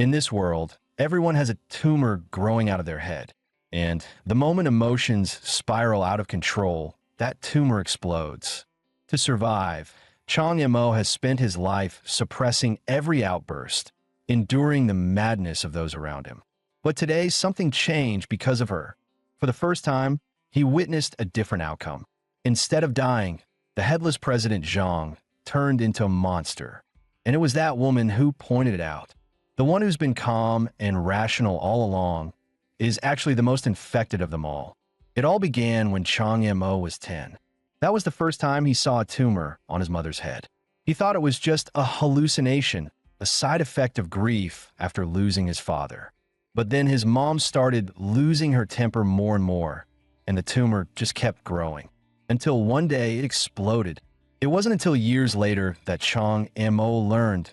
In this world, everyone has a tumor growing out of their head. And the moment emotions spiral out of control, that tumor explodes. To survive, Chang Yimou has spent his life suppressing every outburst, enduring the madness of those around him. But today, something changed because of her. For the first time, he witnessed a different outcome. Instead of dying, the headless President Zhang turned into a monster. And it was that woman who pointed it out. The one who's been calm and rational all along is actually the most infected of them all. It all began when Chang Yimou was 10. That was the first time he saw a tumor on his mother's head. He thought it was just a hallucination, a side effect of grief after losing his father. But then his mom started losing her temper more and more, and the tumor just kept growing, until one day it exploded. It wasn't until years later that Chang Yimou learned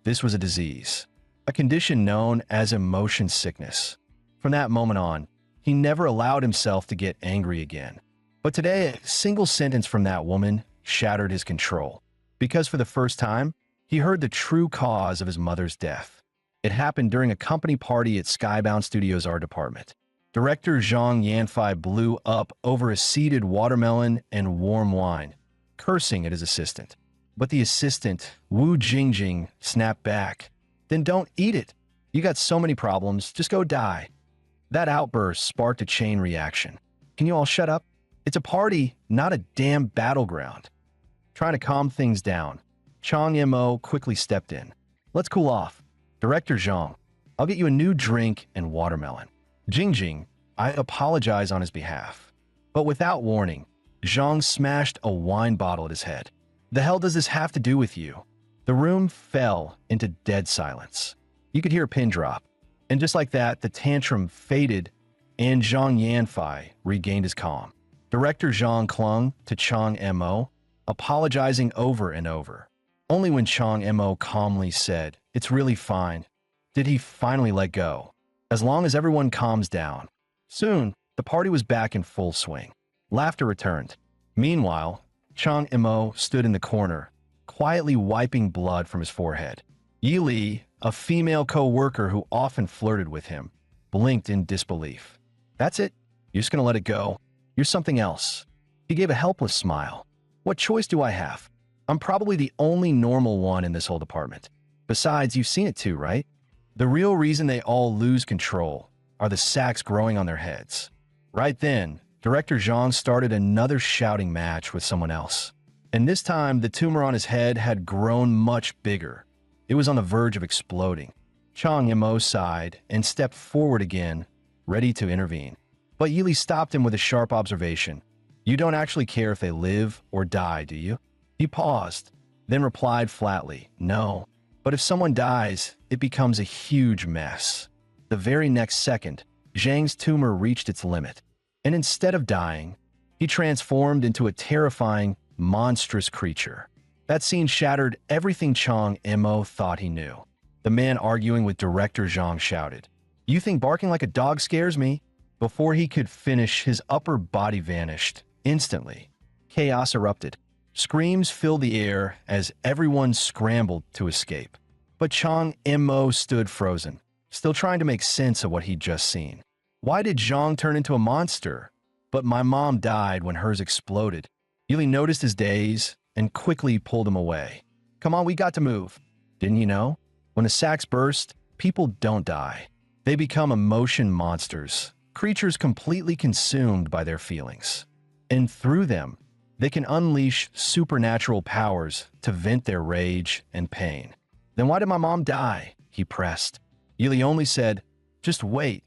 this was a disease, a condition known as emotion sickness. From that moment on, he never allowed himself to get angry again. But today, a single sentence from that woman shattered his control, because for the first time, he heard the true cause of his mother's death. It happened during a company party at Skybound Studios' art department. Director Zhang Yanfei blew up over a seeded watermelon and warm wine, cursing at his assistant. But the assistant, Wu Jingjing, snapped back. "Then don't eat it. You got so many problems, just go die." That outburst sparked a chain reaction. "Can you all shut up? It's a party, not a damn battleground." Trying to calm things down, Chang Yimou quickly stepped in. "Let's cool off. Director Zhang, I'll get you a new drink and watermelon." Jingjing, I apologize on his behalf. But without warning, Zhang smashed a wine bottle at his head. "The hell does this have to do with you?" The room fell into dead silence. You could hear a pin drop. And just like that, the tantrum faded and Zhang Yanfei regained his calm. Director Zhang clung to Chang Yimou, apologizing over and over. Only when Chang Yimou calmly said, "It's really fine," did he finally let go. As long as everyone calms down. Soon, the party was back in full swing. Laughter returned. Meanwhile, Chang Yimou stood in the corner, quietly wiping blood from his forehead. Yili, a female co-worker who often flirted with him, blinked in disbelief. "That's it? You're just gonna let it go? You're something else." He gave a helpless smile. "What choice do I have? I'm probably the only normal one in this whole department. Besides, you've seen it too, right? The real reason they all lose control are the sacs growing on their heads." Right then, Director Zhang started another shouting match with someone else. And this time, the tumor on his head had grown much bigger. It was on the verge of exploding. Chang Yimou sighed and stepped forward again, ready to intervene. But Yili stopped him with a sharp observation. "You don't actually care if they live or die, do you?" He paused, then replied flatly, "No. But if someone dies, it becomes a huge mess." The very next second, Zhang's tumor reached its limit. And instead of dying, he transformed into a terrifying, monstrous creature. That scene shattered everything Chang Yimou thought he knew. The man arguing with Director Zhang shouted, "You think barking like a dog scares me?" Before he could finish, his upper body vanished. Instantly, chaos erupted. Screams filled the air as everyone scrambled to escape. But Chang Yimou stood frozen, still trying to make sense of what he'd just seen. Why did Zhang turn into a monster? "But my mom died when hers exploded." Yili noticed his daze and quickly pulled him away. "Come on, we got to move. Didn't you know? When the sacs burst, people don't die. They become emotion monsters, creatures completely consumed by their feelings. And through them, they can unleash supernatural powers to vent their rage and pain." "Then why did my mom die?" he pressed. Yili only said, "Just wait.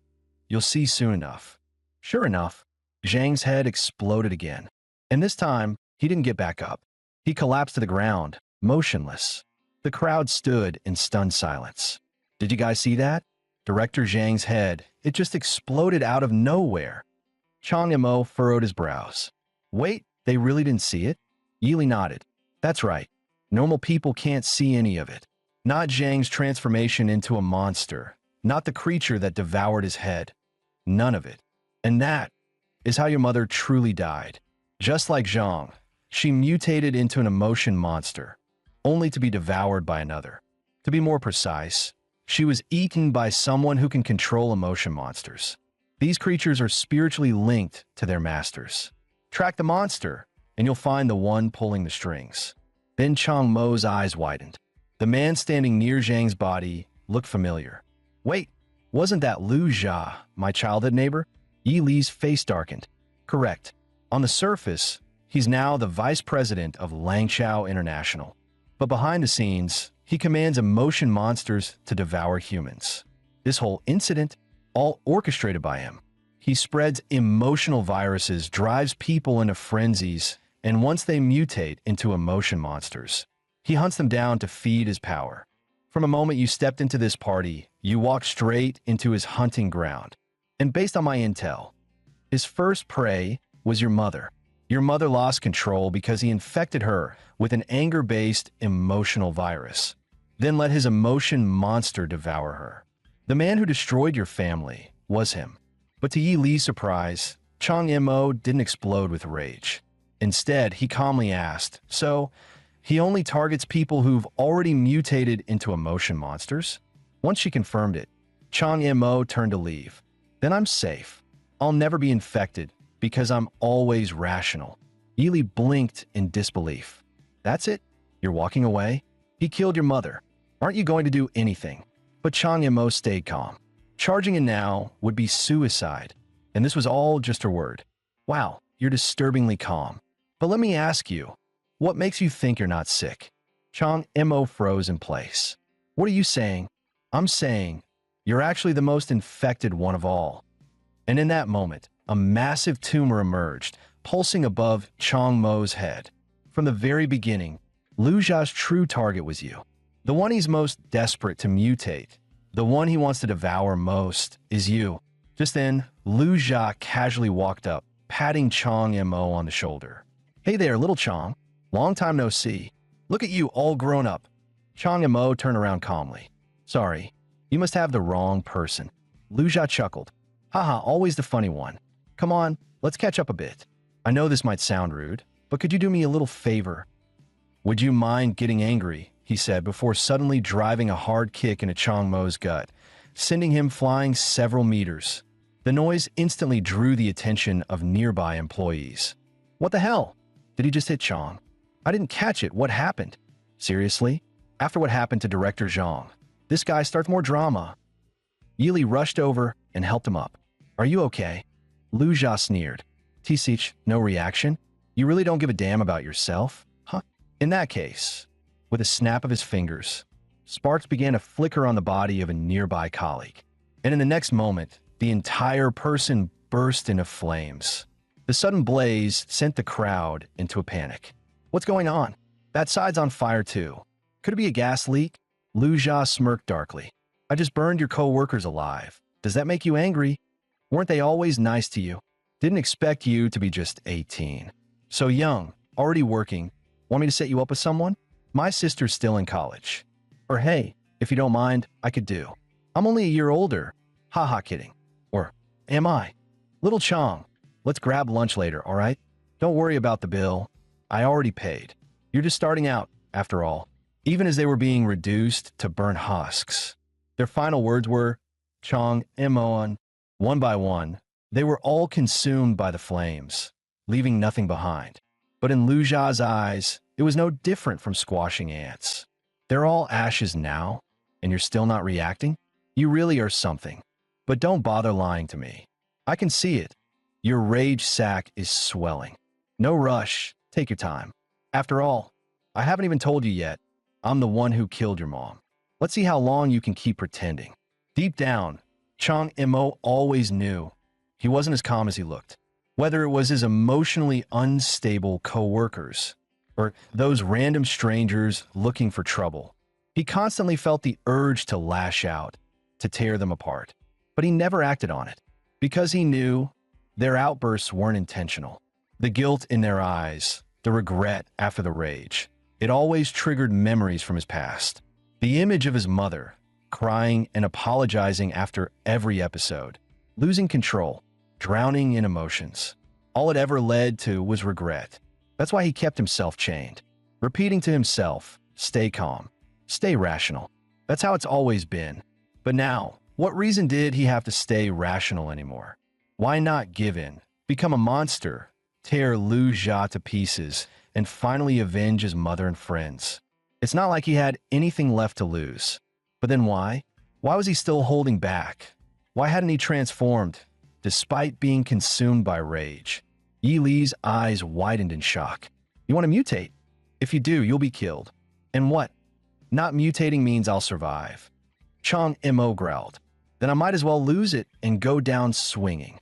You'll see soon enough." Sure enough, Zhang's head exploded again. And this time, he didn't get back up. He collapsed to the ground, motionless. The crowd stood in stunned silence. "Did you guys see that?" Director Zhang's head, it just exploded out of nowhere. Chang Yimou furrowed his brows. "Wait, they really didn't see it?" Yili nodded. "That's right. Normal people can't see any of it. Not Zhang's transformation into a monster. Not the creature that devoured his head. None of it. And that is how your mother truly died. Just like Zhang, she mutated into an emotion monster, only to be devoured by another. To be more precise, She was eaten by someone who can control emotion monsters. These creatures are spiritually linked to their masters. Track the monster, and you'll find the one pulling the strings. Then Chang Mo's eyes widened. The man standing near Zhang's body looked familiar. Wait, wasn't that Lu Jia, my childhood neighbor? Yi Li's face darkened. Correct. On the surface, he's now the vice president of Langchao International. But behind the scenes, he commands emotion monsters to devour humans. This whole incident, all orchestrated by him. He spreads emotional viruses, drives people into frenzies, and once they mutate into emotion monsters, he hunts them down to feed his power. From the moment you stepped into this party, you walked straight into his hunting ground. And based on my intel, his first prey was your mother. Your mother lost control because he infected her with an anger-based emotional virus, then let his emotion monster devour her. The man who destroyed your family was him. But to Yi Li's surprise, Chang Mo didn't explode with rage. Instead, he calmly asked, "So, he only targets people who've already mutated into emotion monsters?" Once she confirmed it, Chang Mo turned to leave. "Then I'm safe. I'll never be infected because I'm always rational." Yi Li blinked in disbelief. "That's it? You're walking away? He killed your mother. Aren't you going to do anything?" But Chang Mo stayed calm. Charging in now would be suicide, and this was all just her word. "Wow, you're disturbingly calm. But let me ask you, what makes you think you're not sick?" Chang Mo froze in place. "What are you saying?" "I'm saying, you're actually the most infected one of all." And in that moment, a massive tumor emerged, pulsing above Chang Mo's head. From the very beginning, Lu Jia's true target was you. The one he's most desperate to mutate, the one he wants to devour most, is you. Just then, Lu Jia casually walked up, patting Chang Mo on the shoulder. "Hey there, little Chang. Long time no see. Look at you all grown up." Chang Mo turned around calmly. "Sorry, you must have the wrong person." Lu Jia chuckled. "Haha, always the funny one. Come on, let's catch up a bit. I know this might sound rude, but could you do me a little favor?" "Would you mind getting angry?" he said before suddenly driving a hard kick into Chang Mo's gut, sending him flying several meters. The noise instantly drew the attention of nearby employees. "What the hell? Did he just hit Chang? I didn't catch it. What happened?" "Seriously? After what happened to Director Zhang, this guy starts more drama." Yi Li rushed over and helped him up. "Are you okay?" Lu Jia sneered. "Tisich, no reaction? You really don't give a damn about yourself? Huh? In that case..." With a snap of his fingers, sparks began to flicker on the body of a nearby colleague. And in the next moment, the entire person burst into flames. The sudden blaze sent the crowd into a panic. "What's going on? That side's on fire too. Could it be a gas leak?" Lu Jia smirked darkly. "I just burned your co-workers alive. Does that make you angry? Weren't they always nice to you? Didn't expect you to be just 18. So young, already working. Want me to set you up with someone? My sister's still in college. Or hey, if you don't mind, I could do. I'm only a year older. Haha, kidding. Or am I? Little Chang, let's grab lunch later, all right? Don't worry about the bill. I already paid. You're just starting out, after all." Even as they were being reduced to burnt husks, their final words were, "Chang Mo." One by one, they were all consumed by the flames, leaving nothing behind. But in Lu Jia's eyes, it was no different from squashing ants. "They're all ashes now, and you're still not reacting? You really are something. But don't bother lying to me. I can see it. Your rage sac is swelling. No rush. Take your time. After all, I haven't even told you yet. I'm the one who killed your mom. Let's see how long you can keep pretending." Deep down, Chang Mo always knew he wasn't as calm as he looked. Whether it was his emotionally unstable co-workers or those random strangers looking for trouble, he constantly felt the urge to lash out, to tear them apart. But he never acted on it, because he knew their outbursts weren't intentional. The guilt in their eyes, the regret after the rage, it always triggered memories from his past. The image of his mother, crying and apologizing after every episode, losing control, drowning in emotions. All it ever led to was regret. That's why he kept himself chained, repeating to himself, "Stay calm, stay rational." That's how it's always been, But now, what reason did he have to stay rational anymore? Why not give in, become a monster, tear Lu Jia to pieces, and finally avenge his mother and friends? It's not like he had anything left to lose. But then why? Why was he still holding back? Why hadn't he transformed, despite being consumed by rage? Yi Li's eyes widened in shock. You want to mutate? If you do, you'll be killed. And what? Not mutating means I'll survive. Chang Mo growled. Then I might as well lose it and go down swinging.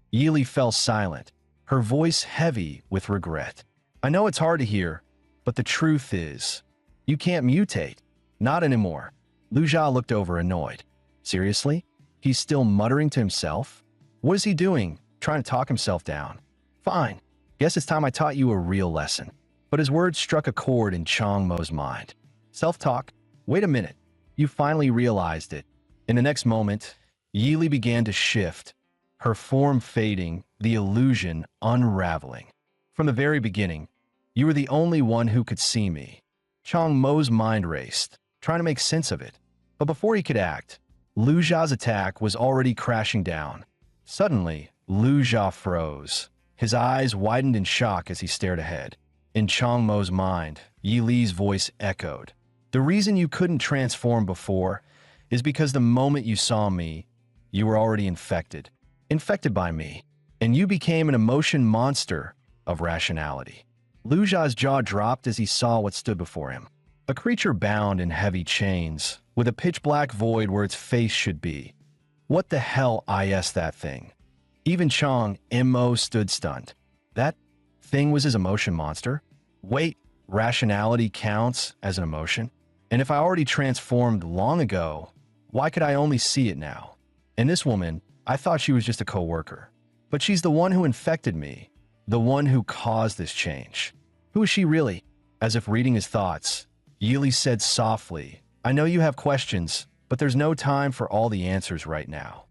Yi Li fell silent, her voice heavy with regret. I know it's hard to hear, but the truth is, you can't mutate. Not anymore. Lu Jia looked over annoyed. Seriously? He's still muttering to himself? What is he doing, trying to talk himself down? Fine. Guess it's time I taught you a real lesson. But his words struck a chord in Chang Mo's mind. Self-talk? Wait a minute. You finally realized it. In the next moment, Yi Li began to shift, her form fading, the illusion unraveling. From the very beginning, you were the only one who could see me. Chang Mo's mind raced, trying to make sense of it. But before he could act, Lu Jia's attack was already crashing down. Suddenly, Lu Jia froze. His eyes widened in shock as he stared ahead. In Chang Mo's mind, Yi Li's voice echoed. The reason you couldn't transform before is because the moment you saw me, you were already infected. Infected by me. And you became an emotion monster of rationality. Lu Jia's jaw dropped as he saw what stood before him. A creature bound in heavy chains, with a pitch-black void where its face should be. What the hell is that thing? Even Chang Mo stood stunned. That thing was his emotion monster? Wait, rationality counts as an emotion? And if I already transformed long ago, why could I only see it now? And this woman, I thought she was just a co-worker. But she's the one who infected me, the one who caused this change. Who is she really? As if reading his thoughts, Yi Li said softly, I know you have questions, but there's no time for all the answers right now.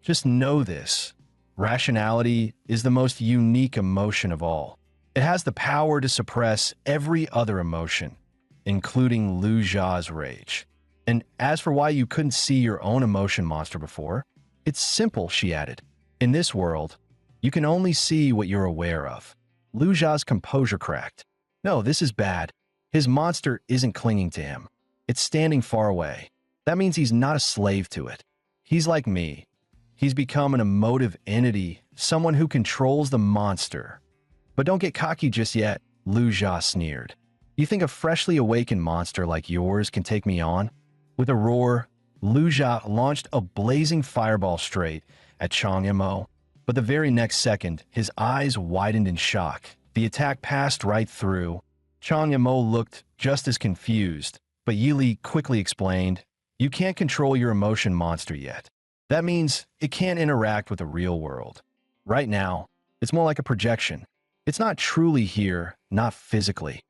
Just know this. Rationality is the most unique emotion of all. It has the power to suppress every other emotion, including Lu Jia's rage. And as for why you couldn't see your own emotion monster before, it's simple, she added. In this world, you can only see what you're aware of. Lu Jia's composure cracked. No, this is bad. His monster isn't clinging to him. It's standing far away. That means he's not a slave to it. He's like me. He's become an emotive entity, someone who controls the monster. But don't get cocky just yet, Lu Jia sneered. You think a freshly awakened monster like yours can take me on? With a roar, Lu Jia launched a blazing fireball straight at Chang Mo. But the very next second, his eyes widened in shock. The attack passed right through. Chang Mo looked just as confused, but Yi Li quickly explained, you can't control your emotion monster yet. That means it can't interact with the real world. Right now, it's more like a projection. It's not truly here, not physically.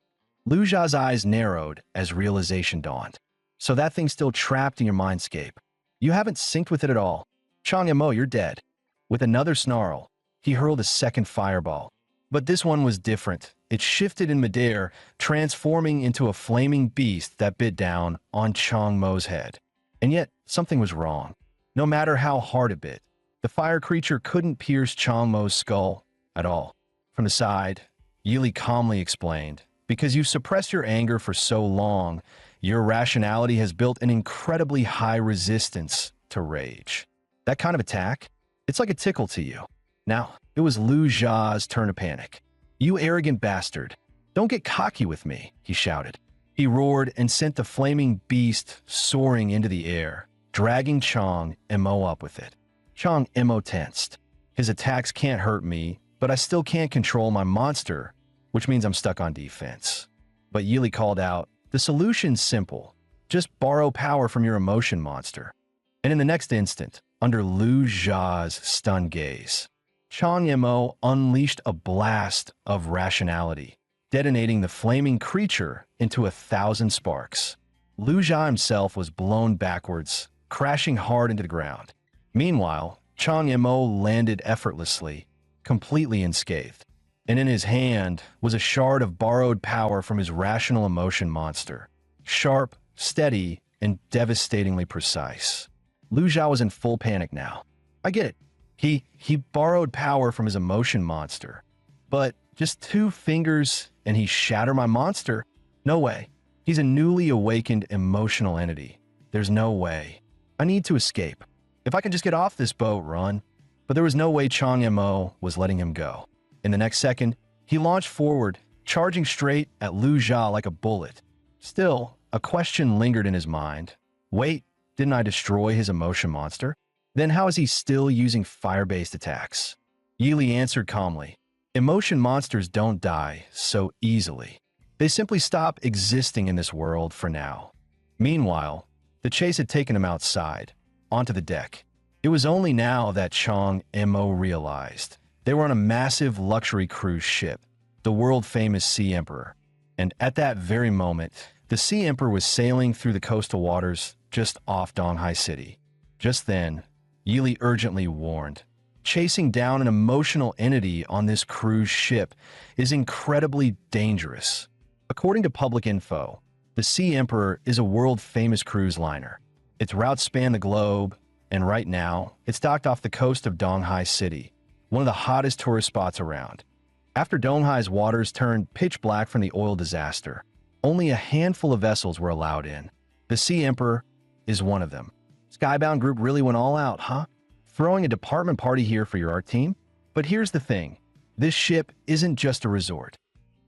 Lu Jia's eyes narrowed as realization dawned. So that thing's still trapped in your mindscape. You haven't synced with it at all. Chang Mo, you're dead. With another snarl, he hurled a second fireball. But this one was different. It shifted in midair, transforming into a flaming beast that bit down on Chang Mo's head. And yet, something was wrong. No matter how hard it bit, the fire creature couldn't pierce Chang Mo's skull at all. From the side, Yi Li calmly explained, because you've suppressed your anger for so long, your rationality has built an incredibly high resistance to rage. That kind of attack, it's like a tickle to you. Now, it was Lu Jia's turn to panic. You arrogant bastard. Don't get cocky with me, he shouted. He roared and sent the flaming beast soaring into the air, dragging Chang Mo up with it. Chang Mo tensed. His attacks can't hurt me, but I still can't control my monster, which means I'm stuck on defense. But Yi Li called out, the solution's simple. Just borrow power from your emotion monster. And in the next instant, under Lu Jia's stunned gaze, Chang Mo unleashed a blast of rationality, detonating the flaming creature into 1,000 sparks. Lu Jia himself was blown backwards, crashing hard into the ground. Meanwhile, Chang Mo landed effortlessly, completely unscathed, and in his hand was a shard of borrowed power from his rational emotion monster. Sharp, steady, and devastatingly precise. Lu Jia was in full panic now. I get it. He borrowed power from his emotion monster. But just 2 fingers and he shattered my monster? No way. He's a newly awakened emotional entity. There's no way. I need to escape. If I can just get off this boat, run. But there was no way Chang Yimou was letting him go. In the next second, he launched forward, charging straight at Lu Jia like a bullet. Still, a question lingered in his mind. Wait, didn't I destroy his emotion monster? Then how is he still using fire-based attacks? Yili answered calmly. Emotion monsters don't die so easily. They simply stop existing in this world for now. Meanwhile, the chase had taken him outside, onto the deck. It was only now that Chang Yimou realized. They were on a massive luxury cruise ship, the world-famous Sea Emperor. And at that very moment, the Sea Emperor was sailing through the coastal waters just off Donghai City. Just then, Yili urgently warned, chasing down an emotional entity on this cruise ship is incredibly dangerous. According to public info, the Sea Emperor is a world-famous cruise liner. Its routes span the globe, and right now, it's docked off the coast of Donghai City, one of the hottest tourist spots around. After Donghai's waters turned pitch black from the oil disaster, only a handful of vessels were allowed in. The Sea Emperor is one of them. Skybound Group really went all out, huh? Throwing a department party here for your art team? But here's the thing. This ship isn't just a resort.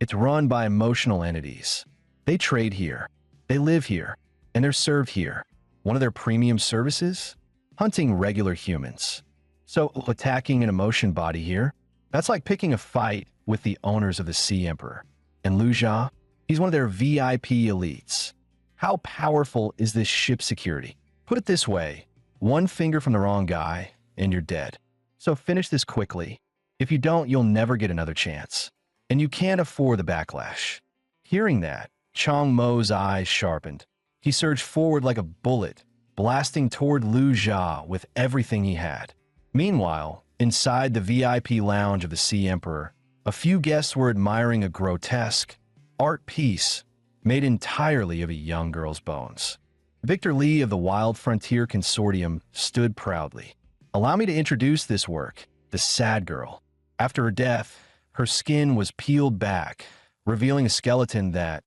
It's run by emotional entities. They trade here, they live here, and they're served here. One of their premium services? Hunting regular humans. So attacking an emotion body here? That's like picking a fight with the owners of the Sea Emperor. And Lu Jia? He's one of their VIP elites. How powerful is this ship security? Put it this way, 1 finger from the wrong guy, and you're dead. So finish this quickly. If you don't, you'll never get another chance. And you can't afford the backlash. Hearing that, Chang Mo's eyes sharpened. He surged forward like a bullet, blasting toward Lu Jia with everything he had. Meanwhile, inside the VIP lounge of the Sea Emperor, a few guests were admiring a grotesque art piece made entirely of a young girl's bones. Victor Lee of the Wild Frontier Consortium stood proudly. Allow me to introduce this work, The Sad Girl. After her death, her skin was peeled back, revealing a skeleton that,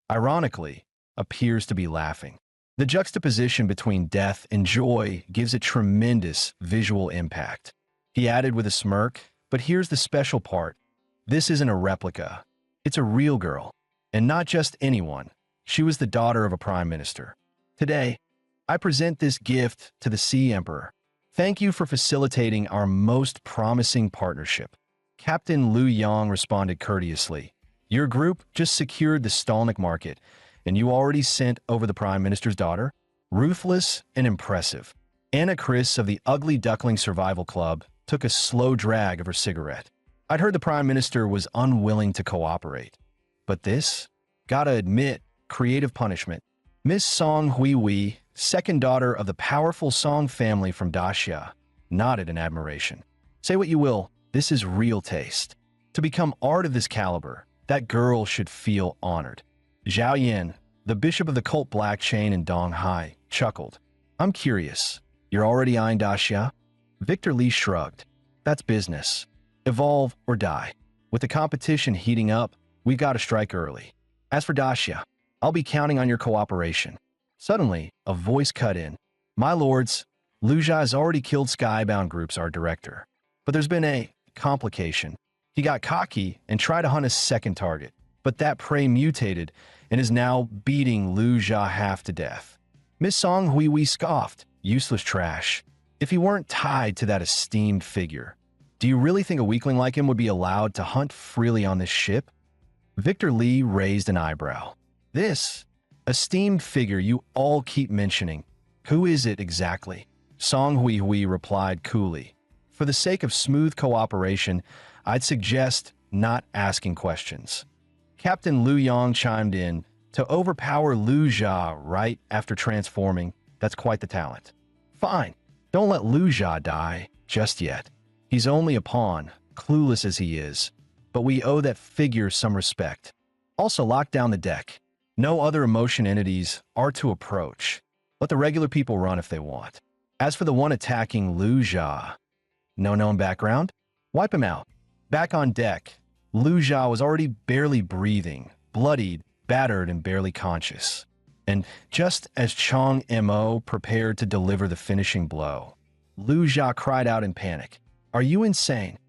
ironically, appears to be laughing. The juxtaposition between death and joy gives it tremendous visual impact. He added with a smirk, but here's the special part. This isn't a replica. It's a real girl. And not just anyone. She was the daughter of a prime minister. Today, I present this gift to the Sea Emperor. Thank you for facilitating our most promising partnership. Captain Liu Yang responded courteously. Your group just secured the Stalnik market, and you already sent over the Prime Minister's daughter? Ruthless and impressive. Anna Chris of the Ugly Duckling Survival Club took a slow drag of her cigarette. I'd heard the Prime Minister was unwilling to cooperate. But this? Gotta admit, creative punishment. Miss Song Hui, second daughter of the powerful Song family from Daxia, nodded in admiration. Say what you will, this is real taste. To become art of this caliber, that girl should feel honored. Zhao Yin, the bishop of the cult Black Chain in Donghai, chuckled. I'm curious, you're already eyeing Daxia? Victor Lee shrugged. That's business. Evolve or die. With the competition heating up, we gotta strike early. As for Daxia, I'll be counting on your cooperation. Suddenly, a voice cut in. My lords, Lu Jia has already killed Skybound Group's art director. But there's been a complication. He got cocky and tried to hunt a second target, but that prey mutated and is now beating Lu Jia half to death. Miss Song Hui scoffed. Useless trash. If he weren't tied to that esteemed figure, do you really think a weakling like him would be allowed to hunt freely on this ship? Victor Lee raised an eyebrow. This esteemed figure you all keep mentioning, who is it exactly? Song Hui replied coolly. For the sake of smooth cooperation, I'd suggest not asking questions. Captain Liu Yang chimed in. To overpower Lu Jia right after transforming, that's quite the talent. Fine, don't let Lu Jia die just yet. He's only a pawn, clueless as he is, but we owe that figure some respect. Also lock down the deck. No other emotion entities are to approach. Let the regular people run if they want. As for the one attacking Lu Jia, no known background? Wipe him out. Back on deck, Lu Jia was already barely breathing, bloodied, battered, and barely conscious. And just as Chong Mo prepared to deliver the finishing blow, Lu Jia cried out in panic, "Are you insane?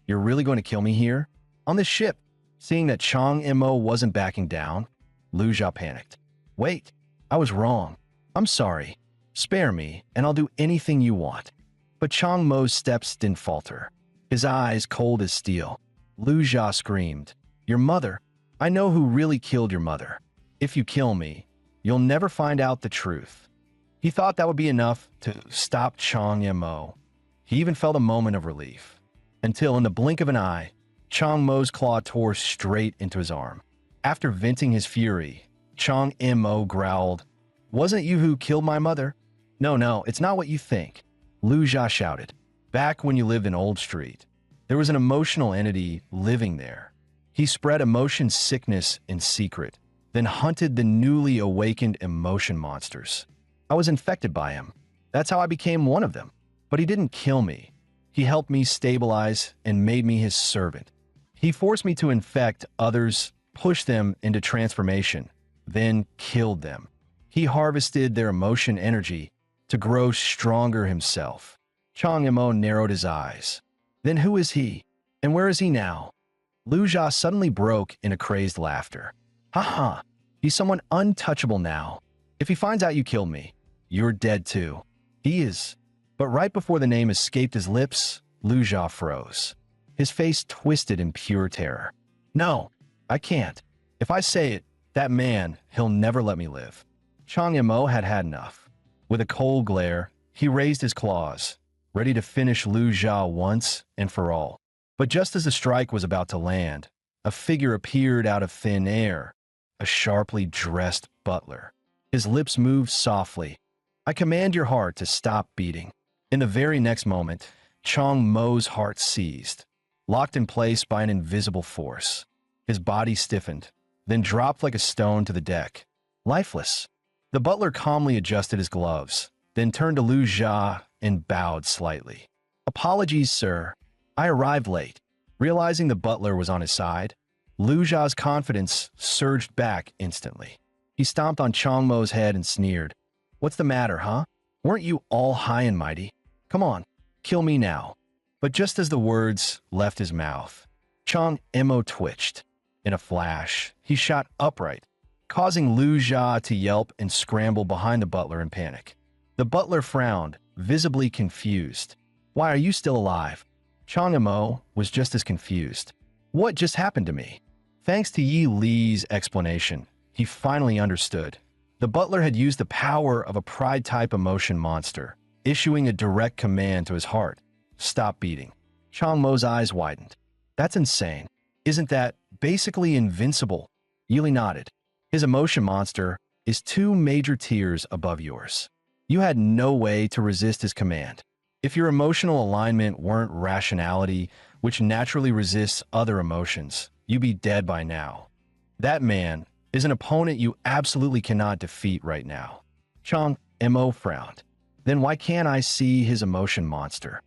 You're really going to kill me here? On this ship?" Seeing that Chong Mo wasn't backing down, Lu Jia panicked. "Wait, I was wrong. I'm sorry. Spare me, and I'll do anything you want." But Chong Mo's steps didn't falter. His eyes cold as steel. Lu Jia screamed, "Your mother? I know who really killed your mother. If you kill me, you'll never find out the truth." He thought that would be enough to stop Chong Mo. He even felt a moment of relief. Until in the blink of an eye, Chong Mo's claw tore straight into his arm. After venting his fury, Chong Mo growled, "Wasn't it you who killed my mother?" No, it's not what you think," Lu Jia shouted. "Back when you lived in Old Street, there was an emotional entity living there. He spread emotion sickness in secret, then hunted the newly awakened emotion monsters. I was infected by him. That's how I became one of them. But he didn't kill me. He helped me stabilize and made me his servant. He forced me to infect others, push them into transformation, then killed them. He harvested their emotion energy to grow stronger himself." Chong Mo narrowed his eyes. "Then who is he? And where is he now?" Lu Jia suddenly broke in a crazed laughter. "Ha! He's someone untouchable now. If he finds out you killed me, you're dead too. He is." But right before the name escaped his lips, Lu Jia froze. His face twisted in pure terror. "No, I can't. If I say it, that man, he'll never let me live." Chong Mo had had enough. With a cold glare, he raised his claws, ready to finish Lu Jia once and for all. But just as the strike was about to land, a figure appeared out of thin air, a sharply dressed butler. His lips moved softly. "I command your heart to stop beating." In the very next moment, Chong Mo's heart seized, locked in place by an invisible force. His body stiffened, then dropped like a stone to the deck, lifeless. The butler calmly adjusted his gloves, then turned to Lu Jia and bowed slightly. "Apologies, sir. I arrived late." Realizing the butler was on his side, Lu Jia's confidence surged back instantly. He stomped on Chong Mo's head and sneered, "What's the matter, huh? Weren't you all high and mighty? Come on, kill me now." But just as the words left his mouth, Chong Mo twitched. In a flash, he shot upright, causing Lu Jia to yelp and scramble behind the butler in panic. The butler frowned, visibly confused. "Why are you still alive?" Chong Mo was just as confused. "What just happened to me?" Thanks to Yi Li's explanation, he finally understood. The butler had used the power of a pride-type emotion monster, issuing a direct command to his heart, "Stop beating." Chong Mo's eyes widened. "That's insane. Isn't that basically invincible?" Yi nodded. "His emotion monster is 2 major tiers above yours. You had no way to resist his command. If your emotional alignment weren't rationality, which naturally resists other emotions, you'd be dead by now. That man is an opponent you absolutely cannot defeat right now." Chong Mo frowned. "Then why can't I see his emotion monster?"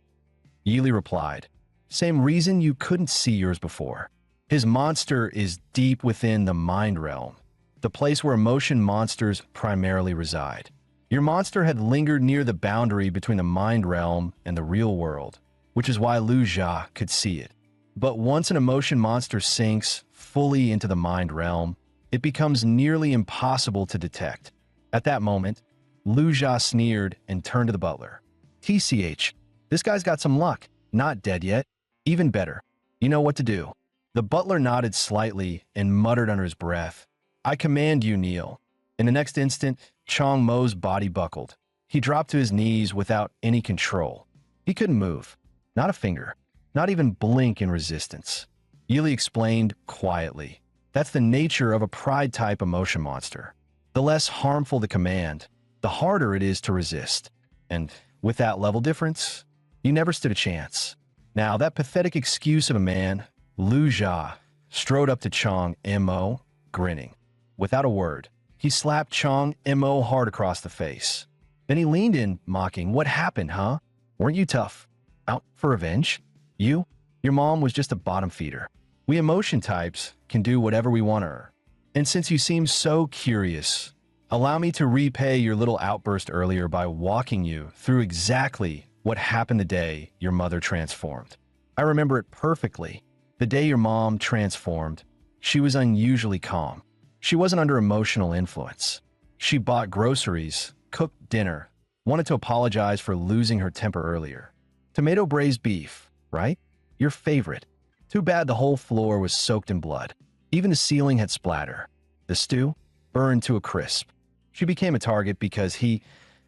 Yi replied, "Same reason you couldn't see yours before. His monster is deep within the mind realm, the place where emotion monsters primarily reside. Your monster had lingered near the boundary between the mind realm and the real world, which is why Lu Jia could see it. But once an emotion monster sinks fully into the mind realm, it becomes nearly impossible to detect. At that moment, Lu Jia sneered and turned to the butler. "TCH, this guy's got some luck. Not dead yet. Even better. You know what to do." The butler nodded slightly and muttered under his breath, "I command you, kneel." In the next instant, Chong Mo's body buckled. He dropped to his knees without any control. He couldn't move. Not a finger. Not even blink in resistance. Yi explained quietly, "That's the nature of a pride-type emotion monster. The less harmful the command, the harder it is to resist. And with that level difference, you never stood a chance." Now, that pathetic excuse of a man, Lu Jia, strode up to Chong Mo, grinning. Without a word, he slapped Chong Mo hard across the face. Then he leaned in, mocking. What happened, huh? Weren't you tough? Out for revenge? You? Your mom was just a bottom feeder. We emotion types can do whatever we want to her. And since you seem so curious, allow me to repay your little outburst earlier by walking you through exactly what happened the day your mother transformed. I remember it perfectly. The day your mom transformed, she was unusually calm. She wasn't under emotional influence. She bought groceries, cooked dinner, wanted to apologize for losing her temper earlier. Tomato braised beef, right? Your favorite. Too bad the whole floor was soaked in blood. Even the ceiling had splatter. The stew burned to a crisp. She became a target because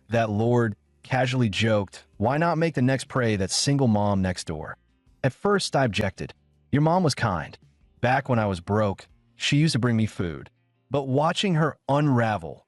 that lord, casually joked, why not make the next prey that single mom next door? At first, I objected. Your mom was kind. Back when I was broke, she used to bring me food. But watching her unravel,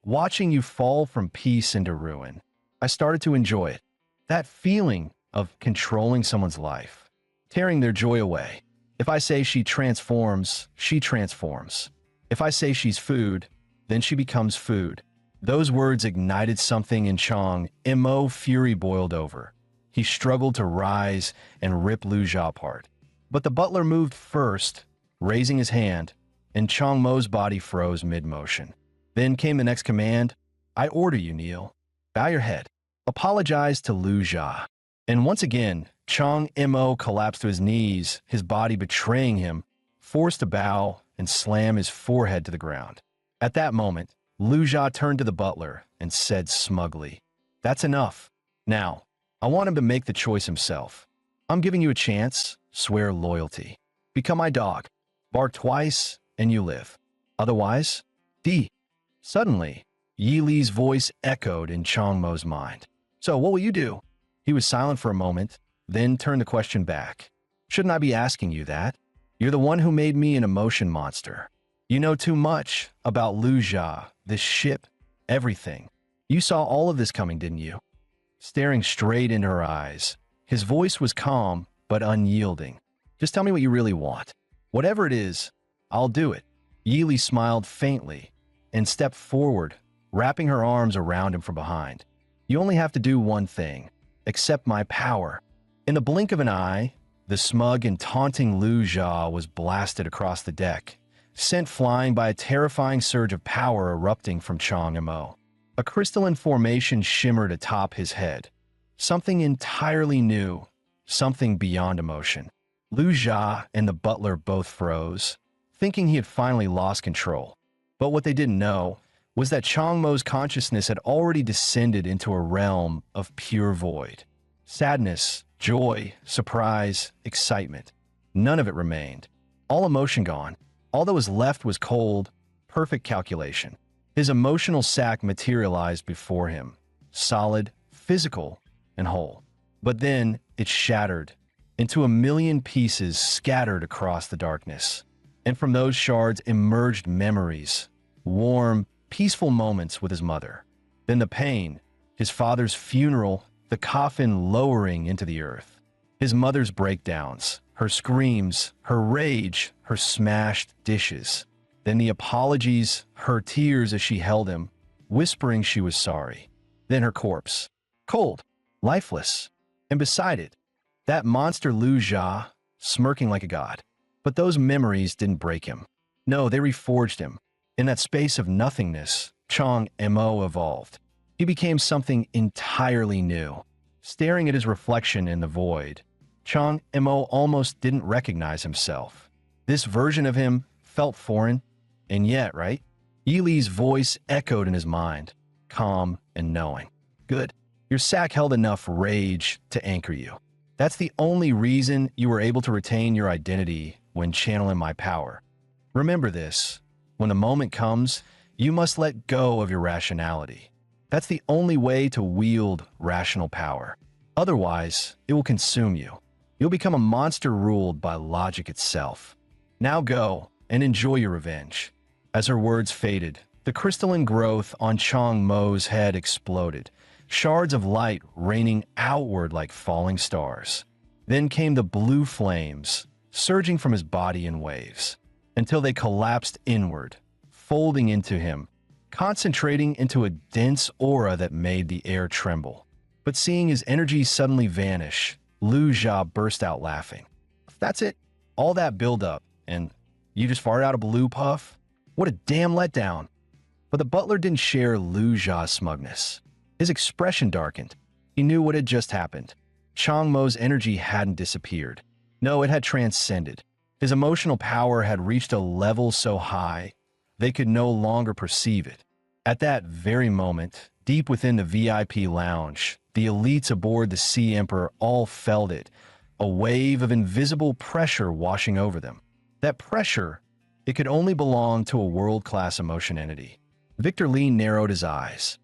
watching you fall from peace into ruin, I started to enjoy it. That feeling of controlling someone's life, tearing their joy away. If I say she transforms, she transforms. If I say she's food, then she becomes food. Those words ignited something in Chong. Mo fury boiled over. He struggled to rise and rip Lu Jia apart. But the butler moved first, raising his hand, and Chong Mo's body froze mid-motion. Then came the next command. I order you, kneel. Bow your head. Apologize to Lu Jia. And once again, Chong Mo collapsed to his knees, his body betraying him, forced to bow and slam his forehead to the ground. At that moment, Lu Jia turned to the butler and said smugly, That's enough. Now, I want him to make the choice himself. I'm giving you a chance. Swear loyalty. Become my dog. Bark twice, and you live. Otherwise, D. Suddenly, Yi Li's voice echoed in Chong Mo's mind. So, what will you do? He was silent for a moment, then turned the question back. Shouldn't I be asking you that? You're the one who made me an emotion monster. You know too much about Lu Jia, this ship, everything. You saw all of this coming, didn't you? Staring straight into her eyes, his voice was calm but unyielding. Just tell me what you really want. Whatever it is, I'll do it. Yi Li smiled faintly and stepped forward, wrapping her arms around him from behind. You only have to do one thing. Accept my power. In the blink of an eye, the smug and taunting Lu Jia was blasted across the deck, sent flying by a terrifying surge of power erupting from Chong Mo. A crystalline formation shimmered atop his head. Something entirely new, something beyond emotion. Lu Jia and the butler both froze, thinking he had finally lost control. But what they didn't know was that Chong Mo's consciousness had already descended into a realm of pure void. Sadness, joy, surprise, excitement. None of it remained. All emotion gone. All that was left was cold, perfect calculation. His emotional sack materialized before him, solid, physical, and whole. But then it shattered into a million pieces scattered across the darkness. And from those shards emerged memories, warm, peaceful moments with his mother. Then the pain, his father's funeral, the coffin lowering into the earth. His mother's breakdowns, her screams, her rage, her smashed dishes. Then the apologies, her tears as she held him, whispering she was sorry. Then her corpse, cold, lifeless, and beside it, that monster Lu Jia, smirking like a god. But those memories didn't break him. No, they reforged him. In that space of nothingness, Chong Mo evolved. He became something entirely new. Staring at his reflection in the void, Chong Mo almost didn't recognize himself. This version of him felt foreign, and yet, right? Yi Li's voice echoed in his mind, calm and knowing. Good. Your sack held enough rage to anchor you. That's the only reason you were able to retain your identity when channeling my power. Remember this. When the moment comes, you must let go of your rationality. That's the only way to wield rational power. Otherwise, it will consume you. You'll become a monster ruled by logic itself. Now go and enjoy your revenge. As her words faded, the crystalline growth on Chong Mo's head exploded, shards of light raining outward like falling stars. Then came the blue flames, surging from his body in waves, until they collapsed inward, folding into him, concentrating into a dense aura that made the air tremble. But seeing his energy suddenly vanish, Lu Jia burst out laughing. That's it? All that build-up, and you just farted out a blue puff? What a damn letdown. But the butler didn't share Lu Jia's smugness. His expression darkened. He knew what had just happened. Chang Mo's energy hadn't disappeared. No, it had transcended. His emotional power had reached a level so high, they could no longer perceive it. At that very moment, deep within the VIP lounge, the elites aboard the Sea Emperor all felt it, a wave of invisible pressure washing over them. That pressure, it could only belong to a world-class emotion entity. Victor Lee narrowed his eyes.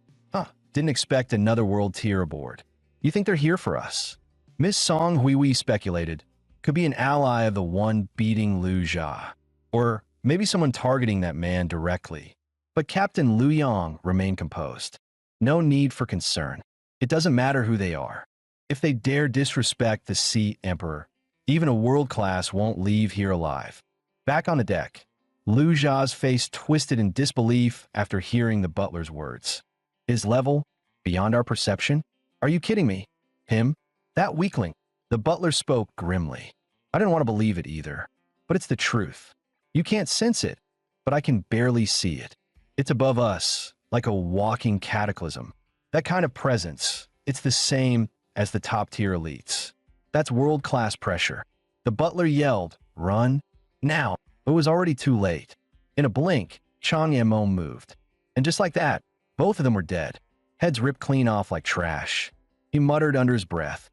Didn't expect another world tier aboard. You think they're here for us? Miss Song Huihui speculated, could be an ally of the one beating Lu Jia. Or maybe someone targeting that man directly. But Captain Lu Yang remained composed. No need for concern. It doesn't matter who they are. If they dare disrespect the Sea Emperor, even a world class won't leave here alive. Back on the deck, Lu Jia's face twisted in disbelief after hearing the butler's words. His level? Beyond our perception? Are you kidding me? Him? That weakling? The butler spoke grimly. I didn't want to believe it either, but it's the truth. You can't sense it, but I can barely see it. It's above us, like a walking cataclysm. That kind of presence, it's the same as the top-tier elites. That's world-class pressure. The butler yelled, "Run, now!" It was already too late. In a blink, Chang Yemo moved. And just like that, both of them were dead. Heads ripped clean off like trash. He muttered under his breath,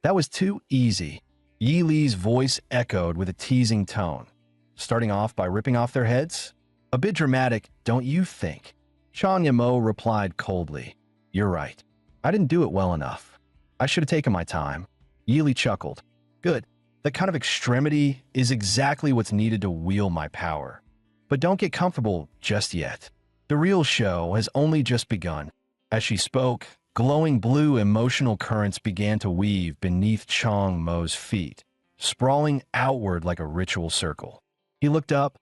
that was too easy. Yi Li's voice echoed with a teasing tone. Starting off by ripping off their heads? A bit dramatic, don't you think? Chang Yemo replied coldly, you're right. I didn't do it well enough. I should have taken my time. Yi Li chuckled. Good. That kind of extremity is exactly what's needed to wield my power. But don't get comfortable just yet. The real show has only just begun. As she spoke, glowing blue emotional currents began to weave beneath Chang Mo's feet, sprawling outward like a ritual circle. He looked up,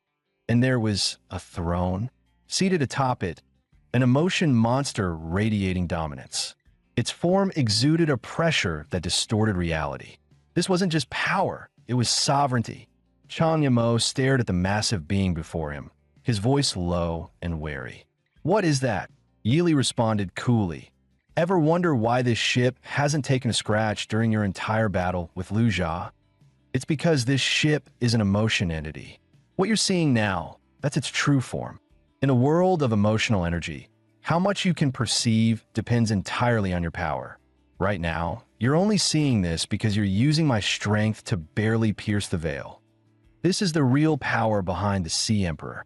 and there was a throne. Seated atop it, an emotion monster radiating dominance. Its form exuded a pressure that distorted reality. This wasn't just power, it was sovereignty. Chang Yemo stared at the massive being before him, his voice low and wary. What is that? Yi Li responded coolly. Ever wonder why this ship hasn't taken a scratch during your entire battle with Lu Jia? It's because this ship is an emotion entity. What you're seeing now, that's its true form. In a world of emotional energy, how much you can perceive depends entirely on your power. Right now, you're only seeing this because you're using my strength to barely pierce the veil. This is the real power behind the Sea Emperor.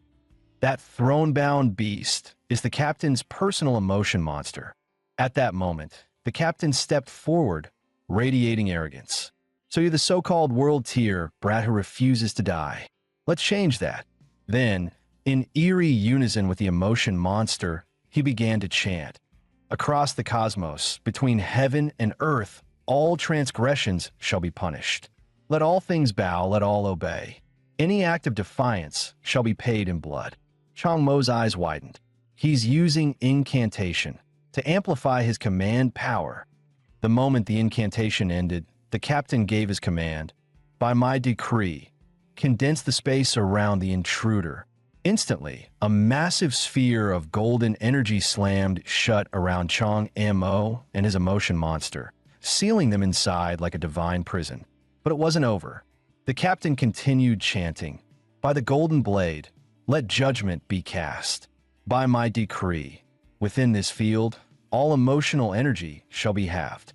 That throne-bound beast is the captain's personal emotion monster. At that moment, the captain stepped forward, radiating arrogance. So you're the so-called world tier brat who refuses to die. Let's change that. Then, in eerie unison with the emotion monster, he began to chant. Across the cosmos, between heaven and earth, all transgressions shall be punished. Let all things bow, let all obey. Any act of defiance shall be paid in blood. Chang Mo's eyes widened. He's using incantation to amplify his command power. The moment the incantation ended, the captain gave his command. By my decree, condense the space around the intruder. Instantly, a massive sphere of golden energy slammed shut around Chang Mo and his emotion monster, sealing them inside like a divine prison. But it wasn't over. The captain continued chanting, by the golden blade, let judgment be cast. By my decree, within this field, all emotional energy shall be halved.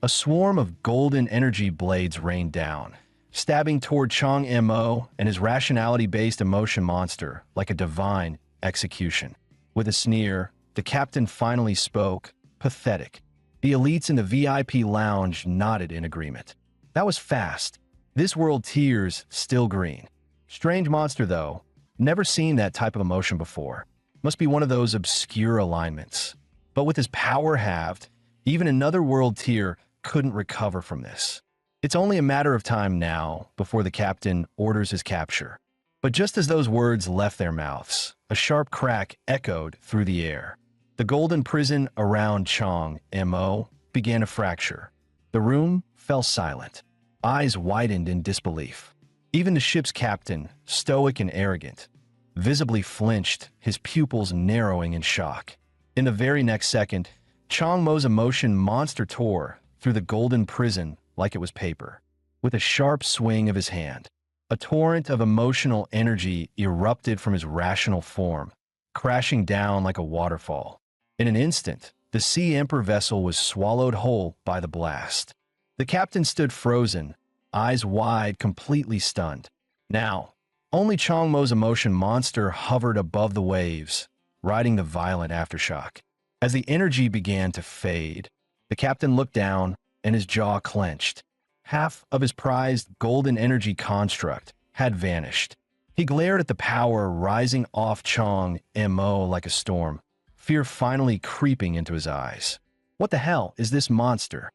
A swarm of golden energy blades rained down, stabbing toward Chang Mo and his rationality-based emotion monster like a divine execution. With a sneer, the captain finally spoke, pathetic. The elites in the VIP lounge nodded in agreement. That was fast. This world tears still green. Strange monster, though. Never seen that type of emotion before. Must be one of those obscure alignments. But with his power halved, even another world tier couldn't recover from this. It's only a matter of time now before the captain orders his capture. But just as those words left their mouths, a sharp crack echoed through the air. The golden prison around Chong Mo began to fracture. The room fell silent. Eyes widened in disbelief. Even the ship's captain, stoic and arrogant, visibly flinched, his pupils narrowing in shock. In the very next second, Chong Mo's emotion monster tore through the golden prison like it was paper. With a sharp swing of his hand, a torrent of emotional energy erupted from his rational form, crashing down like a waterfall. In an instant, the Sea Emperor vessel was swallowed whole by the blast. The captain stood frozen, eyes wide, completely stunned. Now, only Chong Mo's emotion monster hovered above the waves, riding the violent aftershock. As the energy began to fade, the captain looked down and his jaw clenched. Half of his prized golden energy construct had vanished. He glared at the power rising off Chong Mo like a storm, fear finally creeping into his eyes. What the hell is this monster?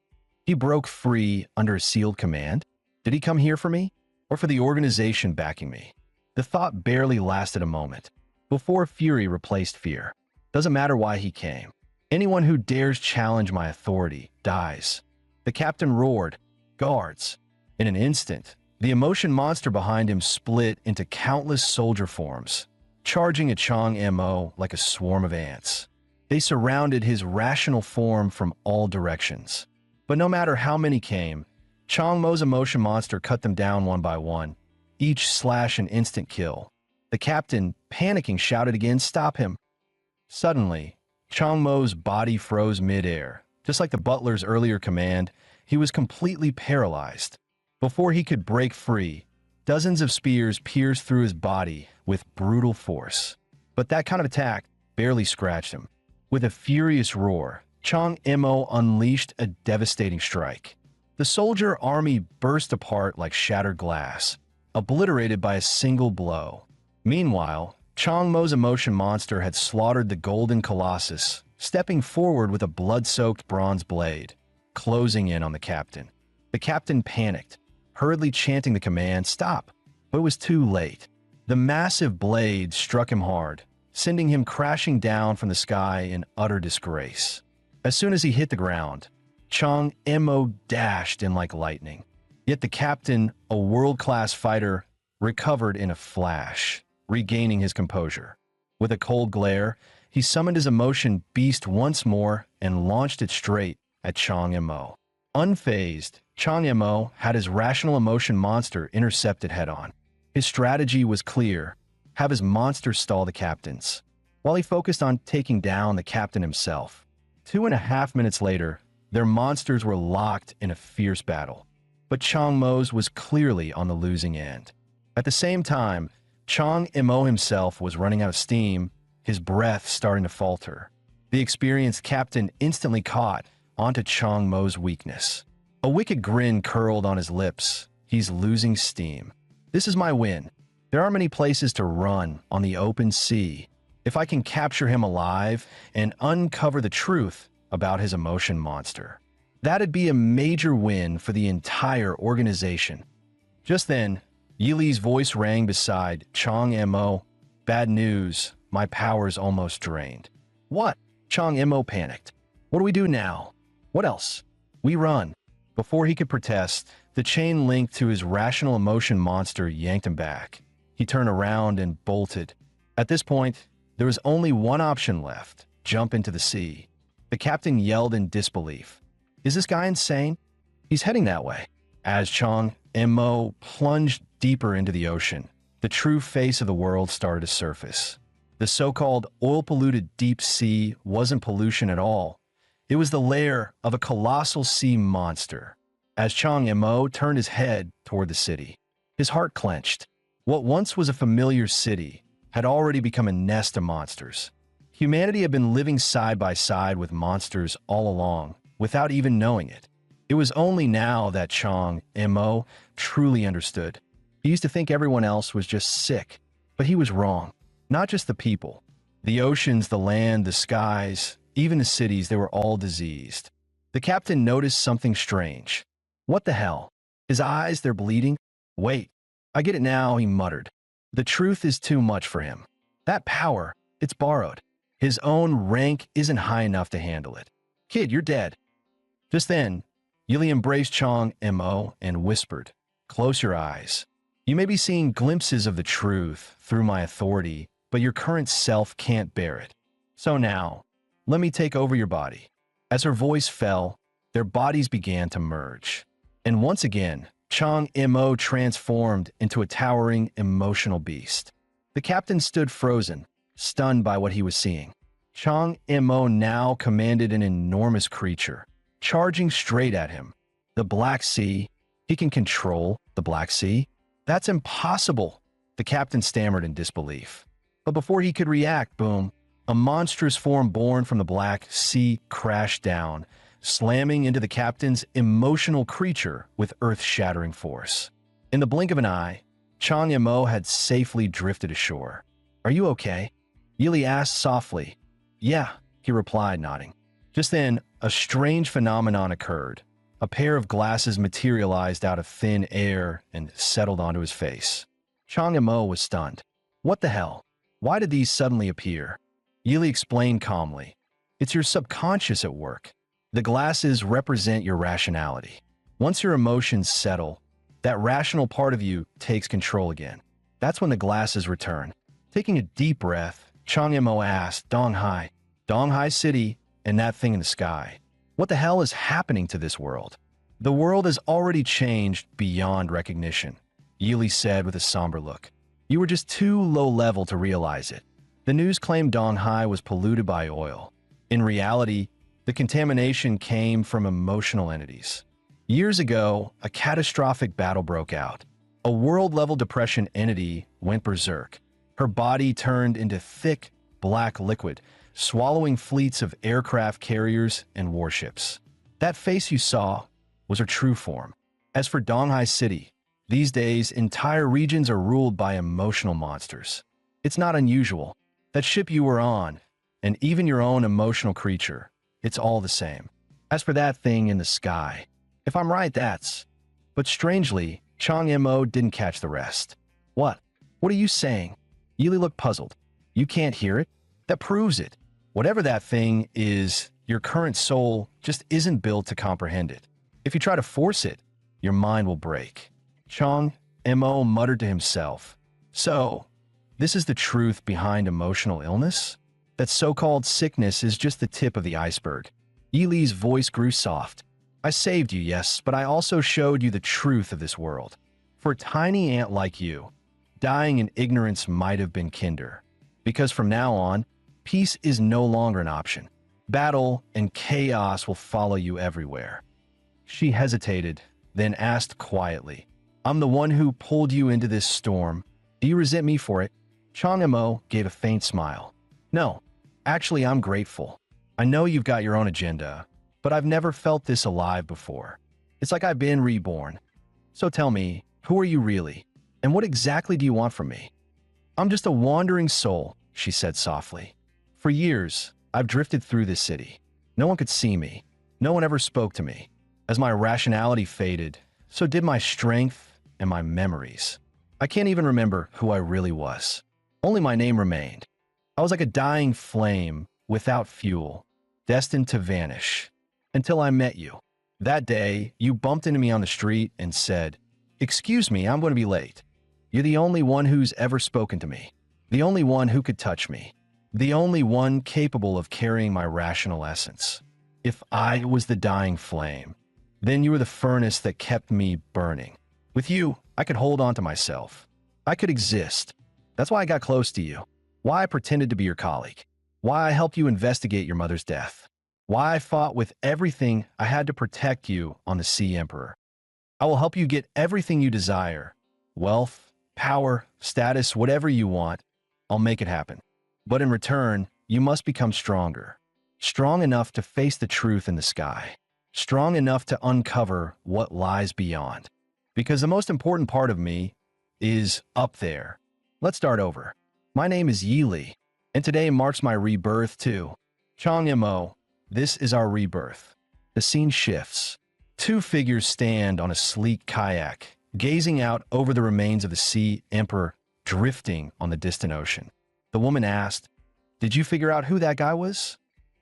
He broke free under a sealed command? Did he come here for me? Or for the organization backing me? The thought barely lasted a moment, before fury replaced fear. Doesn't matter why he came. Anyone who dares challenge my authority dies. The captain roared, "Guards!" In an instant, the emotion monster behind him split into countless soldier forms, charging at Chong Mo like a swarm of ants. They surrounded his rational form from all directions. But no matter how many came, Chong Mo's emotion monster cut them down one by one, each slash an instant kill. The captain, panicking, shouted again, "Stop him!" Suddenly, Chong Mo's body froze mid-air. Just like the butler's earlier command, he was completely paralyzed. Before he could break free, dozens of spears pierced through his body with brutal force. But that kind of attack barely scratched him. With a furious roar, Chong Mo unleashed a devastating strike. The soldier army burst apart like shattered glass, obliterated by a single blow. Meanwhile, Chong Mo's emotion monster had slaughtered the golden colossus, stepping forward with a blood-soaked bronze blade, closing in on the captain. The captain panicked, hurriedly chanting the command, "Stop!" But it was too late. The massive blade struck him hard, sending him crashing down from the sky in utter disgrace. As soon as he hit the ground, Chong Mo dashed in like lightning. Yet the captain, a world-class fighter, recovered in a flash, regaining his composure. With a cold glare, he summoned his emotion beast once more and launched it straight at Chong Mo. Unfazed, Chong Mo had his rational emotion monster intercepted head-on. His strategy was clear: have his monster stall the captains, while he focused on taking down the captain himself. 2.5 minutes later, their monsters were locked in a fierce battle. But Chong Mo's was clearly on the losing end. At the same time, Chong Mo himself was running out of steam, his breath starting to falter. The experienced captain instantly caught onto Chong Mo's weakness. A wicked grin curled on his lips. He's losing steam. This is my win. There aren't many places to run on the open sea. If I can capture him alive and uncover the truth about his emotion monster, that'd be a major win for the entire organization. Just then, Yili's voice rang beside Chong Mo. "Bad news. My power's almost drained." "What?" Chong Mo panicked. "What do we do now?" "What else?" "We run." Before he could protest, the chain linked to his rational emotion monster yanked him back. He turned around and bolted. At this point, there was only one option left: jump into the sea. The captain yelled in disbelief. "Is this guy insane?" "He's heading that way." As Chong Mo plunged deeper into the ocean, the true face of the world started to surface. The so-called oil-polluted deep sea wasn't pollution at all. It was the lair of a colossal sea monster. As Chong Mo turned his head toward the city, his heart clenched. What once was a familiar city had already become a nest of monsters. Humanity had been living side by side with monsters all along, without even knowing it. It was only now that Chong Mo truly understood. He used to think everyone else was just sick, but he was wrong. Not just the people. The oceans, the land, the skies, even the cities, they were all diseased. The captain noticed something strange. "What the hell? His eyes, they're bleeding?" "Wait, I get it now," he muttered. The truth is too much for him. That power, it's borrowed. His own rank isn't high enough to handle it. Kid, you're dead. Just then, Yili embraced Chang Mo and whispered, "Close your eyes. You may be seeing glimpses of the truth through my authority, but your current self can't bear it. So now, let me take over your body." As her voice fell, their bodies began to merge. And once again, Chang Mo transformed into a towering, emotional beast. The captain stood frozen, stunned by what he was seeing. Chang Mo now commanded an enormous creature, charging straight at him. The Black Sea. He can control the Black Sea? That's impossible, the captain stammered in disbelief. But before he could react, boom, a monstrous form born from the Black Sea crashed down, slamming into the captain's emotional creature with earth-shattering force. In the blink of an eye, Chang Mo had safely drifted ashore. "Are you okay?" Yili asked softly. "Yeah," he replied, nodding. Just then, a strange phenomenon occurred. A pair of glasses materialized out of thin air and settled onto his face. Chang Mo was stunned. "What the hell? Why did these suddenly appear?" Yili explained calmly. "It's your subconscious at work. The glasses represent your rationality. Once your emotions settle, that rational part of you takes control again. That's when the glasses return." Taking a deep breath, Chang Mo asked, Donghai City and that thing in the sky. What the hell is happening to this world?" "The world has already changed beyond recognition," Yili said with a somber look. "You were just too low-level to realize it. The news claimed Donghai was polluted by oil. In reality, the contamination came from emotional entities. Years ago, a catastrophic battle broke out. A world-level depression entity went berserk. Her body turned into thick, black liquid, swallowing fleets of aircraft carriers and warships. That face you saw was her true form. As for Donghai City, these days, entire regions are ruled by emotional monsters. It's not unusual. That ship you were on, and even your own emotional creature, it's all the same. As for that thing in the sky, if I'm right, that's..." But strangely, Chang Mo didn't catch the rest. "What? What are you saying?" Yili looked puzzled. "You can't hear it? That proves it. Whatever that thing is, your current soul just isn't built to comprehend it. If you try to force it, your mind will break." Chang Mo muttered to himself. "So, this is the truth behind emotional illness? That so-called sickness is just the tip of the iceberg." Yili's voice grew soft. "I saved you, yes, but I also showed you the truth of this world. For a tiny ant like you, dying in ignorance might have been kinder. Because from now on, peace is no longer an option. Battle and chaos will follow you everywhere." She hesitated, then asked quietly, "I'm the one who pulled you into this storm. Do you resent me for it?" Chang Mo gave a faint smile. "No, actually I'm grateful. I know you've got your own agenda, but I've never felt this alive before. It's like I've been reborn. So tell me, who are you really? And what exactly do you want from me?" "I'm just a wandering soul," she said softly. "For years, I've drifted through this city. No one could see me. No one ever spoke to me. As my rationality faded, so did my strength and my memories. I can't even remember who I really was. Only my name remained. I was like a dying flame without fuel, destined to vanish. Until I met you. That day, you bumped into me on the street and said, 'Excuse me, I'm going to be late.' You're the only one who's ever spoken to me. The only one who could touch me. The only one capable of carrying my rational essence. If I was the dying flame, then you were the furnace that kept me burning. With you, I could hold on to myself. I could exist. That's why I got close to you. Why I pretended to be your colleague. Why I helped you investigate your mother's death. Why I fought with everything I had to protect you on the Sea Emperor. I will help you get everything you desire. Wealth, power, status, whatever you want. I'll make it happen. But in return, you must become stronger. Strong enough to face the truth in the sky. Strong enough to uncover what lies beyond. Because the most important part of me is up there. Let's start over. My name is Yili, and today marks my rebirth too. Chang Mo, this is our rebirth. The scene shifts. Two figures stand on a sleek kayak, gazing out over the remains of the Sea Emperor drifting on the distant ocean. The woman asked, "Did you figure out who that guy was?"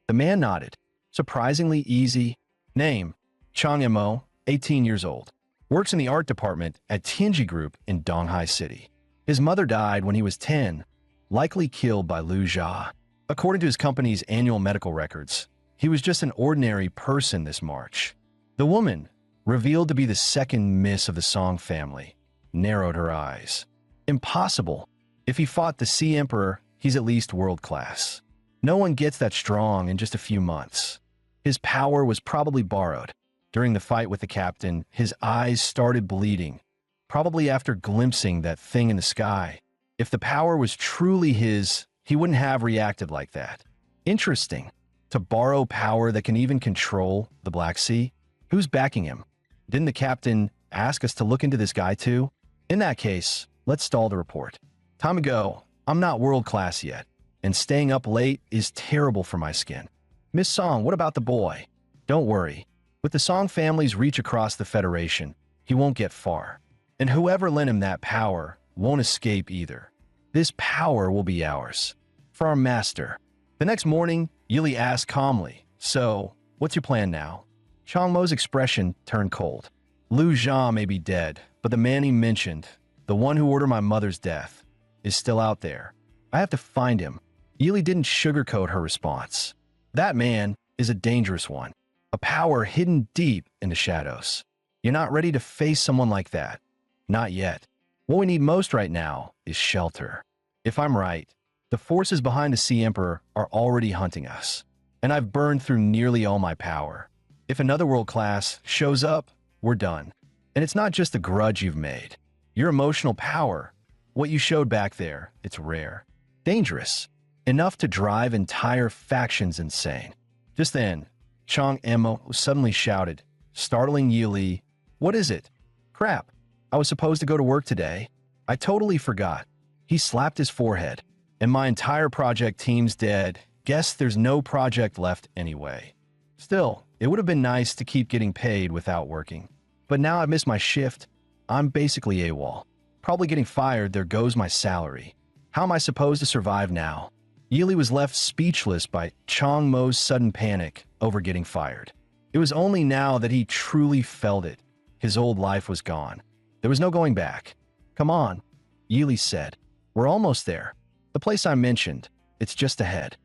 The man nodded. Surprisingly easy. Name, Chang Mo, 18 years old. Works in the art department at Tianji Group in Donghai City. His mother died when he was 10, likely killed by Lu Jia. According to his company's annual medical records, he was just an ordinary person this March. The woman, revealed to be the second miss of the Song family, narrowed her eyes. Impossible. If he fought the Sea Emperor, he's at least world-class. No one gets that strong in just a few months. His power was probably borrowed. During the fight with the captain, his eyes started bleeding, probably after glimpsing that thing in the sky. If the power was truly his, he wouldn't have reacted like that. Interesting. To borrow power that can even control the Black Sea? Who's backing him? Didn't the captain ask us to look into this guy too? In that case, let's stall the report. Time to go. I'm not world-class yet, and staying up late is terrible for my skin. Miss Song, what about the boy? Don't worry. With the Song family's reach across the Federation, he won't get far. And whoever lent him that power won't escape either. This power will be ours. For our master. The next morning, Yili asked calmly, "So, what's your plan now?" Chang Mo's expression turned cold. Lu Jia may be dead, but the man he mentioned, the one who ordered my mother's death, is still out there. I have to find him. Yili didn't sugarcoat her response. That man is a dangerous one, a power hidden deep in the shadows. You're not ready to face someone like that. Not yet. What we need most right now is shelter. If I'm right, the forces behind the Sea Emperor are already hunting us, and I've burned through nearly all my power. If another world class shows up, we're done. And it's not just the grudge you've made. Your emotional power, what you showed back there, it's rare. Dangerous. Enough to drive entire factions insane. Just then, Chang Mo suddenly shouted, startling Yili. "What is it? Crap. I was supposed to go to work today. I totally forgot." He slapped his forehead. "And my entire project team's dead. Guess there's no project left anyway. Still, it would have been nice to keep getting paid without working. But now I've missed my shift. I'm basically AWOL. Probably getting fired, there goes my salary. How am I supposed to survive now?" Yili was left speechless by Chang Mo's sudden panic over getting fired. It was only now that he truly felt it. His old life was gone. There was no going back. "Come on," Yili said. "We're almost there. The place I mentioned. It's just ahead."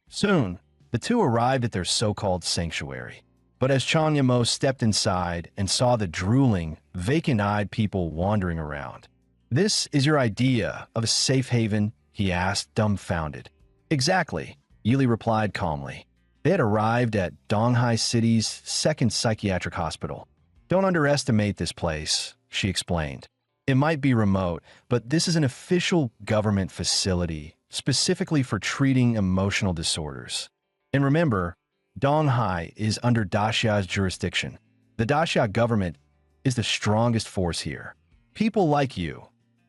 Soon, the two arrived at their so-called sanctuary. But as Chang Mo stepped inside and saw the drooling, vacant-eyed people wandering around. "This is your idea of a safe haven?" he asked, dumbfounded. "Exactly," Yili replied calmly. They had arrived at Donghai City's second psychiatric hospital. "Don't underestimate this place," she explained. "It might be remote, but this is an official government facility, specifically for treating emotional disorders. And remember, Donghai is under Daxia's jurisdiction. The Daxia government is the strongest force here. People like you,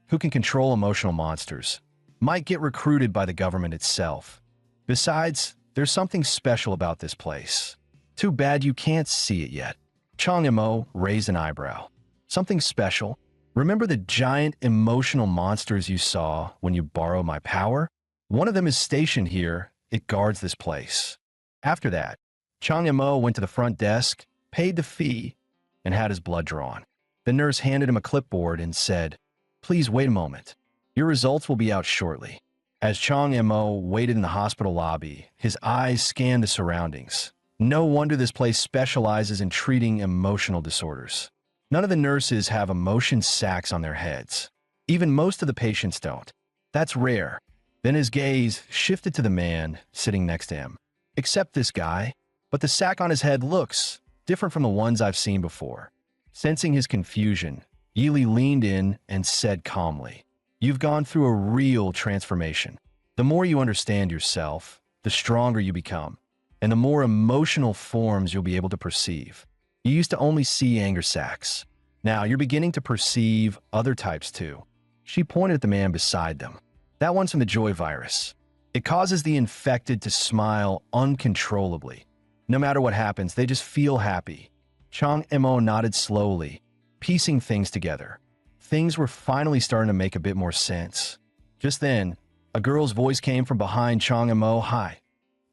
who can control emotional monsters, might get recruited by the government itself. Besides, there's something special about this place. Too bad you can't see it yet." Chang Mo raised an eyebrow. "Something special? Remember the giant emotional monsters you saw when you borrowed my power? One of them is stationed here. It guards this place." After that, Chang Mo went to the front desk, paid the fee, and had his blood drawn. The nurse handed him a clipboard and said, "Please wait a moment. Your results will be out shortly." As Chang Mo waited in the hospital lobby, his eyes scanned the surroundings. No wonder this place specializes in treating emotional disorders. None of the nurses have emotion sacks on their heads. Even most of the patients don't. That's rare. Then his gaze shifted to the man sitting next to him. "Except this guy. But the sack on his head looks different from the ones I've seen before." Sensing his confusion, Yili leaned in and said calmly, "You've gone through a real transformation. The more you understand yourself, the stronger you become, and the more emotional forms you'll be able to perceive. You used to only see anger sacks. Now you're beginning to perceive other types too." She pointed at the man beside them. "That one's from the joy virus. It causes the infected to smile uncontrollably. No matter what happens, they just feel happy." Chang Mo nodded slowly, piecing things together. Things were finally starting to make a bit more sense. Just then, a girl's voice came from behind Chong Mo. Hi,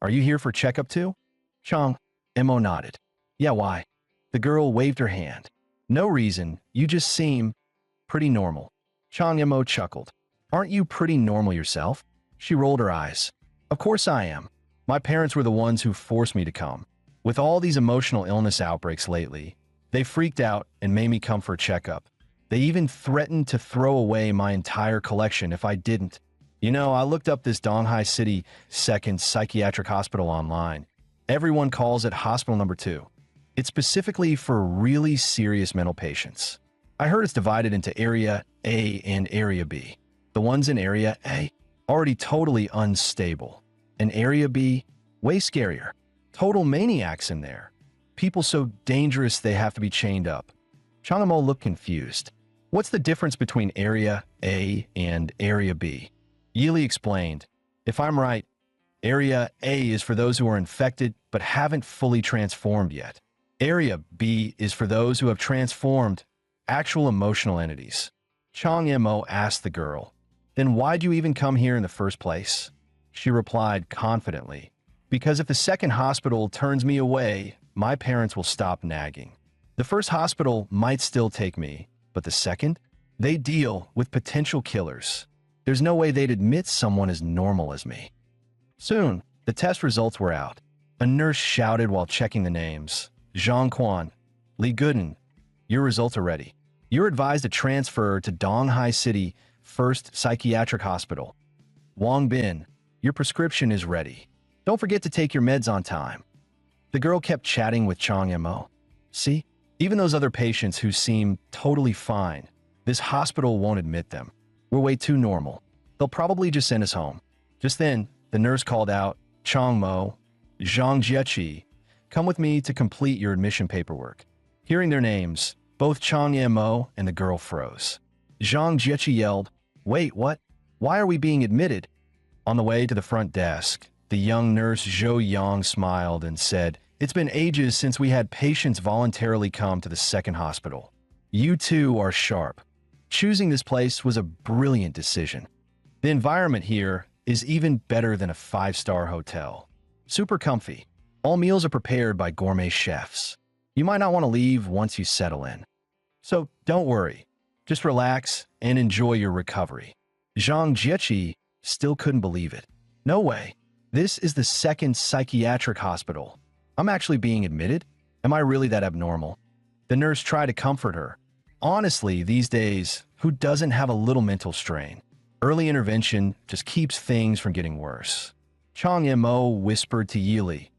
are you here for checkup too? Chong Mo nodded. Yeah, why? The girl waved her hand. No reason, you just seem pretty normal. Chong Mo chuckled. Aren't you pretty normal yourself? She rolled her eyes. Of course I am. My parents were the ones who forced me to come. With all these emotional illness outbreaks lately, they freaked out and made me come for a checkup. They even threatened to throw away my entire collection if I didn't. You know, I looked up this Donghai City second psychiatric hospital online. Everyone calls it Hospital Number 2. It's specifically for really serious mental patients. I heard it's divided into Area A and Area B. The ones in Area A, already totally unstable. And Area B, way scarier. Total maniacs in there. People so dangerous they have to be chained up. Changamo looked confused. What's the difference between Area A and Area B? Yili explained. If I'm right, Area A is for those who are infected but haven't fully transformed yet. Area B is for those who have transformed, actual emotional entities. Chong Mo asked the girl, then why'd you even come here in the first place? She replied confidently, because if the second hospital turns me away, my parents will stop nagging. The first hospital might still take me, but the second? They deal with potential killers. There's no way they'd admit someone as normal as me. Soon, the test results were out. A nurse shouted while checking the names. Zhang Quan, Li Gooden, your results are ready. You're advised to transfer to Donghai City First Psychiatric Hospital. Wang Bin, your prescription is ready. Don't forget to take your meds on time. The girl kept chatting with Chong Mo. See, even those other patients who seem totally fine, this hospital won't admit them. We're way too normal. They'll probably just send us home. Just then, the nurse called out, Chong Mo, Zhang Jieqi, come with me to complete your admission paperwork. Hearing their names, both Chong Mo and the girl froze. Zhang Jieqi yelled, wait, what? Why are we being admitted? On the way to the front desk, the young nurse Zhou Yang smiled and said, it's been ages since we had patients voluntarily come to the second hospital. You two are sharp. Choosing this place was a brilliant decision. The environment here is even better than a 5-star hotel. Super comfy. All meals are prepared by gourmet chefs. You might not want to leave once you settle in. So don't worry. Just relax and enjoy your recovery. Zhang Jieqi still couldn't believe it. No way. This is the second psychiatric hospital. I'm actually being admitted? Am I really that abnormal? The nurse tried to comfort her. Honestly, these days, who doesn't have a little mental strain? Early intervention just keeps things from getting worse. Chong Mo whispered to Yili,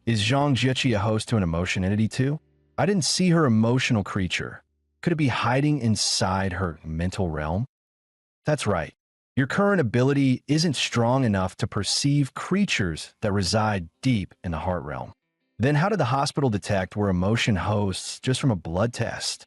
is Zhang Jieqi a host to an emotion entity too? I didn't see her emotional creature. Could it be hiding inside her mental realm? That's right. Your current ability isn't strong enough to perceive creatures that reside deep in the heart realm. Then how did the hospital detect we're emotion hosts just from a blood test?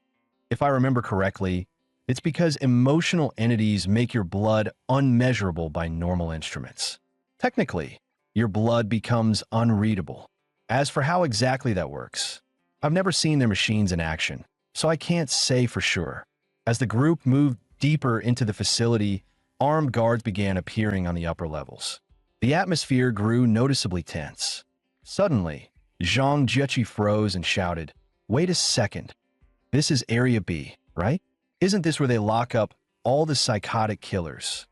If I remember correctly, it's because emotional entities make your blood unmeasurable by normal instruments. Technically, your blood becomes unreadable. As for how exactly that works, I've never seen their machines in action, so I can't say for sure. As the group moved deeper into the facility, armed guards began appearing on the upper levels. The atmosphere grew noticeably tense. Suddenly, Zhang Jieqi froze and shouted, wait a second. This is Area B, right? Isn't this where they lock up all the psychotic killers?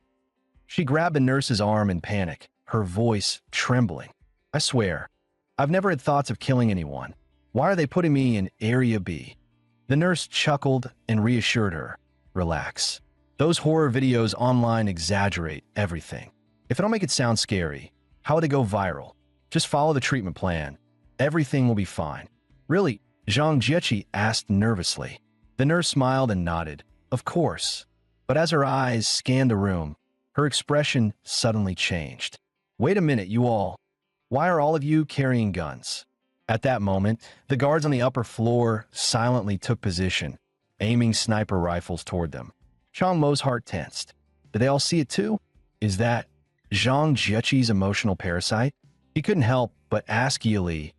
She grabbed the nurse's arm in panic, her voice trembling. I swear, I've never had thoughts of killing anyone. Why are they putting me in Area B? The nurse chuckled and reassured her. Relax. Those horror videos online exaggerate everything. If it don't make it sound scary, how would they go viral? Just follow the treatment plan. Everything will be fine. Really? Zhang Jieqi asked nervously. The nurse smiled and nodded. Of course. But as her eyes scanned the room, her expression suddenly changed. Wait a minute, you all. Why are all of you carrying guns? At that moment, the guards on the upper floor silently took position, aiming sniper rifles toward them. Chong Mo's heart tensed. Did they all see it too? Is that Zhang Jieqi's emotional parasite? He couldn't help but ask Yili,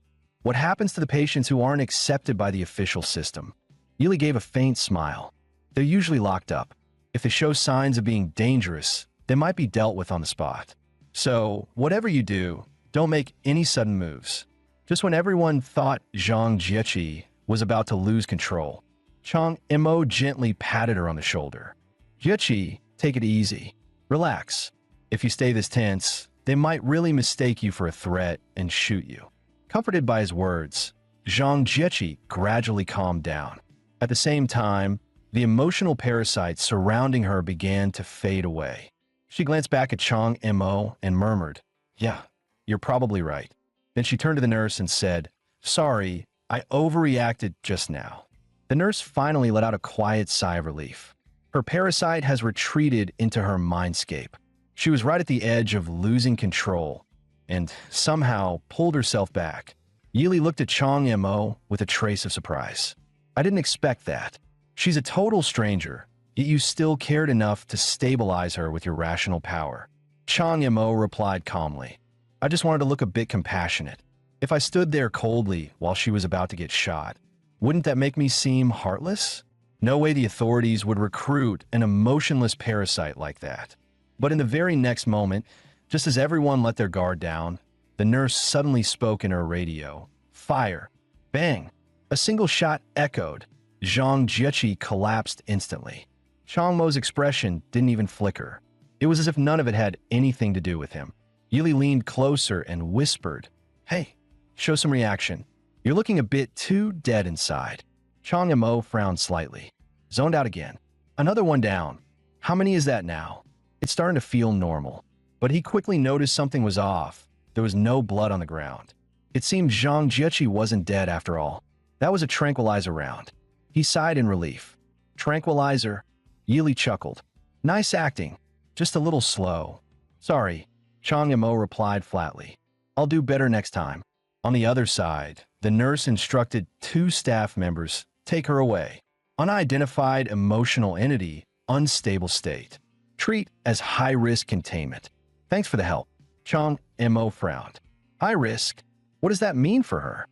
what happens to the patients who aren't accepted by the official system? Yili gave a faint smile. They're usually locked up. If they show signs of being dangerous, they might be dealt with on the spot. So, whatever you do, don't make any sudden moves. Just when everyone thought Zhang Jieqi was about to lose control, Chang Mo gently patted her on the shoulder. Jieqi, take it easy. Relax. If you stay this tense, they might really mistake you for a threat and shoot you. Comforted by his words, Zhang Jieqi gradually calmed down. At the same time, the emotional parasites surrounding her began to fade away. She glanced back at Chang Mo and murmured, "Yeah, you're probably right." Then she turned to the nurse and said, "Sorry, I overreacted just now." The nurse finally let out a quiet sigh of relief. Her parasite has retreated into her mindscape. She was right at the edge of losing control and somehow pulled herself back. Yili looked at Chang Mo with a trace of surprise. "I didn't expect that. She's a total stranger, yet you still cared enough to stabilize her with your rational power." Chang Mo replied calmly, "I just wanted to look a bit compassionate. If I stood there coldly while she was about to get shot, wouldn't that make me seem heartless? No way the authorities would recruit an emotionless parasite like that." But in the very next moment, just as everyone let their guard down, the nurse suddenly spoke in her radio. "Fire!" Bang! A single shot echoed. Zhang Jieqi collapsed instantly. Chang Mo's expression didn't even flicker. It was as if none of it had anything to do with him. Yili leaned closer and whispered, "Hey, show some reaction. You're looking a bit too dead inside." Chang Mo frowned slightly. Zoned out again. Another one down. How many is that now? It's starting to feel normal. But he quickly noticed something was off. There was no blood on the ground. It seemed Zhang Jieqi wasn't dead after all. That was a tranquilizer round. He sighed in relief. "Tranquilizer?" Yili chuckled. "Nice acting. Just a little slow." "Sorry," Chang Mo replied flatly. "I'll do better next time." On the other side, the nurse instructed 2 staff members, "Take her away. Unidentified emotional entity, unstable state. Treat as high-risk containment." "Thanks for the help." Chang Mo frowned. "High risk? What does that mean for her?"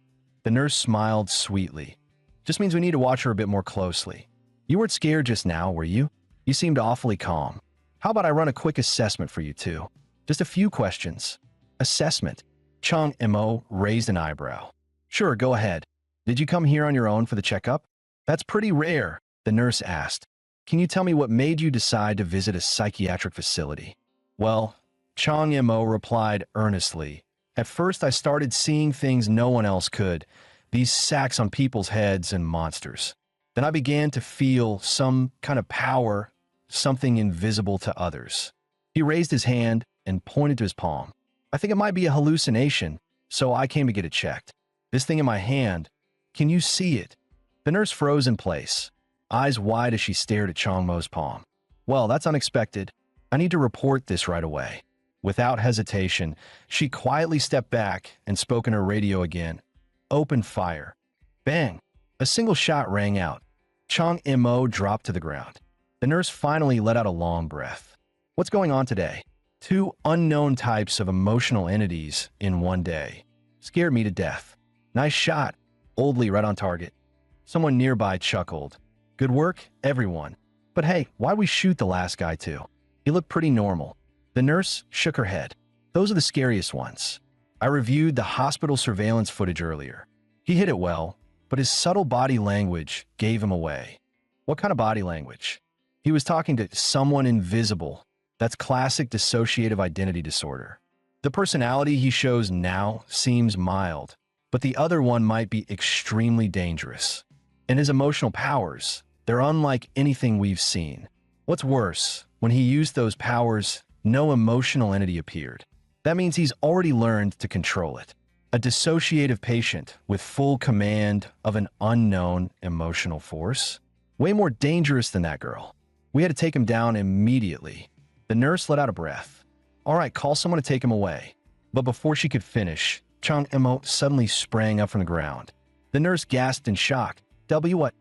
The nurse smiled sweetly. "Just means we need to watch her a bit more closely. You weren't scared just now, were you? You seemed awfully calm. How about I run a quick assessment for you two? Just a few questions." "Assessment?" Chang Mo raised an eyebrow. "Sure, go ahead. Did you come here on your own for the checkup?" "That's pretty rare," the nurse asked. "Can you tell me what made you decide to visit a psychiatric facility?" "Well," Chang Mo replied earnestly, "at first I started seeing things no one else could, these sacks on people's heads and monsters. Then I began to feel some kind of power, something invisible to others." He raised his hand and pointed to his palm. "I think it might be a hallucination, so I came to get it checked. This thing in my hand, can you see it?" The nurse froze in place, eyes wide as she stared at Chang Mo's palm. "Well, that's unexpected. I need to report this right away." Without hesitation, she quietly stepped back and spoke in her radio again. "Open fire." Bang! A single shot rang out. Chang Mo dropped to the ground. The nurse finally let out a long breath. "What's going on today? 2 unknown types of emotional entities in one day. Scared me to death." "Nice shot. Oldly right on target." Someone nearby chuckled. "Good work, everyone. But hey, why'd we shoot the last guy too? He looked pretty normal." The nurse shook her head. "Those are the scariest ones. I reviewed the hospital surveillance footage earlier. He hit it well, but his subtle body language gave him away." "What kind of body language?" "He was talking to someone invisible. That's classic dissociative identity disorder. The personality he shows now seems mild, but the other one might be extremely dangerous. And his emotional powers, they're unlike anything we've seen. What's worse, when he used those powers, no emotional entity appeared. That means he's already learned to control it. A dissociative patient with full command of an unknown emotional force? Way more dangerous than that girl. We had to take him down immediately." The nurse let out a breath. "All right, call someone to take him away." But before she could finish, Chang Mo suddenly sprang up from the ground. The nurse gasped in shock. What?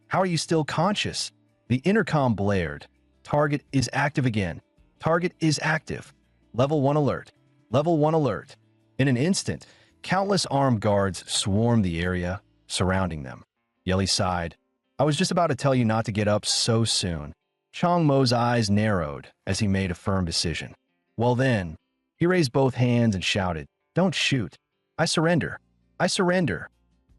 How are you still conscious?" The intercom blared. "Target is active again. Target is active. Level 1 alert. Level 1 alert." In an instant, countless armed guards swarmed the area, surrounding them. Yeli sighed. "I was just about to tell you not to get up so soon." Chang Mo's eyes narrowed as he made a firm decision. Well then, he raised both hands and shouted, "Don't shoot. I surrender. I surrender."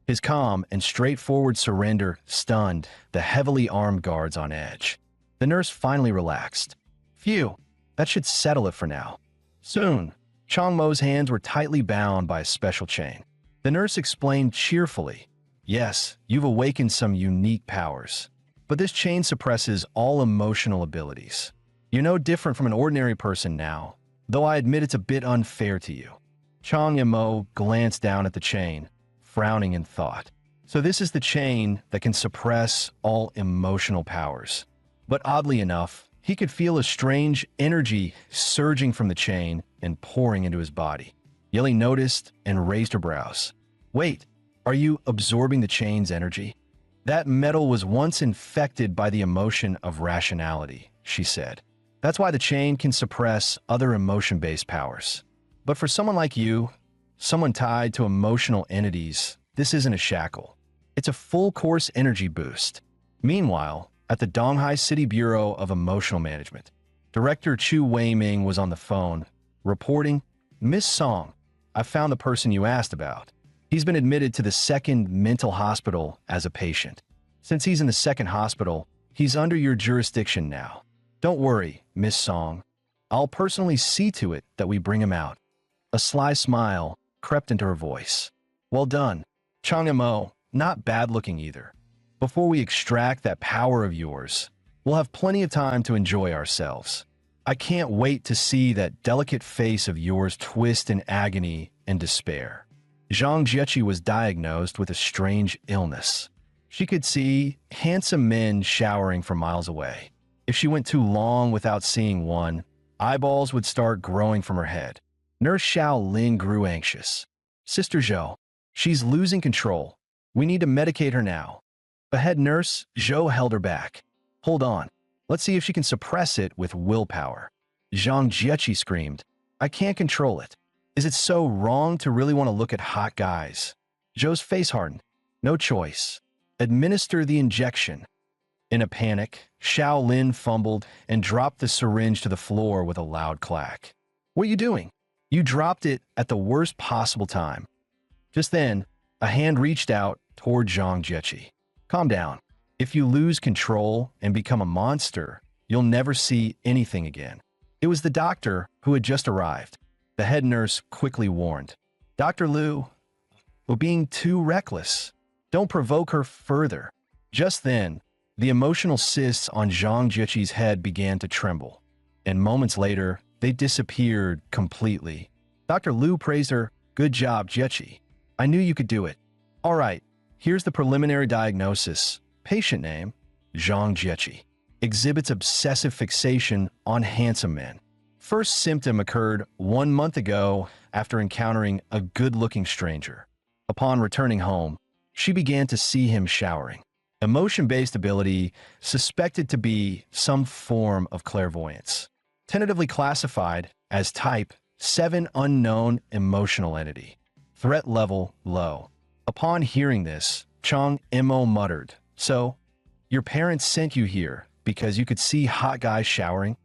His calm and straightforward surrender stunned the heavily armed guards on edge. The nurse finally relaxed. Phew, that should settle it for now. Soon, Chang Mo's hands were tightly bound by a special chain. The nurse explained cheerfully, "Yes, you've awakened some unique powers. But this chain suppresses all emotional abilities. You're no different from an ordinary person now, though I admit it's a bit unfair to you." Chang Mo glanced down at the chain, frowning in thought. So this is the chain that can suppress all emotional powers. But oddly enough, he could feel a strange energy surging from the chain and pouring into his body. Yeli noticed and raised her brows. "Wait, are you absorbing the chain's energy?" "That metal was once infected by the emotion of rationality," she said. "That's why the chain can suppress other emotion-based powers. But for someone like you, someone tied to emotional entities, this isn't a shackle. It's a full-course energy boost." Meanwhile, at the Donghai City Bureau of Emotional Management, Director Chu Weiming was on the phone, reporting, "Miss Song, I found the person you asked about. He's been admitted to the second mental hospital as a patient. Since he's in the second hospital, he's under your jurisdiction now. Don't worry, Miss Song. I'll personally see to it that we bring him out." A sly smile crept into her voice. "Well done, Chang Mo, not bad looking either. Before we extract that power of yours, we'll have plenty of time to enjoy ourselves. I can't wait to see that delicate face of yours twist in agony and despair." Zhang Jiechi was diagnosed with a strange illness. She could see handsome men showering from miles away. If she went too long without seeing one, eyeballs would start growing from her head. Nurse Xiao Lin grew anxious. "Sister Zhou, she's losing control. We need to medicate her now." The head nurse, Zhou, held her back. "Hold on. Let's see if she can suppress it with willpower." Zhang Jiechi screamed, "I can't control it. Is it so wrong to really want to look at hot guys?" Zhou's face hardened. "No choice. Administer the injection." In a panic, Xiao Lin fumbled and dropped the syringe to the floor with a loud clack. "What are you doing? You dropped it at the worst possible time." Just then, a hand reached out toward Zhang Jiechi. "Calm down. If you lose control and become a monster, you'll never see anything again." It was the doctor who had just arrived. The head nurse quickly warned, "Dr. Liu, we're being too reckless. Don't provoke her further." Just then, the emotional cysts on Zhang Jiechi's head began to tremble, and moments later, they disappeared completely. Dr. Liu praised her. "Good job, Jiechi. I knew you could do it. All right, here's the preliminary diagnosis. Patient name, Zhang Jiechi. Exhibits obsessive fixation on handsome men. First symptom occurred 1 month ago after encountering a good-looking stranger. Upon returning home, she began to see him showering. Emotion-based ability suspected to be some form of clairvoyance. Tentatively classified as type 7 unknown emotional entity. Threat level low." Upon hearing this, Chang Mo muttered, "So, your parents sent you here because you could see hot guys showering?"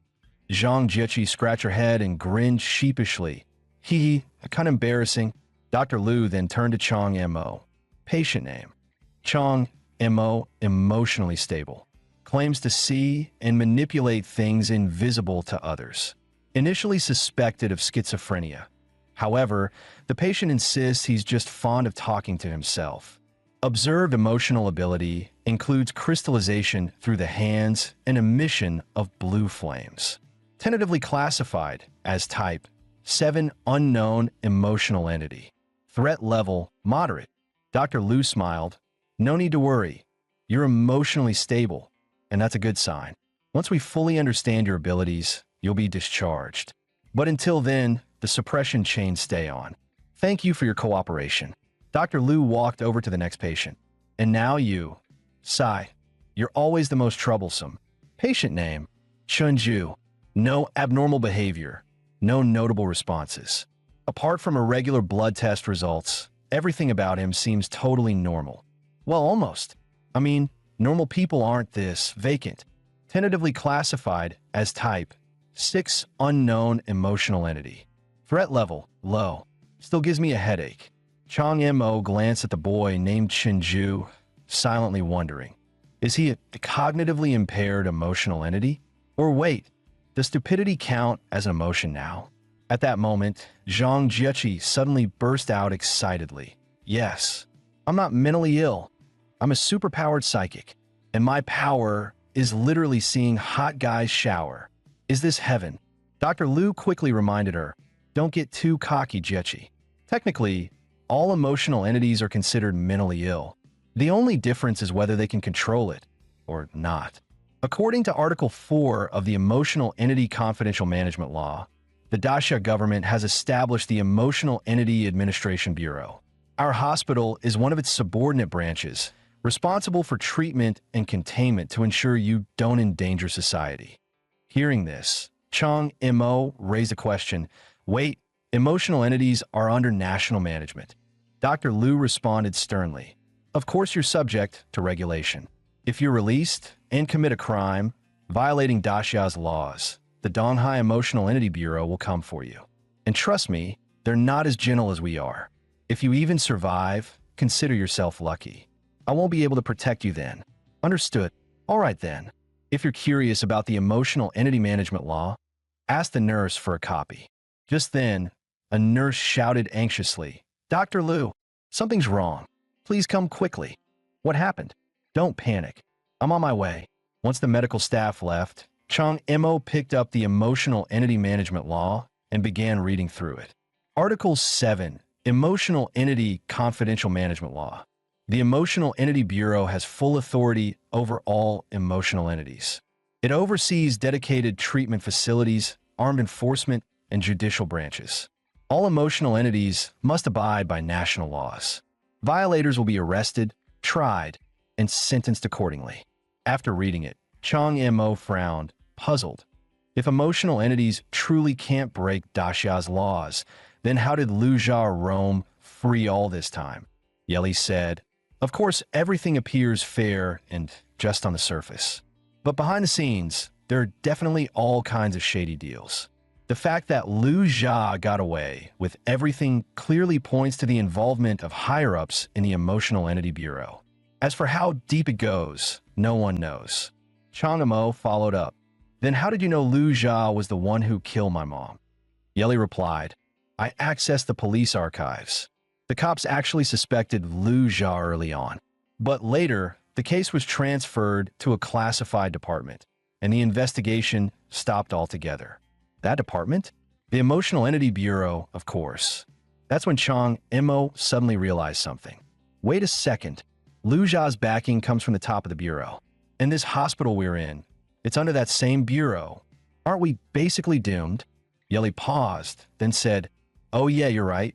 Zhang Jiechi scratched her head and grinned sheepishly. "Hee, kind of embarrassing." Dr. Liu then turned to Chang Mo. Patient name, Chang Mo, emotionally stable. Claims to see and manipulate things invisible to others. Initially suspected of schizophrenia. However, the patient insists he's just fond of talking to himself. Observed emotional ability includes crystallization through the hands and emission of blue flames. Tentatively classified as type 7 unknown emotional entity. Threat level moderate. Dr. Liu smiled. "No need to worry. You're emotionally stable, and that's a good sign. Once we fully understand your abilities, you'll be discharged. But until then, the suppression chains stay on. Thank you for your cooperation." Dr. Liu walked over to the next patient. "And now you, Sai. You're always the most troublesome. Patient name, Chunju. No abnormal behavior. No notable responses. Apart from irregular blood test results, everything about him seems totally normal. Well, almost. I mean, normal people aren't this vacant. tentatively classified as type 6 unknown emotional entity. Threat level low. Still gives me a headache. Chang Mo glanced at the boy named Chinju, silently wondering, is he a cognitively impaired emotional entity? Or wait, does stupidity count as an emotion now? At that moment, Zhang Jiechi suddenly burst out excitedly. Yes, I'm not mentally ill. I'm a superpowered psychic, and my power is literally seeing hot guys shower. Is this heaven? Dr. Liu quickly reminded her, don't get too cocky, Jiechi. Technically, all emotional entities are considered mentally ill. The only difference is whether they can control it or not. According to Article 4 of the Emotional Entity Confidential Management Law, the Daxia government has established the Emotional Entity Administration Bureau. Our hospital is one of its subordinate branches, responsible for treatment and containment to ensure you don't endanger society. Hearing this, Chang Mo raised a question. Wait, emotional entities are under national management. Dr. Liu responded sternly. Of course you're subject to regulation. If you're released and commit a crime, violating Daxia's laws, the Donghai Emotional Entity Bureau will come for you. And trust me, they're not as gentle as we are. If you even survive, consider yourself lucky. I won't be able to protect you then. Understood. All right then. If you're curious about the Emotional Entity Management Law, ask the nurse for a copy. Just then, a nurse shouted anxiously, Dr. Liu, something's wrong. Please come quickly. What happened? Don't panic. I'm on my way. Once the medical staff left, Chang Mo picked up the Emotional Entity Management Law and began reading through it. Article 7, Emotional Entity Confidential Management Law. The Emotional Entity Bureau has full authority over all emotional entities. It oversees dedicated treatment facilities, armed enforcement, and judicial branches. All emotional entities must abide by national laws. Violators will be arrested, tried, and sentenced accordingly. After reading it, Chang Mo frowned, puzzled. If emotional entities truly can't break Daxia's laws, then how did Liu Jia roam free all this time? Yeli said, of course, everything appears fair and just on the surface. But behind the scenes, there are definitely all kinds of shady deals. The fact that Liu Jia got away with everything clearly points to the involvement of higher-ups in the Emotional Entity Bureau. As for how deep it goes, no one knows. Chang Mo followed up. Then how did you know Liu Jia was the one who killed my mom? Yeli replied, I accessed the police archives. The cops actually suspected Liu Jia early on. But later, the case was transferred to a classified department, and the investigation stopped altogether. That department? The Emotional Entity Bureau, of course. That's when Chang Mo suddenly realized something. Wait a second. Liu Jia's backing comes from the top of the bureau. And this hospital we're in, it's under that same bureau. Aren't we basically doomed? Yeli paused, then said, oh yeah, you're right.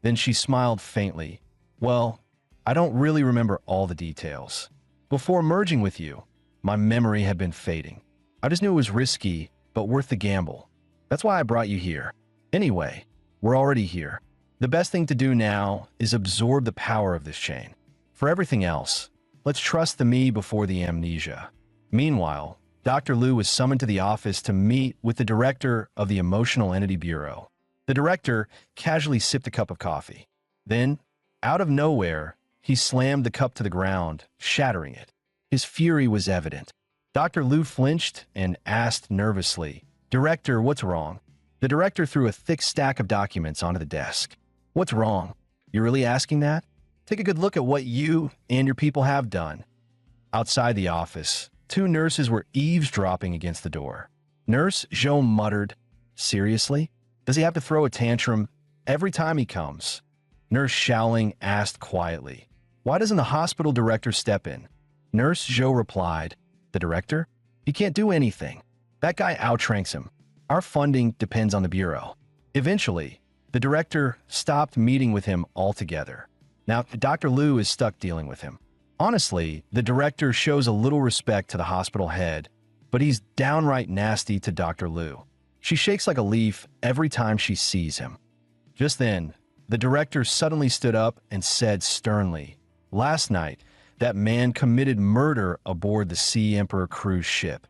Then she smiled faintly. Well, I don't really remember all the details. Before merging with you, my memory had been fading. I just knew it was risky, but worth the gamble. That's why I brought you here. Anyway, we're already here. The best thing to do now is absorb the power of this chain. For everything else, let's trust the me before the amnesia. Meanwhile, Dr. Liu was summoned to the office to meet with the director of the Emotional Entity Bureau. The director casually sipped a cup of coffee. Then, out of nowhere, he slammed the cup to the ground, shattering it. His fury was evident. Dr. Liu flinched and asked nervously, Director, what's wrong? The director threw a thick stack of documents onto the desk. What's wrong? You're really asking that? Take a good look at what you and your people have done. Outside the office, two nurses were eavesdropping against the door. Nurse Zhou muttered, seriously? Does he have to throw a tantrum every time he comes? Nurse Shaoling asked quietly, why doesn't the hospital director step in? Nurse Zhou replied, the director? He can't do anything. That guy outranks him. Our funding depends on the bureau. Eventually, the director stopped meeting with him altogether. Now, Dr. Liu is stuck dealing with him. Honestly, the director shows a little respect to the hospital head, but he's downright nasty to Dr. Liu. She shakes like a leaf every time she sees him. Just then, the director suddenly stood up and said sternly, last night, that man committed murder aboard the Sea Emperor cruise ship.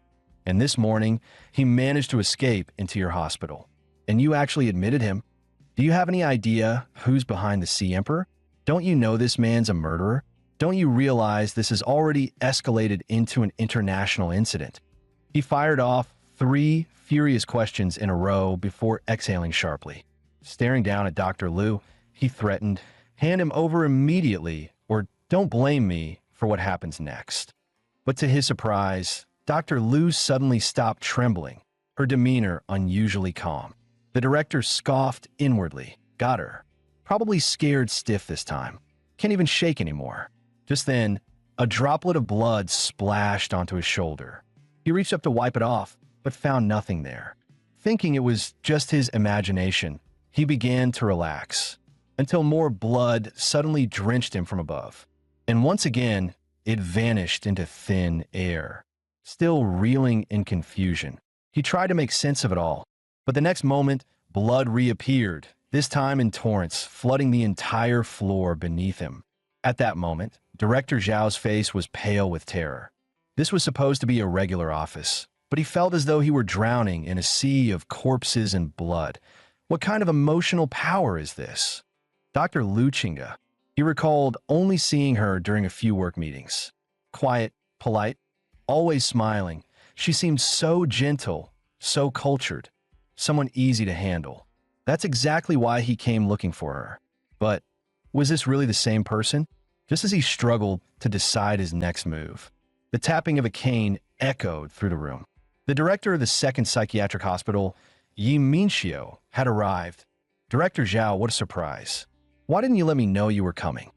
And this morning, he managed to escape into your hospital. And you actually admitted him. Do you have any idea who's behind the Sea Emperor? Don't you know this man's a murderer? Don't you realize this has already escalated into an international incident? He fired off 3 furious questions in a row before exhaling sharply. Staring down at Dr. Liu, he threatened, "Hand him over immediately, or don't blame me for what happens next." But to his surprise, Dr. Liu suddenly stopped trembling, her demeanor unusually calm. The director scoffed inwardly. Got her. Probably scared stiff this time. Can't even shake anymore. Just then, a droplet of blood splashed onto his shoulder. He reached up to wipe it off, but found nothing there. Thinking it was just his imagination, he began to relax, until more blood suddenly drenched him from above. And once again, it vanished into thin air. Still reeling in confusion, he tried to make sense of it all, but the next moment, blood reappeared, this time in torrents, flooding the entire floor beneath him. At that moment, Director Zhao's face was pale with terror. This was supposed to be a regular office, but he felt as though he were drowning in a sea of corpses and blood. What kind of emotional power is this? Dr. Lu Qingge. He recalled only seeing her during a few work meetings. Quiet, polite, always smiling. She seemed so gentle, so cultured, someone easy to handle. That's exactly why he came looking for her. But was this really the same person? Just as he struggled to decide his next move, the tapping of a cane echoed through the room. The director of the second psychiatric hospital, Yi Minxiu, had arrived. "Director Zhao, what a surprise. Why didn't you let me know you were coming?"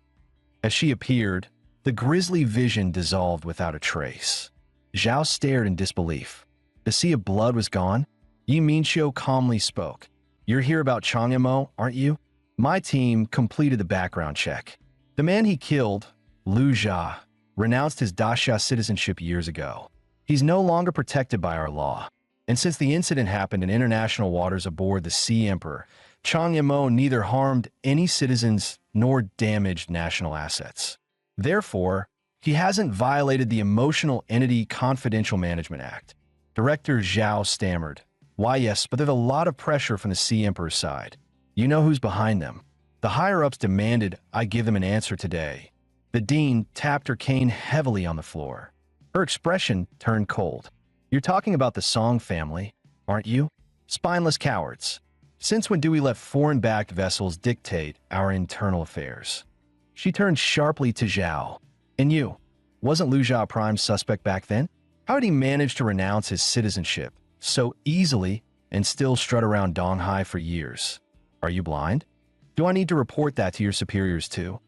As she appeared, the grisly vision dissolved without a trace. Zhao stared in disbelief. The sea of blood was gone. Yi Minxiu calmly spoke. "You're here about Chang Yimou, aren't you? My team completed the background check. The man he killed, Liu Jia, renounced his Daxia citizenship years ago. He's no longer protected by our law. And since the incident happened in international waters aboard the Sea Emperor, Chang Yimou neither harmed any citizens nor damaged national assets. Therefore, he hasn't violated the Emotional Entity Confidential Management Act." Director Zhao stammered. "Why, yes, but there's a lot of pressure from the Sea Emperor's side. You know who's behind them. The higher-ups demanded I give them an answer today." The dean tapped her cane heavily on the floor. Her expression turned cold. "You're talking about the Song family, aren't you? Spineless cowards. Since when do we let foreign-backed vessels dictate our internal affairs?" She turned sharply to Zhao. "And you? Wasn't Liu Jia a prime suspect back then? How did he manage to renounce his citizenship so easily and still strut around Donghai for years? Are you blind? Do I need to report that to your superiors too?"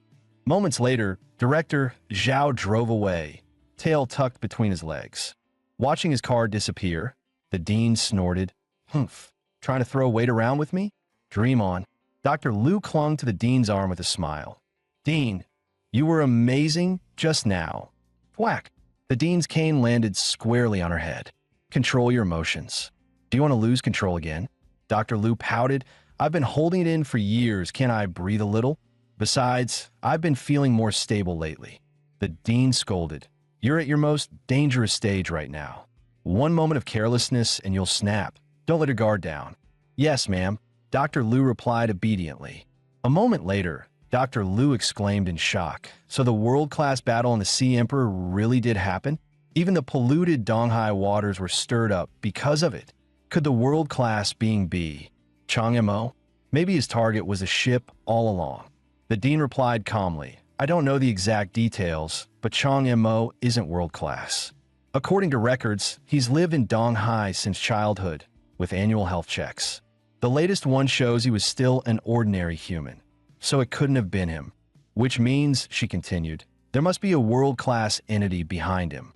Moments later, Director Zhao drove away, tail tucked between his legs. Watching his car disappear, the dean snorted, "Humph, trying to throw weight around with me? Dream on." Dr. Liu clung to the dean's arm with a smile. "Dean, you were amazing just now." Whack! The dean's cane landed squarely on her head. "Control your emotions. Do you want to lose control again?" Dr. Liu pouted. "I've been holding it in for years. Can't I breathe a little? Besides, I've been feeling more stable lately." The dean scolded. "You're at your most dangerous stage right now. One moment of carelessness and you'll snap. Don't let your guard down." "Yes, ma'am," Dr. Liu replied obediently. A moment later, Dr. Liu exclaimed in shock. So the world-class battle on the Sea Emperor really did happen? Even the polluted Donghai waters were stirred up because of it. Could the world-class being be Chang Yimou? Maybe his target was a ship all along. The dean replied calmly, "I don't know the exact details, but Chang Yimou isn't world-class. According to records, he's lived in Donghai since childhood, with annual health checks. The latest one shows he was still an ordinary human, so it couldn't have been him. Which means," she continued, "there must be a world-class entity behind him."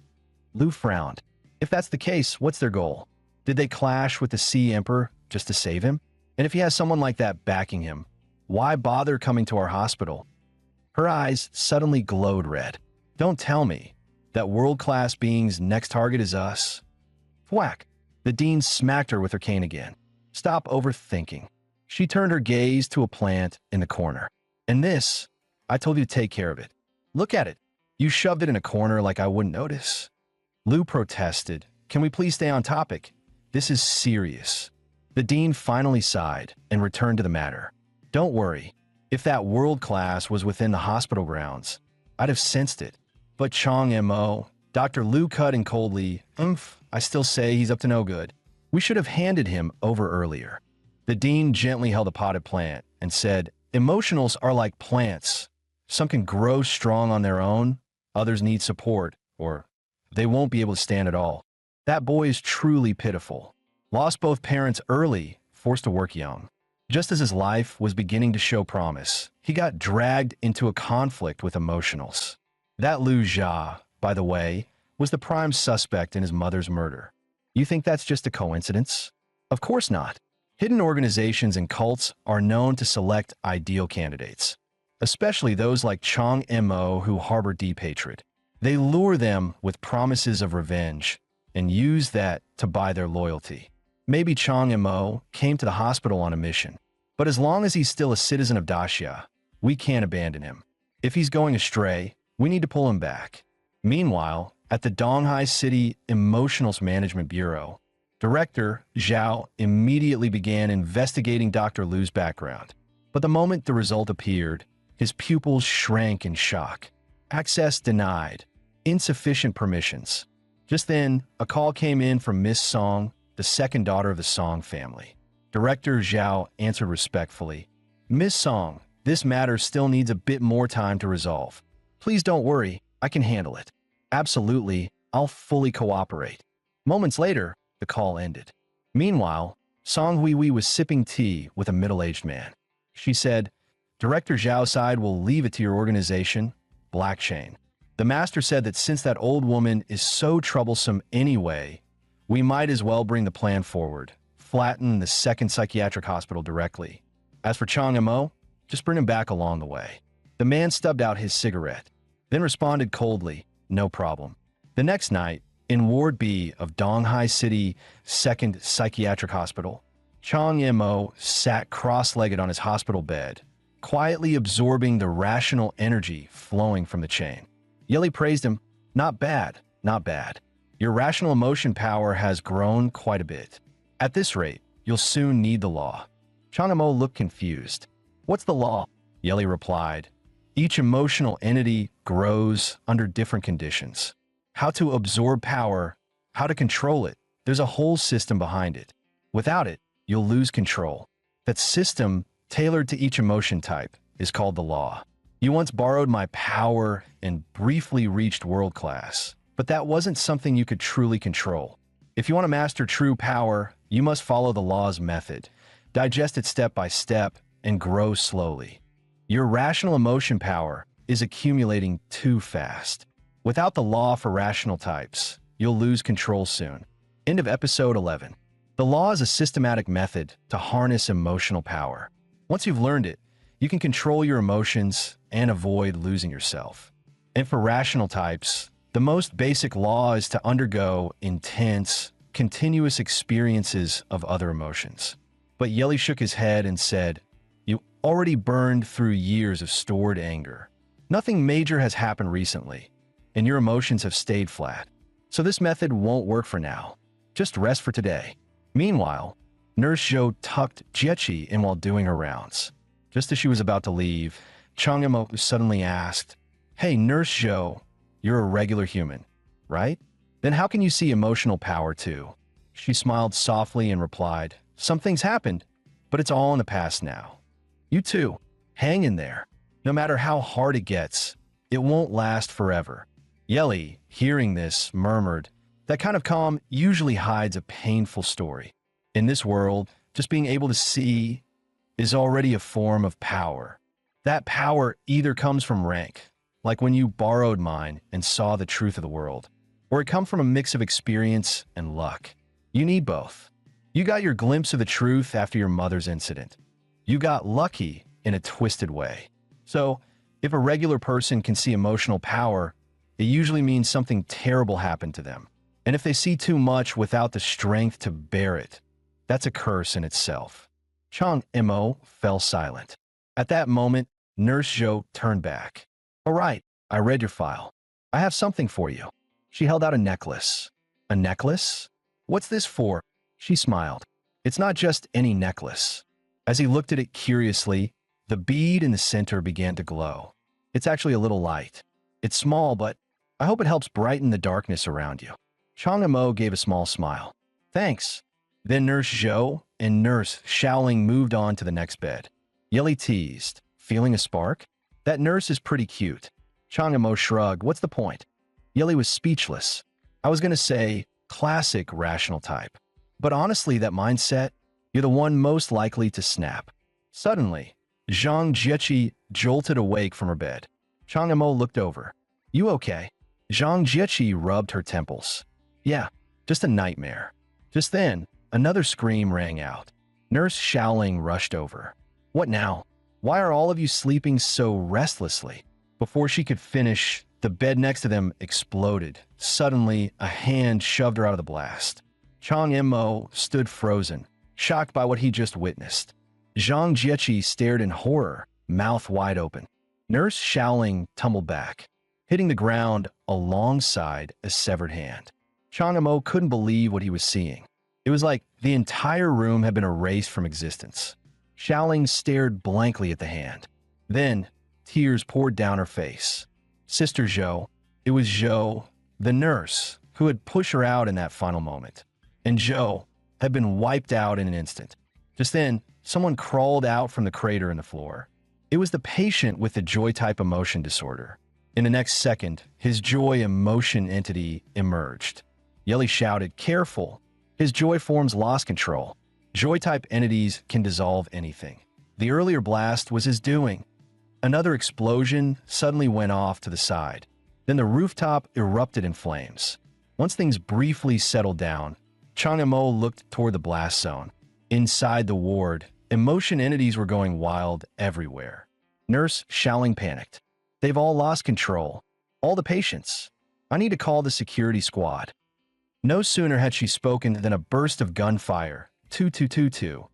Liu frowned. "If that's the case, what's their goal? Did they clash with the Sea Emperor just to save him? And if he has someone like that backing him, why bother coming to our hospital?" Her eyes suddenly glowed red. "Don't tell me that world-class being's next target is us." Whack! The dean smacked her with her cane again. "Stop overthinking." She turned her gaze to a plant in the corner. "And this, I told you to take care of it. Look at it. You shoved it in a corner like I wouldn't notice." Liu protested. can we please stay on topic? This is serious. The dean finally sighed and returned to the matter. Don't worry. If that world class was within the hospital grounds, I'd have sensed it. But Chong Mo, Dr. Liu cut in coldly, I still say he's up to no good. We should have handed him over earlier. The dean gently held a potted plant and said, emotionals are like plants. Some can grow strong on their own, others need support, or they won't be able to stand at all. That boy is truly pitiful. Lost both parents early, forced to work young. Just as his life was beginning to show promise, he got dragged into a conflict with emotionals. That Liu Jia, by the way, was the prime suspect in his mother's murder. You think that's just a coincidence? Of course not. Hidden organizations and cults are known to select ideal candidates, especially those like Chong Mo who harbor deep hatred. They lure them with promises of revenge and use that to buy their loyalty. Maybe Chong Mo came to the hospital on a mission, but as long as he's still a citizen of Daxia, we can't abandon him. If he's going astray, we need to pull him back. Meanwhile, at the Donghai City Emotionals Management Bureau, Director Zhao immediately began investigating Dr. Liu's background. But the moment the result appeared, his pupils shrank in shock. Access denied. Insufficient permissions. Just then, a call came in from Miss Song, the second daughter of the Song family. Director Zhao answered respectfully, Miss Song, this matter still needs a bit more time to resolve. Please don't worry, I can handle it. Absolutely, I'll fully cooperate. Moments later, the call ended. Meanwhile, Song Huihui was sipping tea with a middle-aged man. She said, Director Zhao side will leave it to your organization, Black Chain. The master said that since that old woman is so troublesome anyway, we might as well bring the plan forward, flatten the second psychiatric hospital directly. As for Chong Mo, just bring him back along the way. The man stubbed out his cigarette, then responded coldly, no problem. The next night, in Ward B of Donghai City Second Psychiatric Hospital, Chong Mo sat cross-legged on his hospital bed, quietly absorbing the rational energy flowing from the chain. Yeli praised him, not bad, not bad. Your rational emotion power has grown quite a bit. At this rate, you'll soon need the law. Chong Mo looked confused. What's the law? Yeli replied. Each emotional entity grows under different conditions. How to absorb power, how to control it, there's a whole system behind it. Without it, you'll lose control. That system, tailored to each emotion type, is called the law. You once borrowed my power and briefly reached world class, but that wasn't something you could truly control. If you want to master true power, you must follow the law's method, digest it step by step, and grow slowly. Your rational emotion power is accumulating too fast. Without the law for rational types, you'll lose control soon. End of episode 11. The law is a systematic method to harness emotional power. Once you've learned it, you can control your emotions and avoid losing yourself. And for rational types, the most basic law is to undergo intense, continuous experiences of other emotions. But Yeli shook his head and said, You already burned through years of stored anger. Nothing major has happened recently, and your emotions have stayed flat. So this method won't work for now. Just rest for today. Meanwhile, Nurse Zhou tucked Jiechi in while doing her rounds. Just as she was about to leave, Chong Mo suddenly asked, Hey, Nurse Zhou, you're a regular human, right? Then how can you see emotional power too? She smiled softly and replied, Some things happened, but it's all in the past now. You too, hang in there. No matter how hard it gets, it won't last forever. Yeli, hearing this, murmured, That kind of calm usually hides a painful story. In this world, just being able to see is already a form of power. That power either comes from rank, like when you borrowed mine and saw the truth of the world, or it comes from a mix of experience and luck. You need both. You got your glimpse of the truth after your mother's incident. You got lucky in a twisted way. So, if a regular person can see emotional power, it usually means something terrible happened to them. And if they see too much without the strength to bear it, that's a curse in itself. Chong Mo fell silent. At that moment, Nurse Zhou turned back. All right, I read your file. I have something for you. She held out a necklace. A necklace? What's this for? She smiled. It's not just any necklace. As he looked at it curiously, the bead in the center began to glow. It's actually a little light. It's small, but I hope it helps brighten the darkness around you. Changamo gave a small smile. Thanks. Then Nurse Zhou and Nurse Xiaoling moved on to the next bed. Yeli teased. Feeling a spark? That nurse is pretty cute. Changamo shrugged. What's the point? Yeli was speechless. I was going to say, classic rational type. But honestly, that mindset, you're the one most likely to snap. Suddenly, Zhang Jieqi jolted awake from her bed. Changamo looked over. You okay? Zhang Jieqi rubbed her temples. Yeah, just a nightmare. Just then, another scream rang out. Nurse Xiaoling rushed over. What now? Why are all of you sleeping so restlessly? Before she could finish, the bed next to them exploded. Suddenly, a hand shoved her out of the blast. Chang Mo stood frozen, shocked by what he just witnessed. Zhang Jieqi stared in horror, mouth wide open. Nurse Xiaoling tumbled back, hitting the ground alongside a severed hand. Chang Mo couldn't believe what he was seeing. It was like the entire room had been erased from existence. Xiaoling stared blankly at the hand. Then, tears poured down her face. Sister Zhou, it was Zhou, the nurse, who had pushed her out in that final moment. And Zhou had been wiped out in an instant. Just then, someone crawled out from the crater in the floor. It was the patient with the joy-type emotion disorder. In the next second, his joy emotion entity emerged. Yeli shouted, "Careful! His joy forms lost control. Joy-type entities can dissolve anything. The earlier blast was his doing." Another explosion suddenly went off to the side. Then the rooftop erupted in flames. Once things briefly settled down, Changamo looked toward the blast zone. Inside the ward, emotion entities were going wild everywhere. Nurse Xiaoling panicked. They've all lost control. All the patients. I need to call the security squad. No sooner had she spoken than a burst of gunfire, 2222,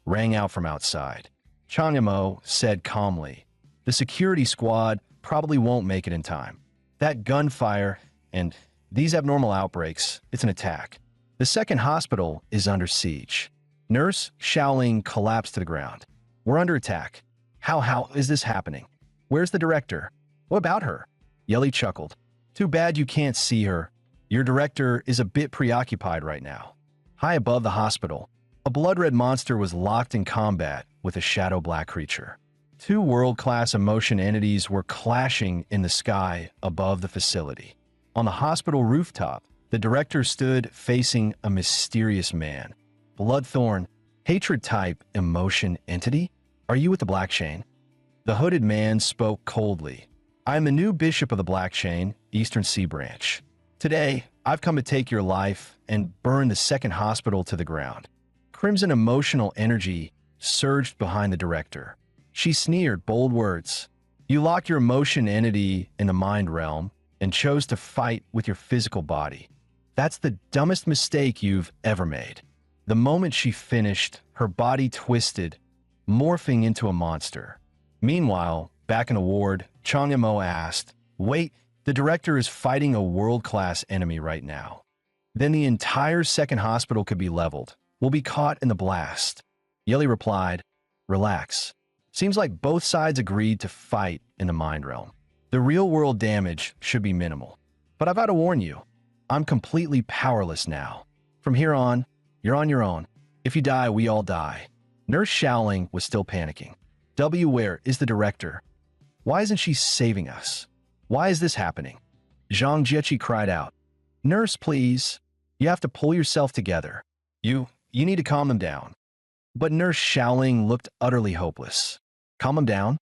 rang out from outside. Changamo said calmly, the security squad probably won't make it in time. That gunfire and these abnormal outbreaks, it's an attack. The second hospital is under siege. Nurse Xiaoling collapsed to the ground. We're under attack. How is this happening? Where's the director? What about her? Yeli chuckled. Too bad you can't see her. Your director is a bit preoccupied right now. High above the hospital, a blood-red monster was locked in combat with a shadow-black creature. Two world-class emotion entities were clashing in the sky above the facility. On the hospital rooftop, the director stood facing a mysterious man. Bloodthorn, hatred-type emotion entity? Are you with the Black Chain? The hooded man spoke coldly. I am the new bishop of the Black Chain, Eastern Sea Branch. Today, I've come to take your life and burn the second hospital to the ground. Crimson emotional energy surged behind the director. She sneered bold words. You locked your emotion entity in the mind realm and chose to fight with your physical body. That's the dumbest mistake you've ever made. The moment she finished, her body twisted, morphing into a monster. Meanwhile, back in the ward, Changamo asked, Wait, the director is fighting a world-class enemy right now. Then the entire second hospital could be leveled. We'll be caught in the blast. Yeli replied, Relax. Seems like both sides agreed to fight in the mind realm. The real-world damage should be minimal. But I've got to warn you, I'm completely powerless now. From here on, you're on your own. If you die, we all die. Nurse Xiaoling was still panicking. Where is the director? Why isn't she saving us? Why is this happening? Zhang Jieqi cried out. Nurse, please. You have to pull yourself together. You need to calm them down. But Nurse Xiaoling looked utterly hopeless. Calm them down?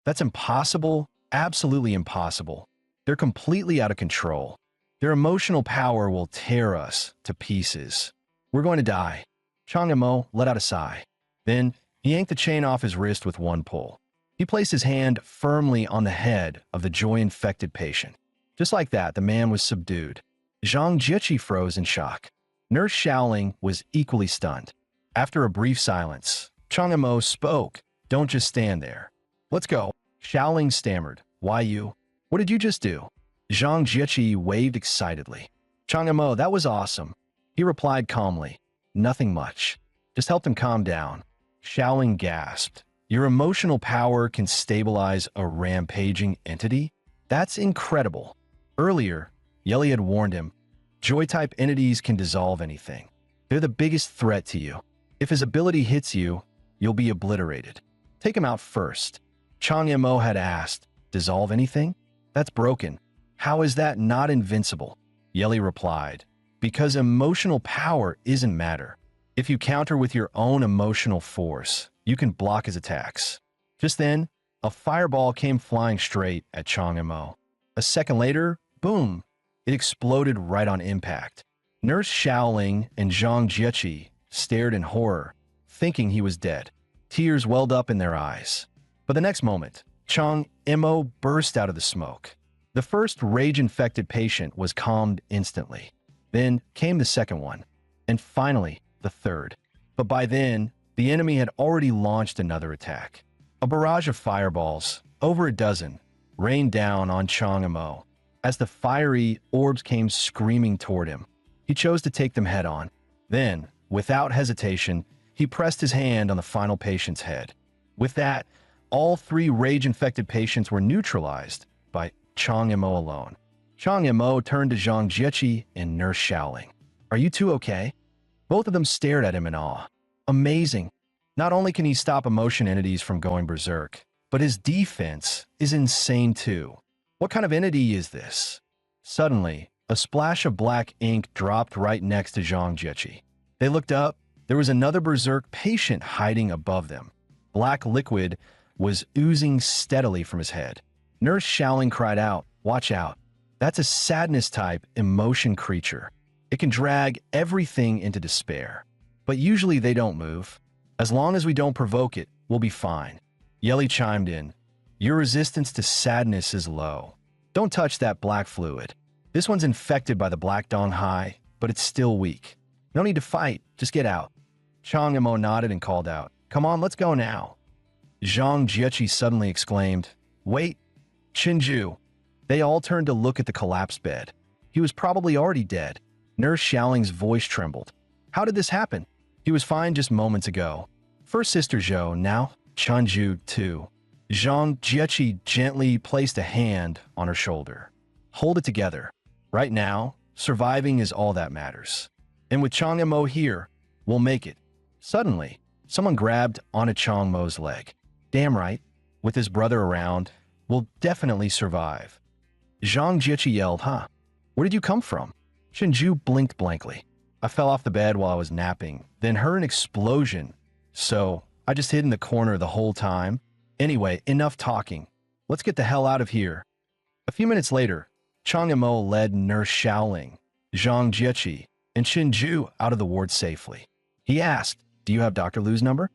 That's impossible. Absolutely impossible. They're completely out of control. Their emotional power will tear us to pieces. We're going to die. Changamo let out a sigh. Then he yanked the chain off his wrist with one pull. He placed his hand firmly on the head of the joy-infected patient. Just like that, the man was subdued. Zhang Jieqi froze in shock. Nurse Xiaoling was equally stunned. After a brief silence, Changamo spoke. Don't just stand there. Let's go. Xiaoling stammered. Why you? What did you just do? Zhang Jieqi waved excitedly. Chang that was awesome. He replied calmly. Nothing much. Just helped him calm down. Xiaoling gasped. Your emotional power can stabilize a rampaging entity? That's incredible. Earlier, Yeli had warned him, Joy-type entities can dissolve anything. They're the biggest threat to you. If his ability hits you, you'll be obliterated. Take him out first. Chang Mo had asked, dissolve anything? That's broken. How is that not invincible? Yeli replied, because emotional power isn't matter. If you counter with your own emotional force, you can block his attacks. Just then, a fireball came flying straight at Chang Mo. A second later, boom, it exploded right on impact. Nurse Xiaoling and Zhang Jieqi stared in horror, thinking he was dead. Tears welled up in their eyes. But the next moment, Chang Mo burst out of the smoke. The first rage-infected patient was calmed instantly. Then came the second one, and finally, the third. But by then, the enemy had already launched another attack. A barrage of fireballs, over a dozen, rained down on Chang Mo. As the fiery orbs came screaming toward him, he chose to take them head-on. Then, without hesitation, he pressed his hand on the final patient's head. With that, all three rage-infected patients were neutralized by Chang Mo alone. Chang Mo turned to Zhang Jieqi and Nurse Xiaoling. Are you two okay? Both of them stared at him in awe. Amazing. Not only can he stop emotion entities from going berserk, but his defense is insane too. What kind of entity is this? Suddenly, a splash of black ink dropped right next to Zhang Jieqi. They looked up. There was another berserk patient hiding above them. Black liquid was oozing steadily from his head. Nurse Xiaoling cried out, watch out. That's a sadness-type emotion creature. It can drag everything into despair. But usually they don't move. As long as we don't provoke it, we'll be fine. Yeli chimed in. Your resistance to sadness is low. Don't touch that black fluid. This one's infected by the Black Dong Hai, but it's still weak. No need to fight, just get out. Chang Mo nodded and called out, come on, let's go now. Zhang Jieqi suddenly exclaimed, wait, Chinju. They all turned to look at the collapsed bed. He was probably already dead. Nurse Xiaoling's voice trembled. How did this happen? He was fine just moments ago. First Sister Zhou, now Chinju too. Zhang Jieqi gently placed a hand on her shoulder. Hold it together. Right now, surviving is all that matters. And with Chang Mo here, we'll make it. Suddenly, someone grabbed onto Chang Mo's leg. Damn right. With his brother around, we'll definitely survive. Zhang Jieqi yelled, huh? Where did you come from? Chinju blinked blankly. I fell off the bed while I was napping, then heard an explosion. So, I just hid in the corner the whole time. Anyway, enough talking. Let's get the hell out of here. A few minutes later, Chang Mo led Nurse Xiaoling, Zhang Jieqi, and Chinju out of the ward safely. He asked, do you have Dr. Lu's number?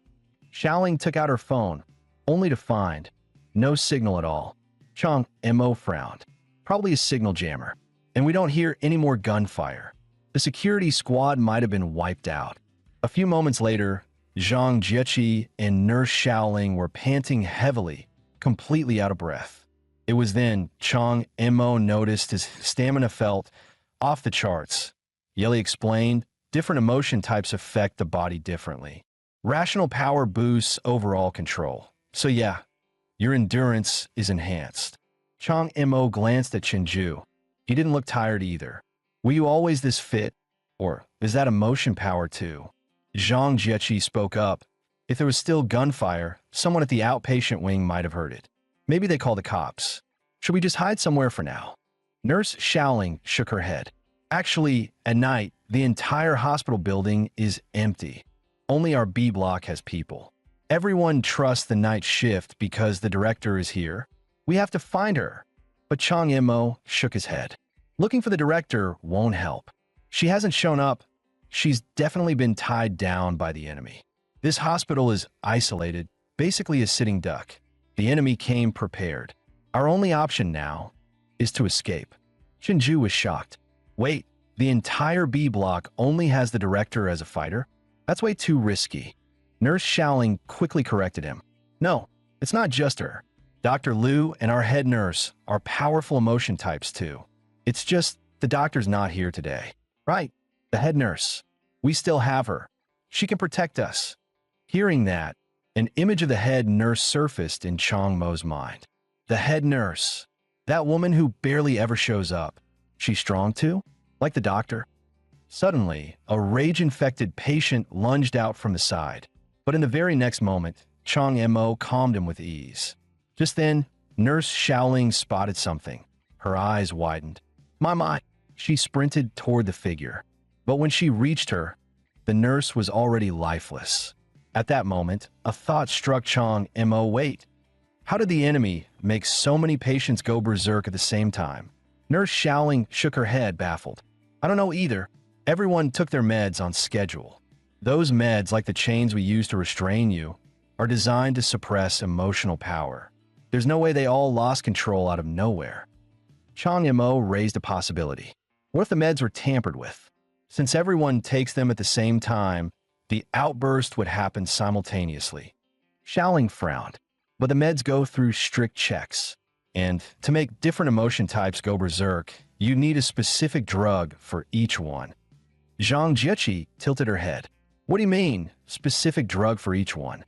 Xiaoling took out her phone, only to find no signal at all. Chang Mo frowned. Probably a signal jammer. And we don't hear any more gunfire. The security squad might have been wiped out. A few moments later, Zhang Jieqi and Nurse Xiaoling were panting heavily, completely out of breath. It was then Chang Mo noticed his stamina felt off the charts. Yeli explained, different emotion types affect the body differently. Rational power boosts overall control. So yeah, your endurance is enhanced. Chang Mo glanced at Chinju. He didn't look tired either. Were you always this fit? Or is that emotion power too? Zhang Jieqi spoke up. If there was still gunfire, someone at the outpatient wing might have heard it. Maybe they call the cops. Should we just hide somewhere for now? Nurse Xiaoling shook her head. Actually, at night, the entire hospital building is empty. Only our B block has people. Everyone trusts the night shift because the director is here. We have to find her. But Chang Mo shook his head. Looking for the director won't help. She hasn't shown up. She's definitely been tied down by the enemy. This hospital is isolated, basically a sitting duck. The enemy came prepared. Our only option now is to escape. Chinju was shocked. Wait, the entire B block only has the director as a fighter? That's way too risky. Nurse Xiaoling quickly corrected him. No, it's not just her. Dr. Lu and our head nurse are powerful emotion types too. It's just The doctor's not here today. Right, the head nurse. We still have her. She can protect us. Hearing that, an image of the head nurse surfaced in Chang Mo's mind. The head nurse. That woman who barely ever shows up. She's strong too? Like the doctor? Suddenly, a rage-infected patient lunged out from the side. But in the very next moment, Chang Mo calmed him with ease. Just then, Nurse Xiaoling spotted something. Her eyes widened. My. She sprinted toward the figure. But when she reached her, the nurse was already lifeless. At that moment, a thought struck Chang Mo. Wait, how did the enemy make so many patients go berserk at the same time? Nurse Xiaoling shook her head, baffled. I don't know either. Everyone took their meds on schedule. Those meds, like the chains we use to restrain you, are designed to suppress emotional power. There's no way they all lost control out of nowhere. Chang Mo raised a possibility. What if the meds were tampered with? Since everyone takes them at the same time, the outburst would happen simultaneously. Xiaoling frowned, but the meds go through strict checks. And to make different emotion types go berserk, you need a specific drug for each one. Zhang Jieqi tilted her head. What do you mean, specific drug for each one?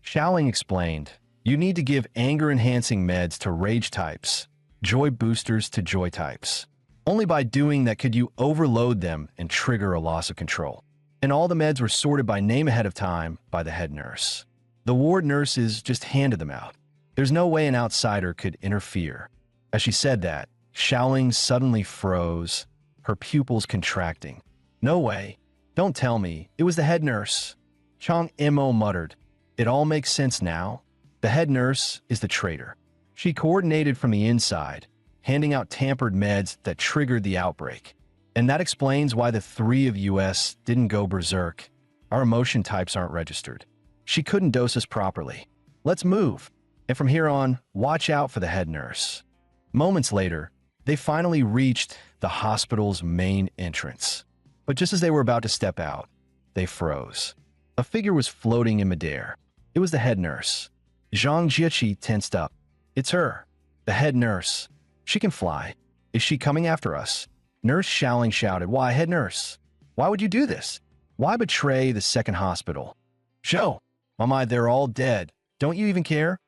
Xiaoling explained, you need to give anger-enhancing meds to rage types, joy boosters to joy types. Only by doing that could you overload them and trigger a loss of control. And all the meds were sorted by name ahead of time by the head nurse. The ward nurses just handed them out. There's no way an outsider could interfere. As she said that, Xiaoling suddenly froze, her pupils contracting. No way. Don't tell me. It was the head nurse. Chang Mo muttered. It all makes sense now. The head nurse is the traitor. She coordinated from the inside, handing out tampered meds that triggered the outbreak. And that explains why the three of us didn't go berserk. Our emotion types aren't registered. She couldn't dose us properly. Let's move. And from here on, watch out for the head nurse. Moments later, they finally reached the hospital's main entrance. But just as they were about to step out, they froze. A figure was floating in midair. It was the head nurse. Zhang Jieqi tensed up. It's her, the head nurse. She can fly. Is she coming after us? Nurse Xiaoling shouted, Why, head nurse? Why would you do this? Why betray the second hospital? Show! Mama, they're all dead. Don't you even care?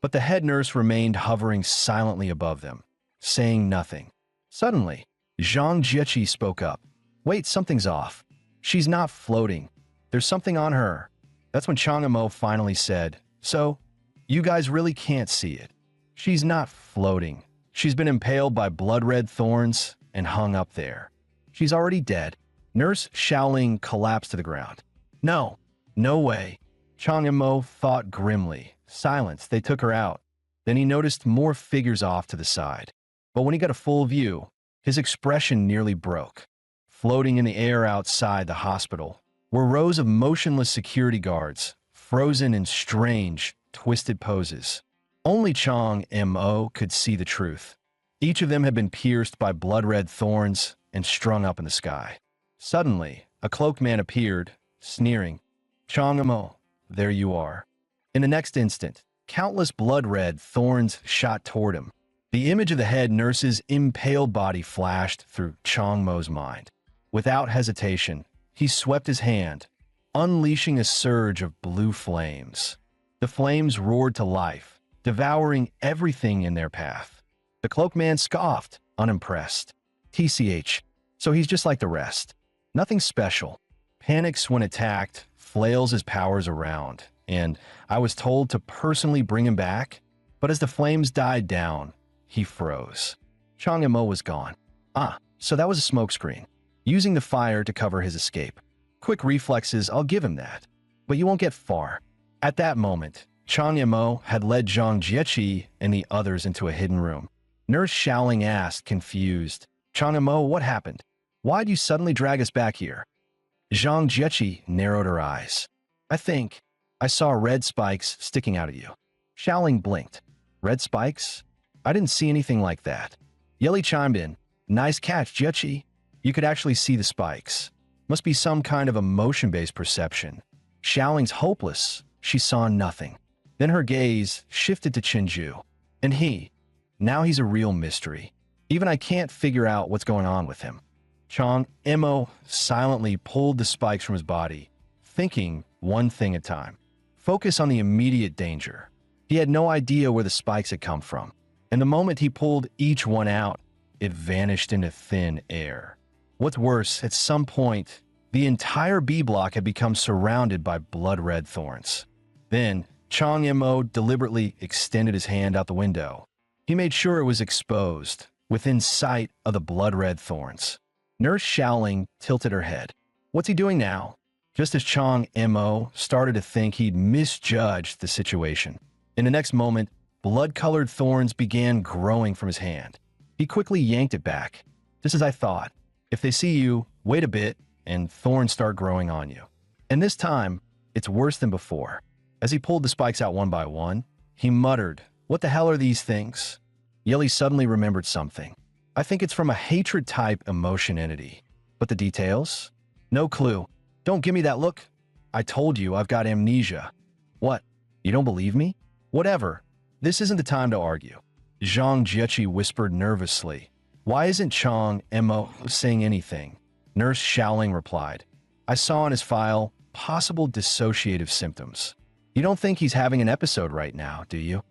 But the head nurse remained hovering silently above them, saying nothing. Suddenly, Zhang Jieqi spoke up. Wait, something's off. She's not floating. There's something on her. That's when Chang Mo finally said, So, you guys really can't see it. She's not floating. She's been impaled by blood-red thorns and hung up there. She's already dead. Nurse Xiaoling collapsed to the ground. No way. Chang Mo thought grimly. Silence, they took her out. Then he noticed more figures off to the side. But when he got a full view, his expression nearly broke. Floating in the air outside the hospital were rows of motionless security guards, frozen in strange, twisted poses. Only Chang Mo could see the truth. Each of them had been pierced by blood-red thorns and strung up in the sky. Suddenly, a cloaked man appeared, sneering. Chang Mo, there you are. In the next instant, countless blood-red thorns shot toward him. The image of the head nurse's impaled body flashed through Chang Mo's mind. Without hesitation, he swept his hand, unleashing a surge of blue flames. The flames roared to life, devouring everything in their path. The cloaked man scoffed, unimpressed. TCH, so he's just like the rest. Nothing special. Panics when attacked, flails his powers around, and I was told to personally bring him back, but as the flames died down, he froze. Chang Mo was gone. So that was a smokescreen, using the fire to cover his escape. Quick reflexes, I'll give him that, but you won't get far. At that moment, Chang Mo had led Zhang Jieqi and the others into a hidden room. Nurse Xiaoling asked, confused, Chang Mo, what happened? Why'd you suddenly drag us back here? Zhang Jieqi narrowed her eyes. I think I saw red spikes sticking out at you. Xiaoling blinked. Red spikes? I didn't see anything like that. Yeli chimed in. Nice catch, Jieqi. You could actually see the spikes. Must be some kind of emotion-based perception. Xiaoling's hopeless. She saw nothing. Then her gaze shifted to Chinju. And now he's a real mystery. Even I can't figure out what's going on with him. Chang Mo silently pulled the spikes from his body, thinking one thing at a time. Focus on the immediate danger. He had no idea where the spikes had come from, and the moment he pulled each one out, it vanished into thin air. What's worse, at some point, the entire B block had become surrounded by blood-red thorns. Then, Chang Mo deliberately extended his hand out the window. He made sure it was exposed, within sight of the blood-red thorns. Nurse Xiaoling tilted her head. What's he doing now? Just as Chang Mo started to think he'd misjudged the situation. In the next moment, blood-colored thorns began growing from his hand. He quickly yanked it back. Just as I thought. If they see you, wait a bit, and thorns start growing on you. And this time, it's worse than before. As he pulled the spikes out one by one, he muttered, "What the hell are these things?" Yeli suddenly remembered something. I think it's from a hatred-type emotion entity. But the details? No clue. Don't give me that look. I told you I've got amnesia. What? You don't believe me? Whatever. This isn't the time to argue. Zhang Jiechi whispered nervously. Why isn't Chang Mo saying anything? Nurse Xiaoling replied. I saw in his file possible dissociative symptoms. You don't think he's having an episode right now, do you?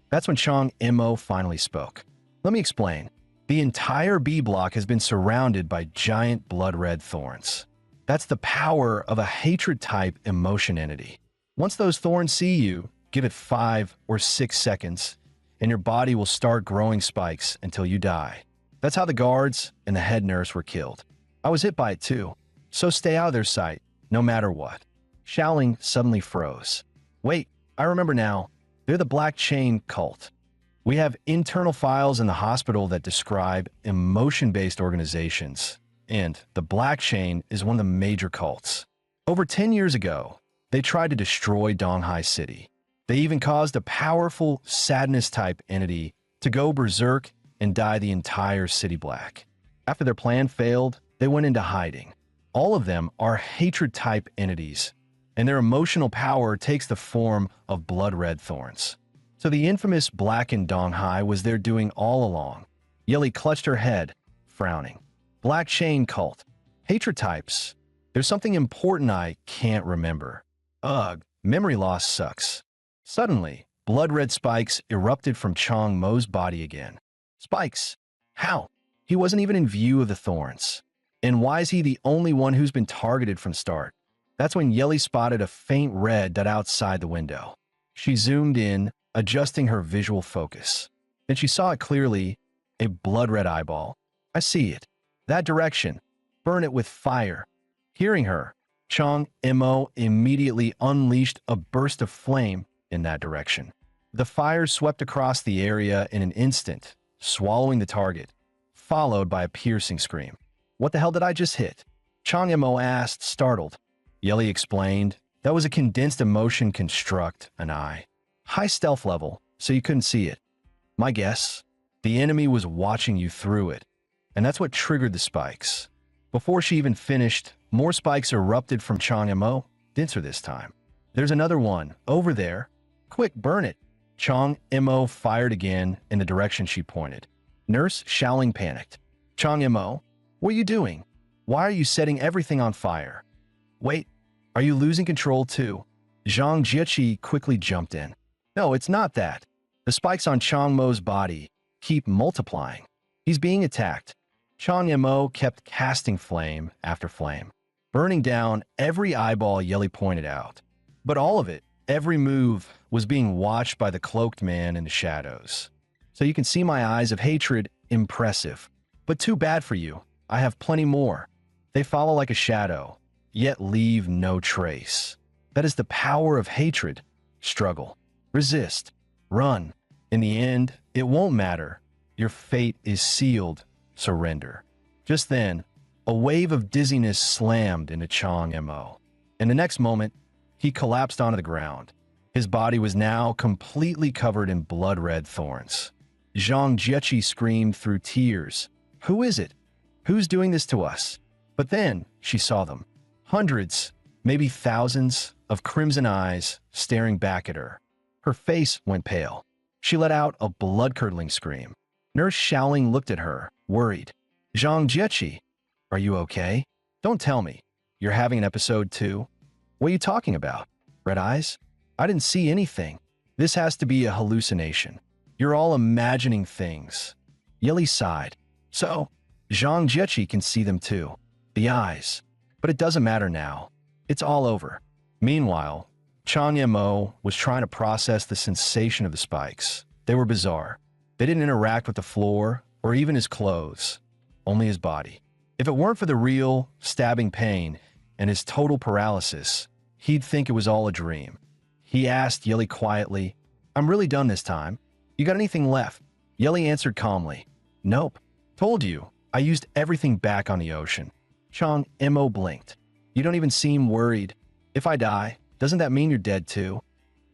That's when Chang Mo finally spoke. Let me explain. The entire B block has been surrounded by giant blood-red thorns. That's the power of a hatred-type emotion entity. Once those thorns see you, give it 5 or 6 seconds, and your body will start growing spikes until you die. That's how the guards and the head nurse were killed. I was hit by it too, so stay out of their sight, no matter what. Xiaoling suddenly froze. Wait, I remember now. They're the Black Chain cult. We have internal files in the hospital that describe emotion-based organizations, and the Black Chain is one of the major cults. Over 10 years ago, they tried to destroy Donghai City. They even caused a powerful sadness-type entity to go berserk and dye the entire city black. After their plan failed, they went into hiding. All of them are hatred-type entities, and their emotional power takes the form of blood-red thorns. So the infamous Blackened Donghai was their doing all along. Yeli clutched her head, frowning. Black Chain cult. Hatred types. There's something important I can't remember. Ugh, memory loss sucks. Suddenly, blood-red spikes erupted from Chang Mo's body again. Spikes? How? He wasn't even in view of the thorns. And why is he the only one who's been targeted from start? That's when Yeli spotted a faint red dot outside the window. She zoomed in, adjusting her visual focus. Then she saw it clearly, a blood-red eyeball. I see it. That direction. Burn it with fire. Hearing her, Chang Mo immediately unleashed a burst of flame in that direction. The fire swept across the area in an instant, swallowing the target, followed by a piercing scream. What the hell did I just hit? Chang Mo asked, startled. Yeli explained, that was a condensed emotion construct, an eye. High stealth level, so you couldn't see it. My guess, the enemy was watching you through it, and that's what triggered the spikes. Before she even finished, more spikes erupted from Chang Mo, denser this time. There's another one, over there. Quick, burn it. Chang Mo fired again in the direction she pointed. Nurse Xiaoling panicked. Chang Mo, what are you doing? Why are you setting everything on fire? Wait, are you losing control too? Zhang Jiechi quickly jumped in. No, it's not that. The spikes on Chang Mo's body keep multiplying. He's being attacked. Chang Mo kept casting flame after flame, burning down every eyeball Yeli pointed out. But all of it, every move, was being watched by the cloaked man in the shadows. So you can see my eyes of hatred, impressive. But too bad for you. I have plenty more. They follow like a shadow, yet leave no trace. That is the power of hatred. Struggle. Resist. Run. In the end, it won't matter. Your fate is sealed. Surrender. Just then, a wave of dizziness slammed into Chang Mo. In the next moment, he collapsed onto the ground. His body was now completely covered in blood-red thorns. Zhang Jiechi screamed through tears. Who is it? Who's doing this to us? But then she saw them. Hundreds, maybe thousands, of crimson eyes staring back at her. Her face went pale. She let out a blood-curdling scream. Nurse Xiaoling looked at her, worried. Zhang Jiechi, are you okay? Don't tell me. You're having an episode too? What are you talking about? Red eyes? I didn't see anything. This has to be a hallucination. You're all imagining things. Yili sighed. So, Zhang Jiechi can see them too. The eyes. But it doesn't matter now. It's all over. Meanwhile, Chanya Mo was trying to process the sensation of the spikes. They were bizarre. They didn't interact with the floor or even his clothes, only his body. If it weren't for the real, stabbing pain and his total paralysis, he'd think it was all a dream. He asked Yili quietly, I'm really done this time. You got anything left? Yili answered calmly, Nope. Told you, I used everything back on the ocean. Chang Mo blinked. You don't even seem worried. If I die, doesn't that mean you're dead too?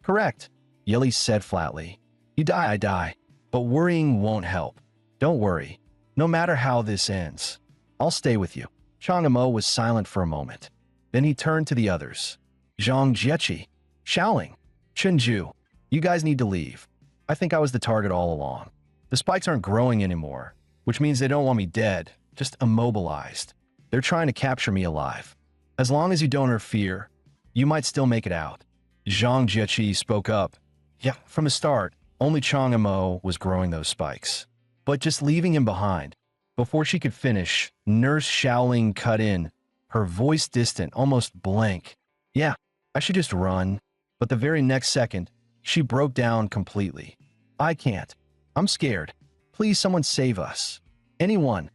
Correct, Yili said flatly. You die, I die. But worrying won't help. Don't worry. No matter how this ends, I'll stay with you. Chang Mo was silent for a moment. Then he turned to the others. Zhang Jiechi, Shaoling, Chenju, you guys need to leave. I think I was the target all along. The spikes aren't growing anymore, which means they don't want me dead, just immobilized. They're trying to capture me alive. As long as you don't interfere, you might still make it out. Zhang Jiechi spoke up. Yeah, from the start, only Chang Mo was growing those spikes. But just leaving him behind. Before she could finish, Nurse Shaoling cut in, her voice distant, almost blank. Yeah, I should just run. But the very next second, she broke down completely. I can't. I'm scared. Please, someone save us. Anyone.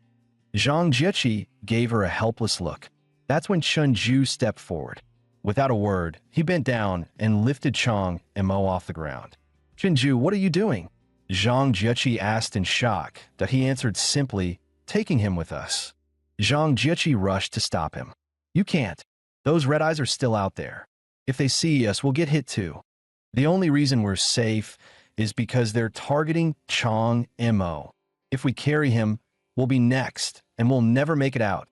Zhang Jiechi gave her a helpless look. That's when Chenju stepped forward. Without a word, he bent down and lifted Chang Mo off the ground. Chenju, what are you doing? Zhang Jiechi asked in shock that he answered simply, taking him with us. Zhang Jiechi rushed to stop him. You can't. Those red eyes are still out there. If they see us, we'll get hit too. The only reason we're safe is because they're targeting Chang Mo. If we carry him, we'll be next, and we'll never make it out.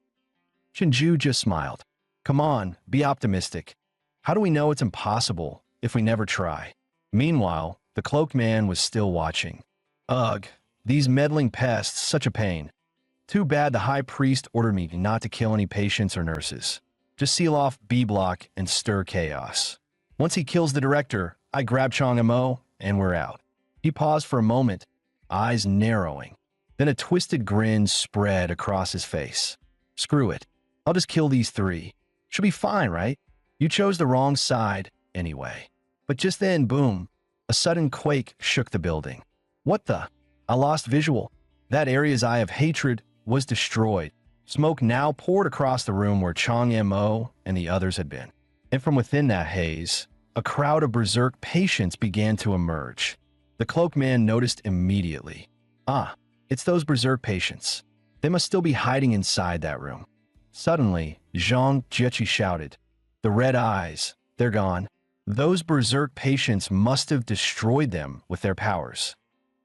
Chenju just smiled. Come on, be optimistic. How do we know it's impossible if we never try? Meanwhile, the cloaked man was still watching. Ugh, these meddling pests, such a pain. Too bad the high priest ordered me not to kill any patients or nurses. Just seal off B block and stir chaos. Once he kills the director, I grab Chang Mo and we're out. He paused for a moment, eyes narrowing. Then a twisted grin spread across his face. Screw it. I'll just kill these three. Should be fine, right? You chose the wrong side anyway. But just then, boom, a sudden quake shook the building. What the? I lost visual. That area's eye of hatred was destroyed. Smoke now poured across the room where Chang Mo and the others had been. And from within that haze, a crowd of berserk patients began to emerge. The cloaked man noticed immediately. Ah, it's those berserk patients. They must still be hiding inside that room. Suddenly, Zhang Jiechi shouted, The red eyes, they're gone. Those berserk patients must have destroyed them with their powers.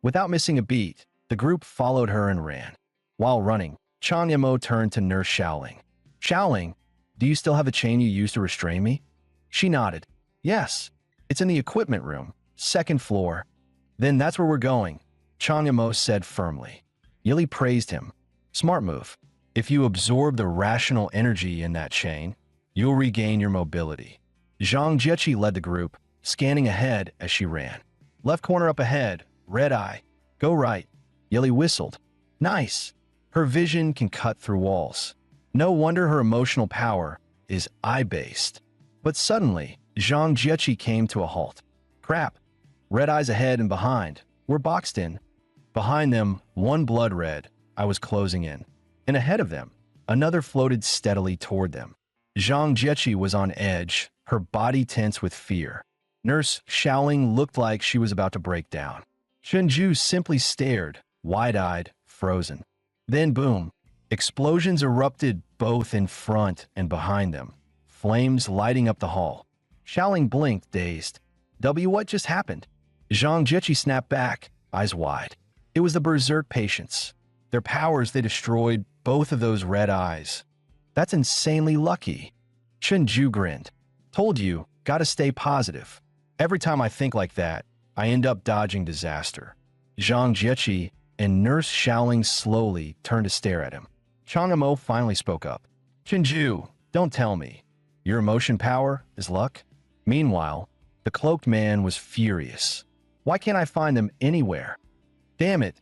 Without missing a beat, the group followed her and ran. While running, Chang Mo turned to Nurse Shaoling. Shaoling, do you still have the chain you used to restrain me? She nodded. Yes, it's in the equipment room, second floor. Then that's where we're going, Chang Mo said firmly. Yili praised him. Smart move. If you absorb the rational energy in that chain, you'll regain your mobility. Zhang Jiechi led the group, scanning ahead as she ran. Left corner up ahead, red eye. Go right. Yili whistled. Nice. Her vision can cut through walls. No wonder her emotional power is eye-based. But suddenly, Zhang Jiechi came to a halt. Crap. Red eyes ahead and behind. We're boxed in. Behind them, one blood red. I was closing in. And ahead of them, another floated steadily toward them. Zhang Jiechi was on edge, her body tense with fear. Nurse Shaoling looked like she was about to break down. Chenju simply stared, wide-eyed, frozen. Then boom, explosions erupted both in front and behind them, flames lighting up the hall. Shaoling blinked, dazed. What just happened? Zhang Jiechi snapped back, eyes wide. It was the berserk patients. Their powers, they destroyed both of those red eyes. That's insanely lucky. Chenju grinned. Told you, gotta stay positive. Every time I think like that, I end up dodging disaster. Zhang Jiechi, and Nurse Xiaoling slowly turned to stare at him. Chang Mo finally spoke up. Chinju, don't tell me. Your emotion power is luck? Meanwhile, the cloaked man was furious. Why can't I find them anywhere? Damn it.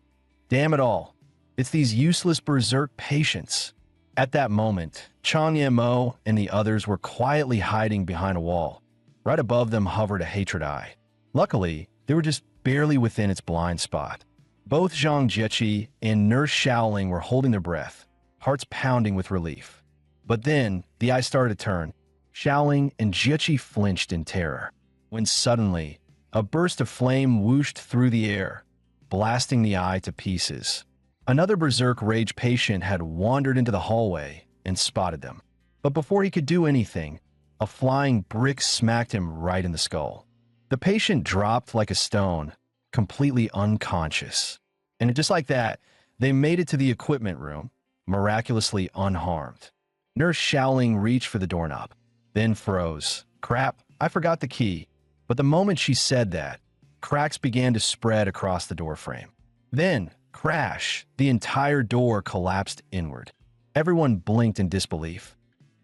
Damn it all. It's these useless berserk patients. At that moment, Chang Mo and the others were quietly hiding behind a wall. Right above them hovered a hatred eye. Luckily, they were just barely within its blind spot. Both Zhang Jieqi and Nurse Xiaoling were holding their breath, hearts pounding with relief. But then, the eye started to turn. Xiaoling and Jieqi flinched in terror, when suddenly, a burst of flame whooshed through the air, blasting the eye to pieces. Another berserk rage patient had wandered into the hallway and spotted them. But before he could do anything, a flying brick smacked him right in the skull. The patient dropped like a stone, completely unconscious. And just like that, they made it to the equipment room, miraculously unharmed. Nurse Xiaoling reached for the doorknob, then froze. Crap, I forgot the key. But the moment she said that, cracks began to spread across the doorframe. Then, crash, the entire door collapsed inward. Everyone blinked in disbelief.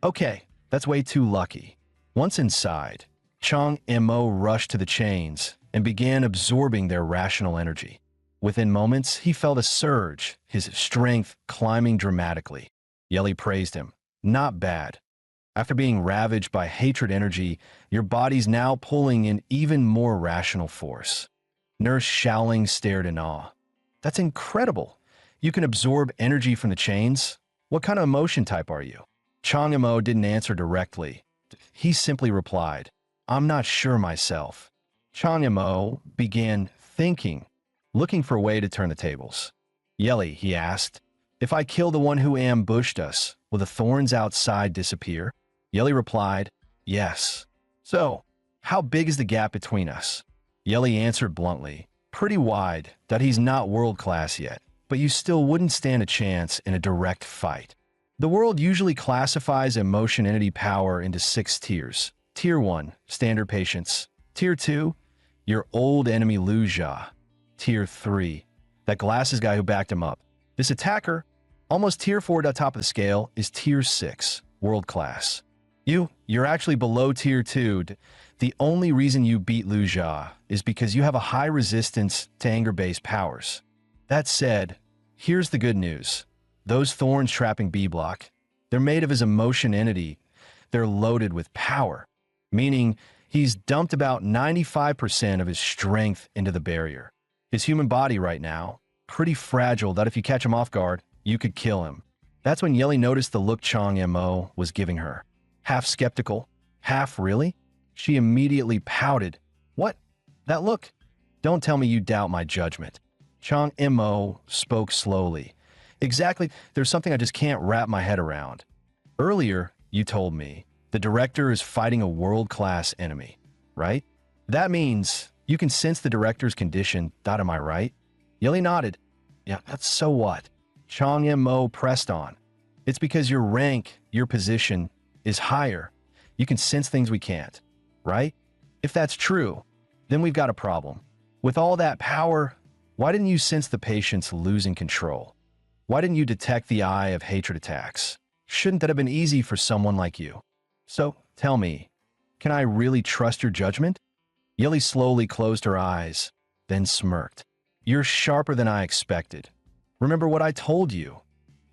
Okay, that's way too lucky. Once inside, Chang Mo rushed to the chains and began absorbing their rational energy. Within moments, he felt a surge, his strength climbing dramatically. Yeli praised him. Not bad. After being ravaged by hatred energy, your body's now pulling in even more rational force. Nurse Xiaoling stared in awe. That's incredible. You can absorb energy from the chains? What kind of emotion type are you? Chang Mo didn't answer directly. He simply replied, I'm not sure myself. Chang Mo began thinking, looking for a way to turn the tables. Yeli, he asked, if I kill the one who ambushed us, will the thorns outside disappear? Yeli replied, yes. So, how big is the gap between us? Yeli answered bluntly, pretty wide, that he's not world-class yet, but you still wouldn't stand a chance in a direct fight. The world usually classifies emotion entity power into 6 tiers. Tier 1, standard patience. Tier 2, your old enemy Lu Jia. Tier 3, that glasses guy who backed him up. This attacker, almost tier 4 at the top of the scale, is tier 6, world class. You're actually below tier 2. The only reason you beat Lu Jia is because you have a high resistance to anger-based powers. That said, here's the good news. Those thorns trapping B-Block, they're made of his emotion entity. They're loaded with power, meaning he's dumped about 95% of his strength into the barrier. His human body right now, pretty fragile that if you catch him off guard, you could kill him. That's when Yeli noticed the look Chang Mo was giving her. Half skeptical, half really? She immediately pouted. What? That look? Don't tell me you doubt my judgment. Chang Mo spoke slowly. Exactly, there's something I just can't wrap my head around. Earlier, you told me, the director is fighting a world-class enemy, right? That means you can sense the director's condition, am I right? Yeli nodded. Yeah, that's so what? Chang Mo pressed on. It's because your rank, your position, is higher. You can sense things we can't, right? If that's true, then we've got a problem. With all that power, why didn't you sense the patients losing control? Why didn't you detect the eye of hatred attacks? Shouldn't that have been easy for someone like you? So, tell me, can I really trust your judgment? Yeli slowly closed her eyes, then smirked. You're sharper than I expected. Remember what I told you.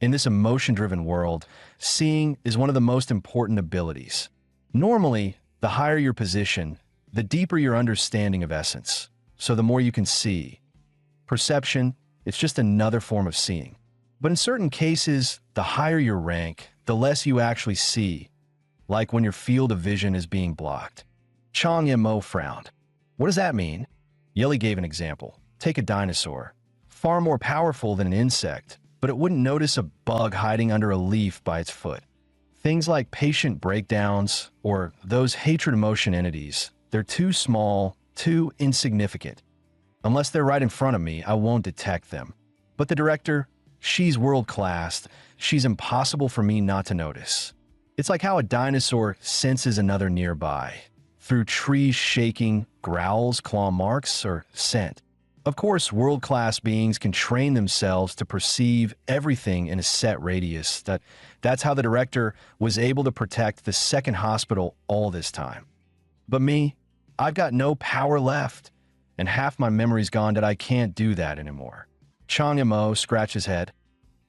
In this emotion-driven world, seeing is one of the most important abilities. Normally, the higher your position, the deeper your understanding of essence, so the more you can see. Perception, it's just another form of seeing. But in certain cases, the higher your rank, the less you actually see, like when your field of vision is being blocked. Chang Mo frowned. What does that mean? Yeli gave an example. Take a dinosaur. Far more powerful than an insect, but it wouldn't notice a bug hiding under a leaf by its foot. Things like patient breakdowns or those hatred emotion entities, they're too small, too insignificant. Unless they're right in front of me, I won't detect them. But the director, she's world-class. She's impossible for me not to notice. It's like how a dinosaur senses another nearby, through trees shaking, growls, claw marks, or scent. Of course, world-class beings can train themselves to perceive everything in a set radius. That's how the director was able to protect the second hospital all this time. But me, I've got no power left, and half my memory's gone that I can't do that anymore. Chang Yamo scratched his head.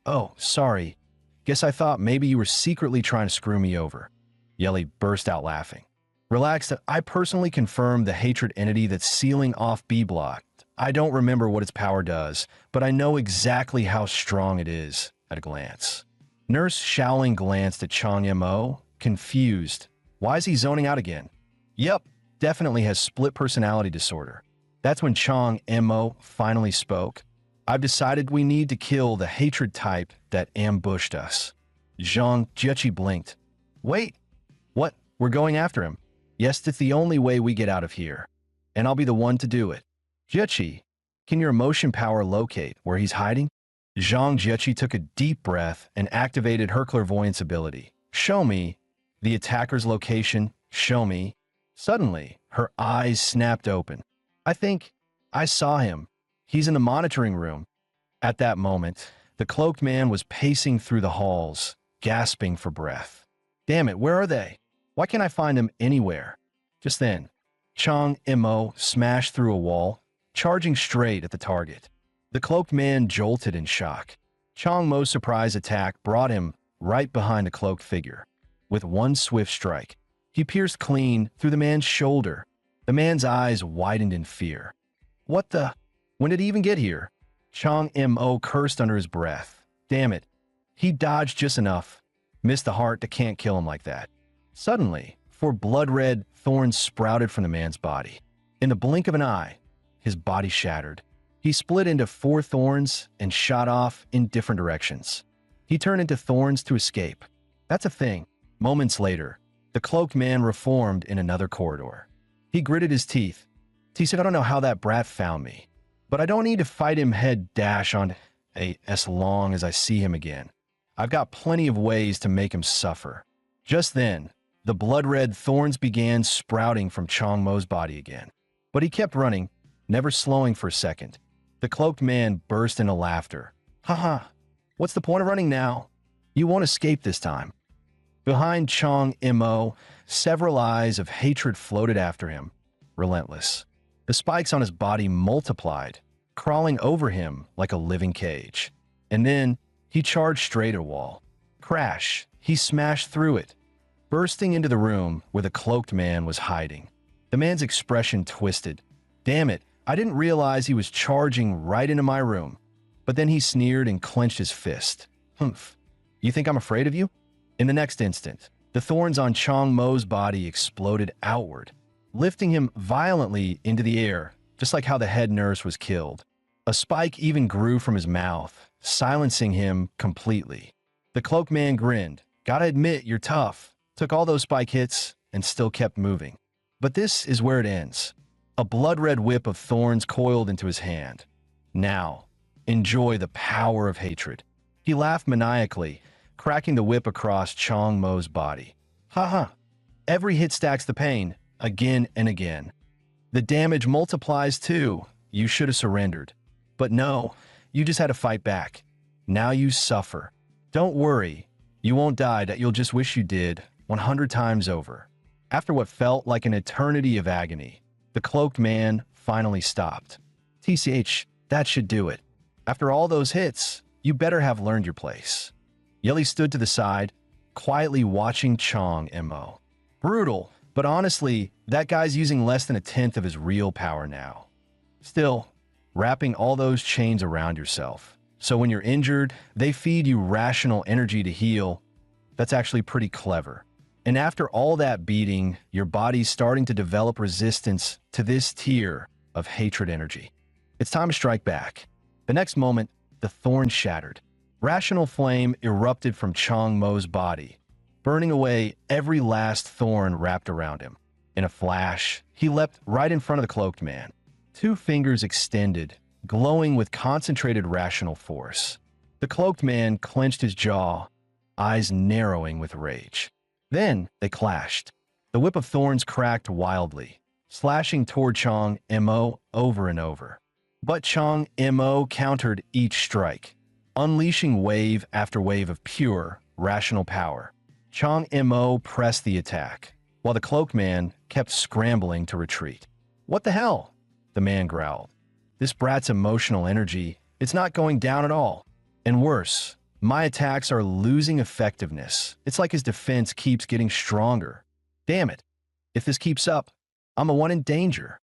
Oh, sorry. Guess I thought maybe you were secretly trying to screw me over. Yelly burst out laughing. Relaxed, I personally confirmed the hatred entity that's sealing off B-Block. I don't remember what its power does, but I know exactly how strong it is at a glance. Nurse Shaoling glanced at Chang Yamo, confused. Why is he zoning out again? Yep, definitely has split personality disorder. That's when Chang Yamo finally spoke. I've decided we need to kill the hatred type that ambushed us. Zhang Jiechi blinked. Wait, what? We're going after him? Yes, it's the only way we get out of here. And I'll be the one to do it. Jiechi, can your emotion power locate where he's hiding? Zhang Jiechi took a deep breath and activated her clairvoyance ability. Show me. The attacker's location. Show me. Suddenly, her eyes snapped open. I think I saw him. He's in the monitoring room. At that moment, the cloaked man was pacing through the halls, gasping for breath. Damn it, where are they? Why can't I find them anywhere? Just then, Chang Yamo smashed through a wall, charging straight at the target. The cloaked man jolted in shock. Chang Mo's surprise attack brought him right behind the cloaked figure. With one swift strike, he pierced clean through the man's shoulder. The man's eyes widened in fear. What the? When did he even get here? Chang Yamo cursed under his breath. Damn it. He dodged just enough. Missed the heart that can't kill him like that. Suddenly, four blood-red thorns sprouted from the man's body. In the blink of an eye, his body shattered. He split into 4 thorns and shot off in different directions. He turned into thorns to escape. That's a thing. Moments later, the cloaked man reformed in another corridor. He gritted his teeth. He said, I don't know how that brat found me, but I don't need to fight him head dash on as long as I see him again. I've got plenty of ways to make him suffer. Just then, the blood-red thorns began sprouting from Chang Mo's body again. But he kept running, never slowing for a second. The cloaked man burst into laughter. Haha, what's the point of running now? You won't escape this time. Behind Chang Yamo, several eyes of hatred floated after him, relentless. The spikes on his body multiplied, crawling over him like a living cage. And then he charged straight at a wall. Crash, he smashed through it, bursting into the room where the cloaked man was hiding. The man's expression twisted. Damn it, I didn't realize he was charging right into my room. But then he sneered and clenched his fist. Humph, you think I'm afraid of you? In the next instant, the thorns on Chang Mo's body exploded outward, lifting him violently into the air, just like how the head nurse was killed. A spike even grew from his mouth, silencing him completely. The cloaked man grinned. Gotta admit, you're tough. Took all those spike hits and still kept moving. But this is where it ends. A blood-red whip of thorns coiled into his hand. Now, enjoy the power of hatred. He laughed maniacally, cracking the whip across Chang Mo's body. Haha, every hit stacks the pain, again and again. The damage multiplies too. You should have surrendered. But no, you just had to fight back. Now you suffer. Don't worry, you won't die, that you'll just wish you did 100 times over. After what felt like an eternity of agony, the cloaked man finally stopped. TCH, that should do it. After all those hits, you better have learned your place. Yelly stood to the side, quietly watching Chang Yamo. Brutal, but honestly, that guy's using less than 1/10 of his real power now. Still, wrapping all those chains around yourself. So when you're injured, they feed you rational energy to heal. That's actually pretty clever. And after all that beating, your body's starting to develop resistance to this tier of hatred energy. It's time to strike back. The next moment, the thorn shattered. Rational flame erupted from Chang Mo's body, burning away every last thorn wrapped around him. In a flash, he leapt right in front of the cloaked man. 2 fingers extended, glowing with concentrated rational force. The cloaked man clenched his jaw, eyes narrowing with rage. Then they clashed. The whip of thorns cracked wildly, slashing toward Chang Yamo over and over. But Chang Mo countered each strike, unleashing wave after wave of pure, rational power. Chang Mo pressed the attack, while the cloakman kept scrambling to retreat. "What the hell?" the man growled. "This brat's emotional energy, it's not going down at all. And worse, my attacks are losing effectiveness. It's like his defense keeps getting stronger. Damn it. If this keeps up, I'm a one in danger."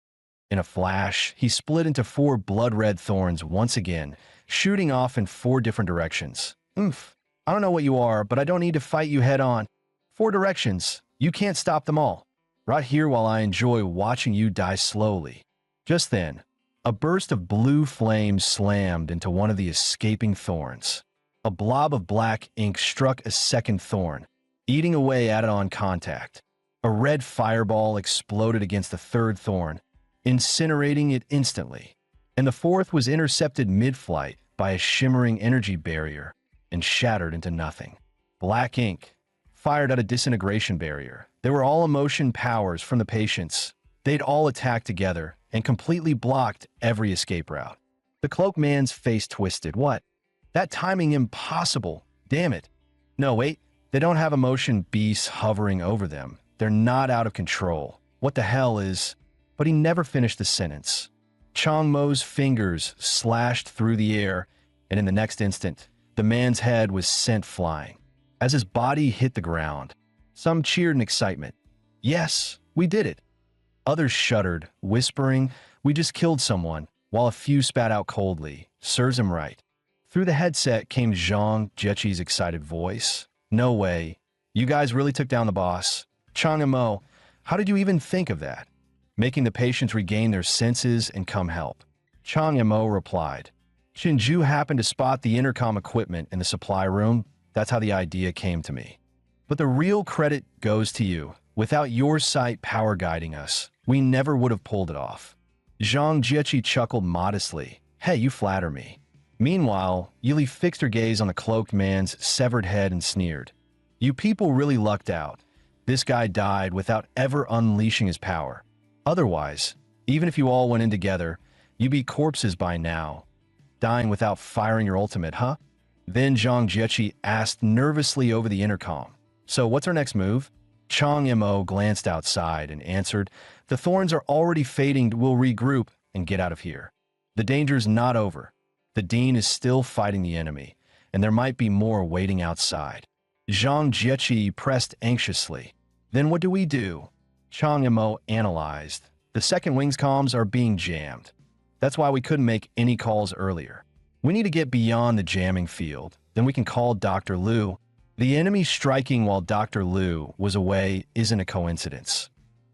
In a flash, he split into 4 blood-red thorns once again, shooting off in 4 different directions. "Oomph. I don't know what you are, but I don't need to fight you head-on. 4 directions. You can't stop them all. Right here while I enjoy watching you die slowly." Just then, a burst of blue flame slammed into one of the escaping thorns. A blob of black ink struck a second thorn, eating away at it on contact. A red fireball exploded against the third thorn, incinerating it instantly. And the fourth was intercepted mid-flight by a shimmering energy barrier and shattered into nothing. Black ink fired at a disintegration barrier. They were all emotion powers from the patients. They'd all attacked together and completely blocked every escape route. The cloakman's face twisted. "What? That timing impossible. Damn it." "No, wait. They don't have emotion beasts hovering over them. They're not out of control. What the hell is—" But he never finished the sentence. Chang Mo's fingers slashed through the air, and in the next instant, the man's head was sent flying. As his body hit the ground, some cheered in excitement. "Yes, we did it." Others shuddered, whispering, "We just killed someone," while a few spat out coldly, "Serves him right." Through the headset came Zhang Jiechi's excited voice. "No way. You guys really took down the boss. Chang Mo, how did you even think of that? Making the patients regain their senses and come help." Chang Mo replied, "Chinju happened to spot the intercom equipment in the supply room. That's how the idea came to me. But the real credit goes to you. Without your sight power guiding us, we never would have pulled it off." Zhang Jiechi chuckled modestly. "Hey, you flatter me." Meanwhile, Yili fixed her gaze on the cloaked man's severed head and sneered. "You people really lucked out. This guy died without ever unleashing his power. Otherwise, even if you all went in together, you'd be corpses by now. Dying without firing your ultimate, huh?" Then Zhang Jiechi asked nervously over the intercom, "So what's our next move?" Chang Mo glanced outside and answered, "The thorns are already fading. We'll regroup and get out of here. The danger's not over. The Dean is still fighting the enemy, and there might be more waiting outside." Zhang Jiechi pressed anxiously. "Then what do we do?" Chang Mo analyzed. "The second wing's comms are being jammed. That's why we couldn't make any calls earlier. We need to get beyond the jamming field. Then we can call Dr. Liu. The enemy striking while Dr. Liu was away isn't a coincidence.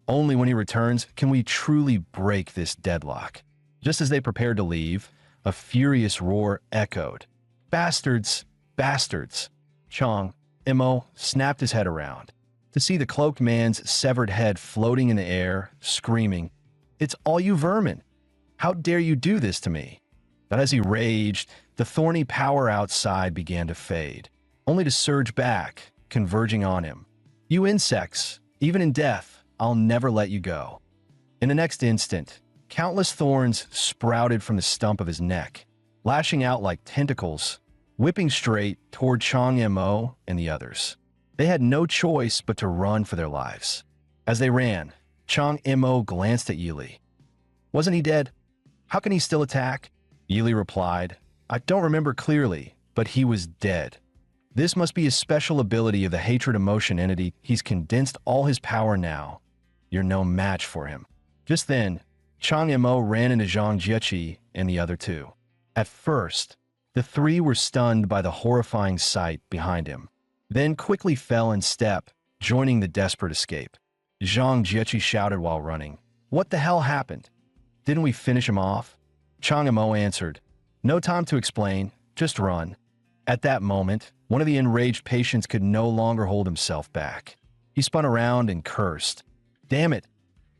Only when he returns can we truly break this deadlock." Just as they prepared to leave, a furious roar echoed. "Bastards! Bastards!" Chang Mo snapped his head around to see the cloaked man's severed head floating in the air, screaming, "It's all you vermin! How dare you do this to me?" But as he raged, the thorny power outside began to fade, only to surge back, converging on him. "You insects, even in death, I'll never let you go." In the next instant, countless thorns sprouted from the stump of his neck, lashing out like tentacles, whipping straight toward Chang Mo and the others. They had no choice but to run for their lives. As they ran, Chang Mo glanced at Yili. "Wasn't he dead? How can he still attack?" Yili replied, "I don't remember clearly, but he was dead. This must be a special ability of the hatred emotion entity. He's condensed all his power now. You're no match for him." Just then, Chang Mo ran into Zhang Jiechi and the other two. At first, the three were stunned by the horrifying sight behind him, then quickly fell in step, joining the desperate escape. Zhang Jiechi shouted while running, "What the hell happened? Didn't we finish him off?" Chang Mo answered, "No time to explain, just run." At that moment, one of the enraged patients could no longer hold himself back. He spun around and cursed. "Damn it!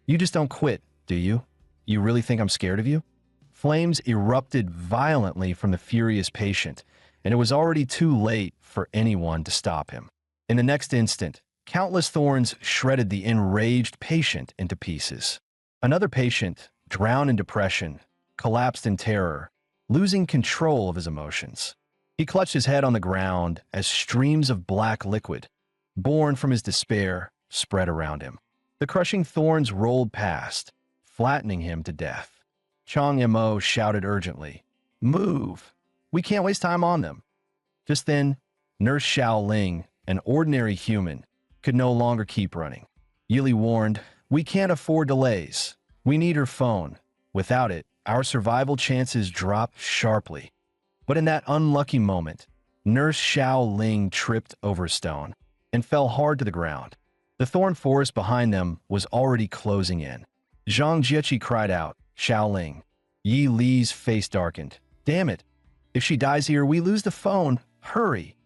You just don't quit, do you? You really think I'm scared of you?" Flames erupted violently from the furious patient, and it was already too late for anyone to stop him. In the next instant, countless thorns shredded the enraged patient into pieces. Another patient, drowned in depression, collapsed in terror, losing control of his emotions. He clutched his head on the ground as streams of black liquid, born from his despair, spread around him. The crushing thorns rolled past, flattening him to death. Chang Mo shouted urgently, "Move! We can't waste time on them." Just then, Nurse Xiao Ling, an ordinary human, could no longer keep running. Yili warned, "We can't afford delays. We need her phone. Without it, our survival chances drop sharply." But in that unlucky moment, Nurse Xiao Ling tripped over a stone and fell hard to the ground. The thorn forest behind them was already closing in. Zhang Jiechi cried out, "Xiao Ling." Yi Li's face darkened. "Damn it. If she dies here, we lose the phone. Hurry."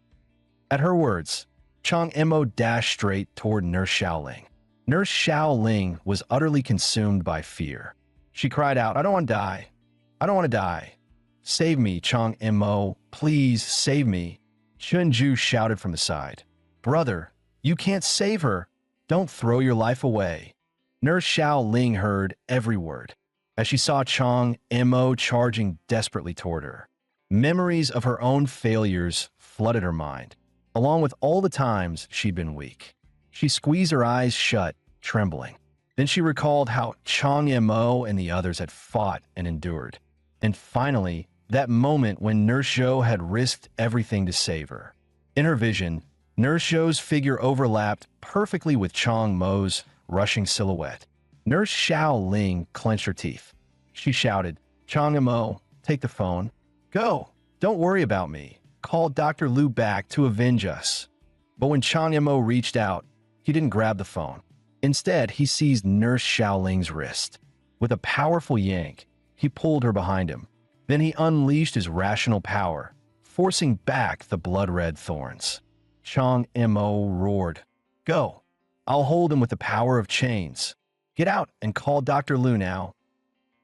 At her words, Chang Mo dashed straight toward Nurse Xiao Ling. Nurse Xiao Ling was utterly consumed by fear. She cried out, "I don't want to die. I don't want to die. Save me, Chang Mo. Please save me." Chunju shouted from the side, "Brother, you can't save her. Don't throw your life away." Nurse Xiao Ling heard every word as she saw Chang Mo charging desperately toward her. Memories of her own failures flooded her mind, along with all the times she'd been weak. She squeezed her eyes shut, trembling. Then she recalled how Chang Mo and the others had fought and endured. And finally, that moment when Nurse Zhou had risked everything to save her. In her vision, Nurse Zhou's figure overlapped perfectly with Chang Mo's rushing silhouette. Nurse Xiao Ling clenched her teeth. She shouted, "Chang Mo, take the phone. Go. Don't worry about me. Call Dr. Liu back to avenge us." But when Chang Mo reached out, he didn't grab the phone. Instead, he seized Nurse Xiao Ling's wrist. With a powerful yank, he pulled her behind him. Then he unleashed his rational power, forcing back the blood-red thorns. Chang Mo roared, "Go. I'll hold him with the power of chains. Get out and call Dr. Liu now."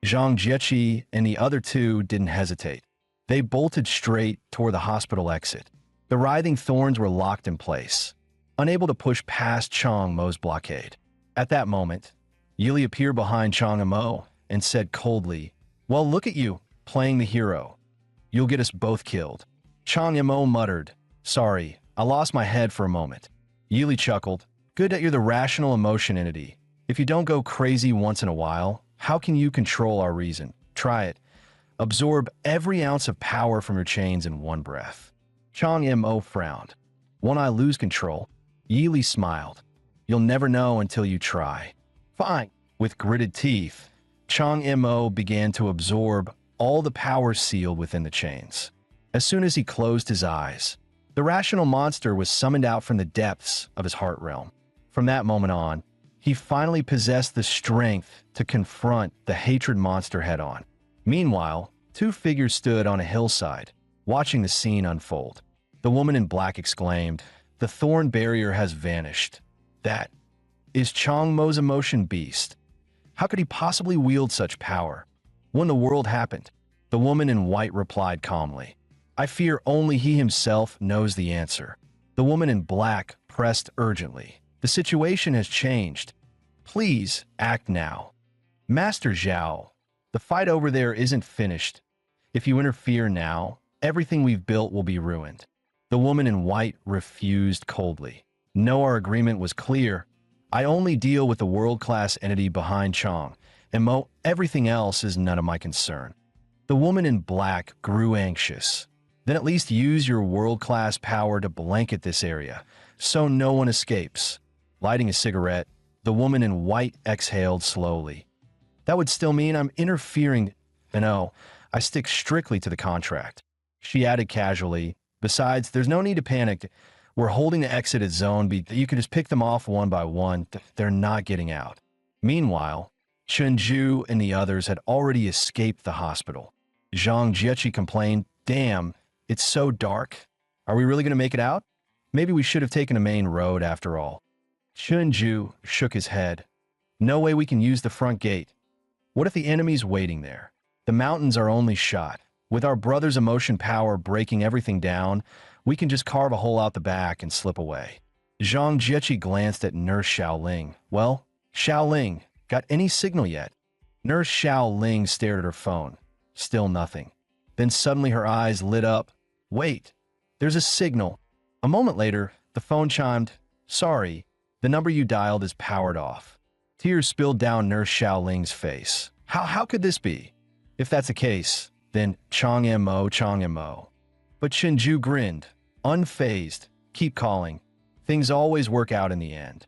Zhang Jiechi and the other two didn't hesitate. They bolted straight toward the hospital exit. The writhing thorns were locked in place, unable to push past Chang Mo's blockade. At that moment, Yili appeared behind Chang Mo and said coldly, "Well, look at you, playing the hero. You'll get us both killed." Chang Mo muttered, "Sorry, I lost my head for a moment." Yili chuckled, "Good that you're the rational emotion entity. If you don't go crazy once in a while, how can you control our reason? Try it. Absorb every ounce of power from your chains in one breath." Chang Mo frowned. "Won't I lose control?" Yili smiled. "You'll never know until you try." "Fine." With gritted teeth, Chang Mo began to absorb all the power sealed within the chains. As soon as he closed his eyes, the rational monster was summoned out from the depths of his heart realm. From that moment on, he finally possessed the strength to confront the hatred monster head-on. Meanwhile, two figures stood on a hillside, watching the scene unfold. The woman in black exclaimed, "The thorn barrier has vanished. That is Chang Mo's emotion beast. How could he possibly wield such power? When the world happened?" The woman in white replied calmly, "I fear only he himself knows the answer." The woman in black pressed urgently, "The situation has changed. Please act now. Master Zhao, the fight over there isn't finished. If you interfere now, everything we've built will be ruined." The woman in white refused coldly. "No, our agreement was clear. I only deal with the world-class entity behind Chang, and everything else is none of my concern." The woman in black grew anxious. "Then at least use your world-class power to blanket this area, so no one escapes." Lighting a cigarette, the woman in white exhaled slowly. "That would still mean I'm interfering. No, I stick strictly to the contract." She added casually, "Besides, there's no need to panic. We're holding the exit at zone B. You can just pick them off one by one. They're not getting out." Meanwhile, Chunju and the others had already escaped the hospital. Zhang Jiechi complained, "Damn, it's so dark. Are we really going to make it out? Maybe we should have taken a main road after all." Chunju shook his head. "No way we can use the front gate. What if the enemy's waiting there? The mountains are only shot. With our brother's emotion power breaking everything down, we can just carve a hole out the back and slip away." Zhang Jiechi glanced at Nurse Xiao Ling. "Well, Xiao Ling, got any signal yet?" Nurse Xiao Ling stared at her phone. Still nothing. Then suddenly her eyes lit up. Wait, there's a signal. A moment later, the phone chimed. Sorry, the number you dialed is powered off. Tears spilled down Nurse Xiaoling's face. How could this be? If that's the case, then Chang Mo. But Shinju grinned, unfazed. Keep calling. Things always work out in the end.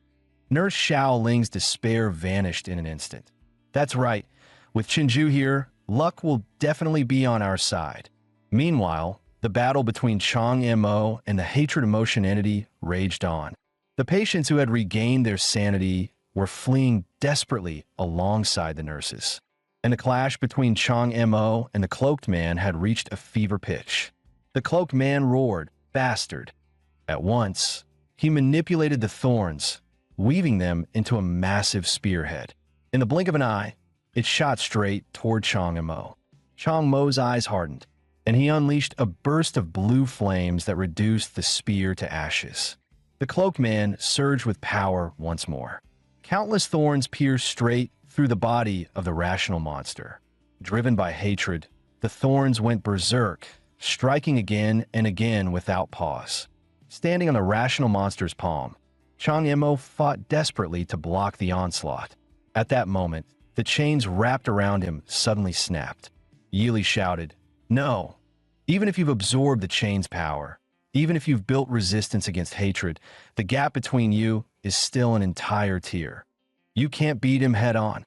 Nurse Xiaoling's despair vanished in an instant. That's right. With Shinju here, luck will definitely be on our side. Meanwhile, the battle between Chang Mo and the hatred emotion entity raged on. The patients who had regained their sanity were fleeing desperately alongside the nurses. And the clash between Chang Mo and the cloaked man had reached a fever pitch. The cloaked man roared, "Bastard!" At once, he manipulated the thorns, weaving them into a massive spearhead. In the blink of an eye, it shot straight toward Chang Mo. Chang Mo's eyes hardened, and he unleashed a burst of blue flames that reduced the spear to ashes. The cloaked man surged with power once more. Countless thorns pierced straight through the body of the rational monster. Driven by hatred, the thorns went berserk, striking again and again without pause. Standing on the rational monster's palm, Chang Mo fought desperately to block the onslaught. At that moment, the chains wrapped around him suddenly snapped. Yili shouted, "No! Even if you've absorbed the chain's power, even if you've built resistance against hatred, the gap between you is still an entire tier. You can't beat him head on."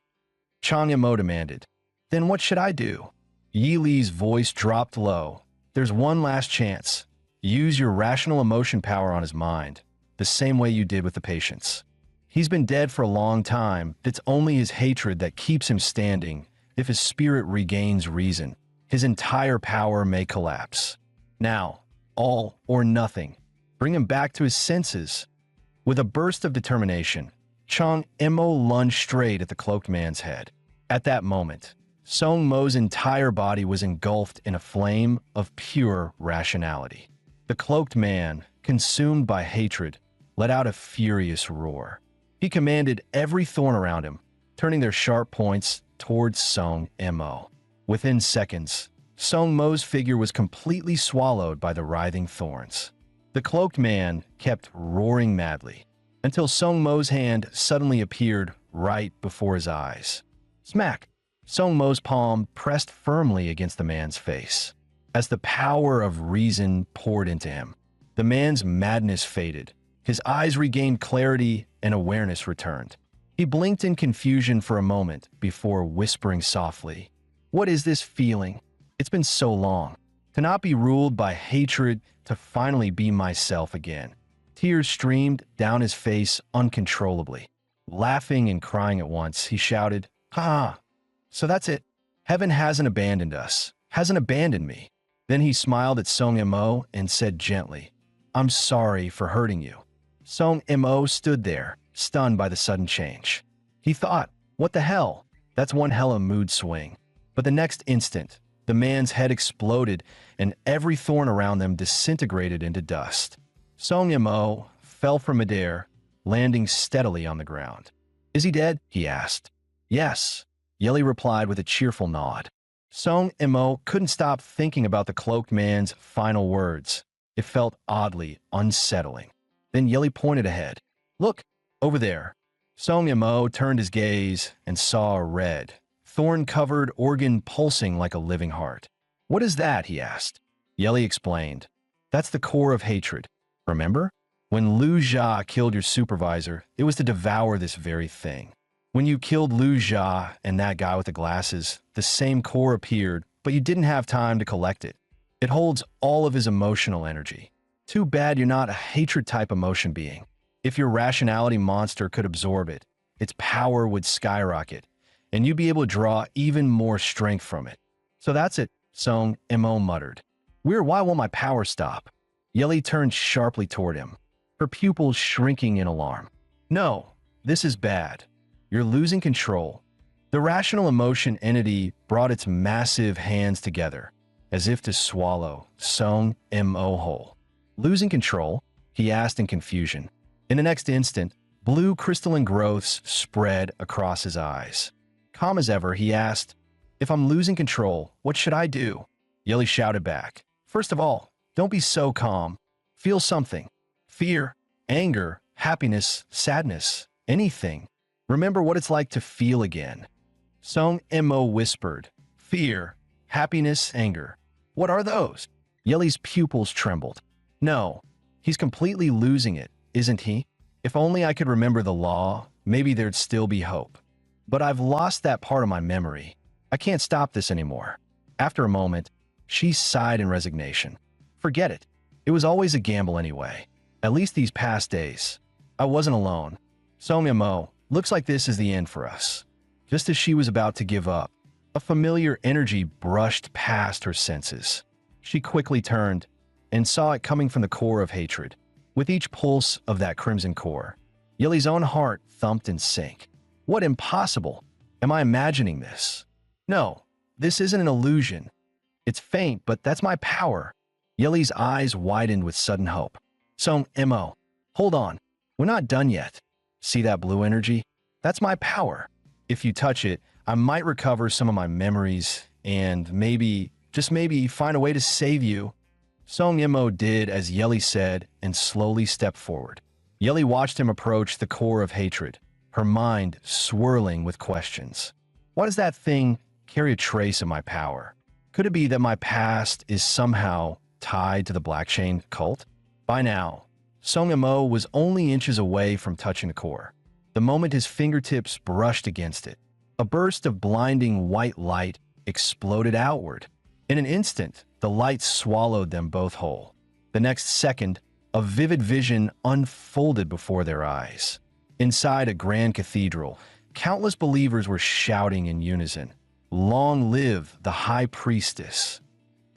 Chang Mo demanded, "Then what should I do?" Yi Li's voice dropped low. "There's one last chance. Use your rational emotion power on his mind, the same way you did with the patients. He's been dead for a long time. It's only his hatred that keeps him standing. If his spirit regains reason, his entire power may collapse. Now, all or nothing. Bring him back to his senses." With a burst of determination, Chang Mo lunged straight at the cloaked man's head. At that moment, Song Mo's entire body was engulfed in a flame of pure rationality. The cloaked man, consumed by hatred, let out a furious roar. He commanded every thorn around him, turning their sharp points towards Song Mo. Within seconds, Song Mo's figure was completely swallowed by the writhing thorns. The cloaked man kept roaring madly, until Song Mo's hand suddenly appeared right before his eyes. Smack! Song Mo's palm pressed firmly against the man's face. As the power of reason poured into him, the man's madness faded. His eyes regained clarity and awareness returned. He blinked in confusion for a moment before whispering softly, "What is this feeling? It's been so long. To not be ruled by hatred, to finally be myself again." Tears streamed down his face uncontrollably. Laughing and crying at once, he shouted, "Ha! So that's it. Heaven hasn't abandoned us, hasn't abandoned me." Then he smiled at Song Mo and said gently, "I'm sorry for hurting you." Song Mo stood there, stunned by the sudden change. He thought, what the hell? That's one hella mood swing. But the next instant, the man's head exploded and every thorn around them disintegrated into dust. Song Mo fell from midair, landing steadily on the ground. "Is he dead?" he asked. "Yes," Yeli replied with a cheerful nod. Song Mo couldn't stop thinking about the cloaked man's final words. It felt oddly unsettling. Then Yeli pointed ahead. "Look, over there." Song Mo turned his gaze and saw a red, thorn-covered organ pulsing like a living heart. "What is that?" he asked. Yeli explained. "That's the core of hatred. Remember? When Lu Jia killed your supervisor, it was to devour this very thing. When you killed Lu Jia and that guy with the glasses, the same core appeared, but you didn't have time to collect it. It holds all of his emotional energy. Too bad you're not a hatred-type emotion being. If your rationality monster could absorb it, its power would skyrocket, and you'd be able to draw even more strength from it." "So that's it," Song Mo muttered. "Weird, why won't my power stop?" Yeli turned sharply toward him, her pupils shrinking in alarm. "No, this is bad. You're losing control." The rational emotion entity brought its massive hands together, as if to swallow Song Mo whole. "Losing control?" he asked in confusion. In the next instant, blue crystalline growths spread across his eyes. Calm as ever, he asked, If I'm losing control, what should I do? Yeli shouted back. First of all, don't be so calm. Feel something. Fear, anger, happiness, sadness, anything. Remember what it's like to feel again. Song Mo whispered. Fear, happiness, anger. What are those? Yeli's pupils trembled. No, he's completely losing it, isn't he? If only I could remember the law, maybe there'd still be hope. But I've lost that part of my memory. I can't stop this anymore. After a moment, she sighed in resignation. Forget it. It was always a gamble anyway. At least these past days. I wasn't alone. Song Mo, looks like this is the end for us. Just as she was about to give up, a familiar energy brushed past her senses. She quickly turned and saw it coming from the core of hatred. With each pulse of that crimson core, Yeli's own heart thumped and sank. What impossible? Am I imagining this? No, this isn't an illusion. It's faint, but that's my power. Yeli's eyes widened with sudden hope. Song Mo, hold on. We're not done yet. See that blue energy? That's my power. If you touch it, I might recover some of my memories and maybe, just maybe, find a way to save you. Song Mo did as Yeli said and slowly stepped forward. Yeli watched him approach the core of hatred, her mind swirling with questions. Why does that thing carry a trace of my power? Could it be that my past is somehow tied to the Black Chain cult? By now, Song Mo was only inches away from touching the core. The moment his fingertips brushed against it, a burst of blinding white light exploded outward. In an instant, the light swallowed them both whole. The next second, a vivid vision unfolded before their eyes. Inside a grand cathedral, countless believers were shouting in unison, "Long live the High Priestess."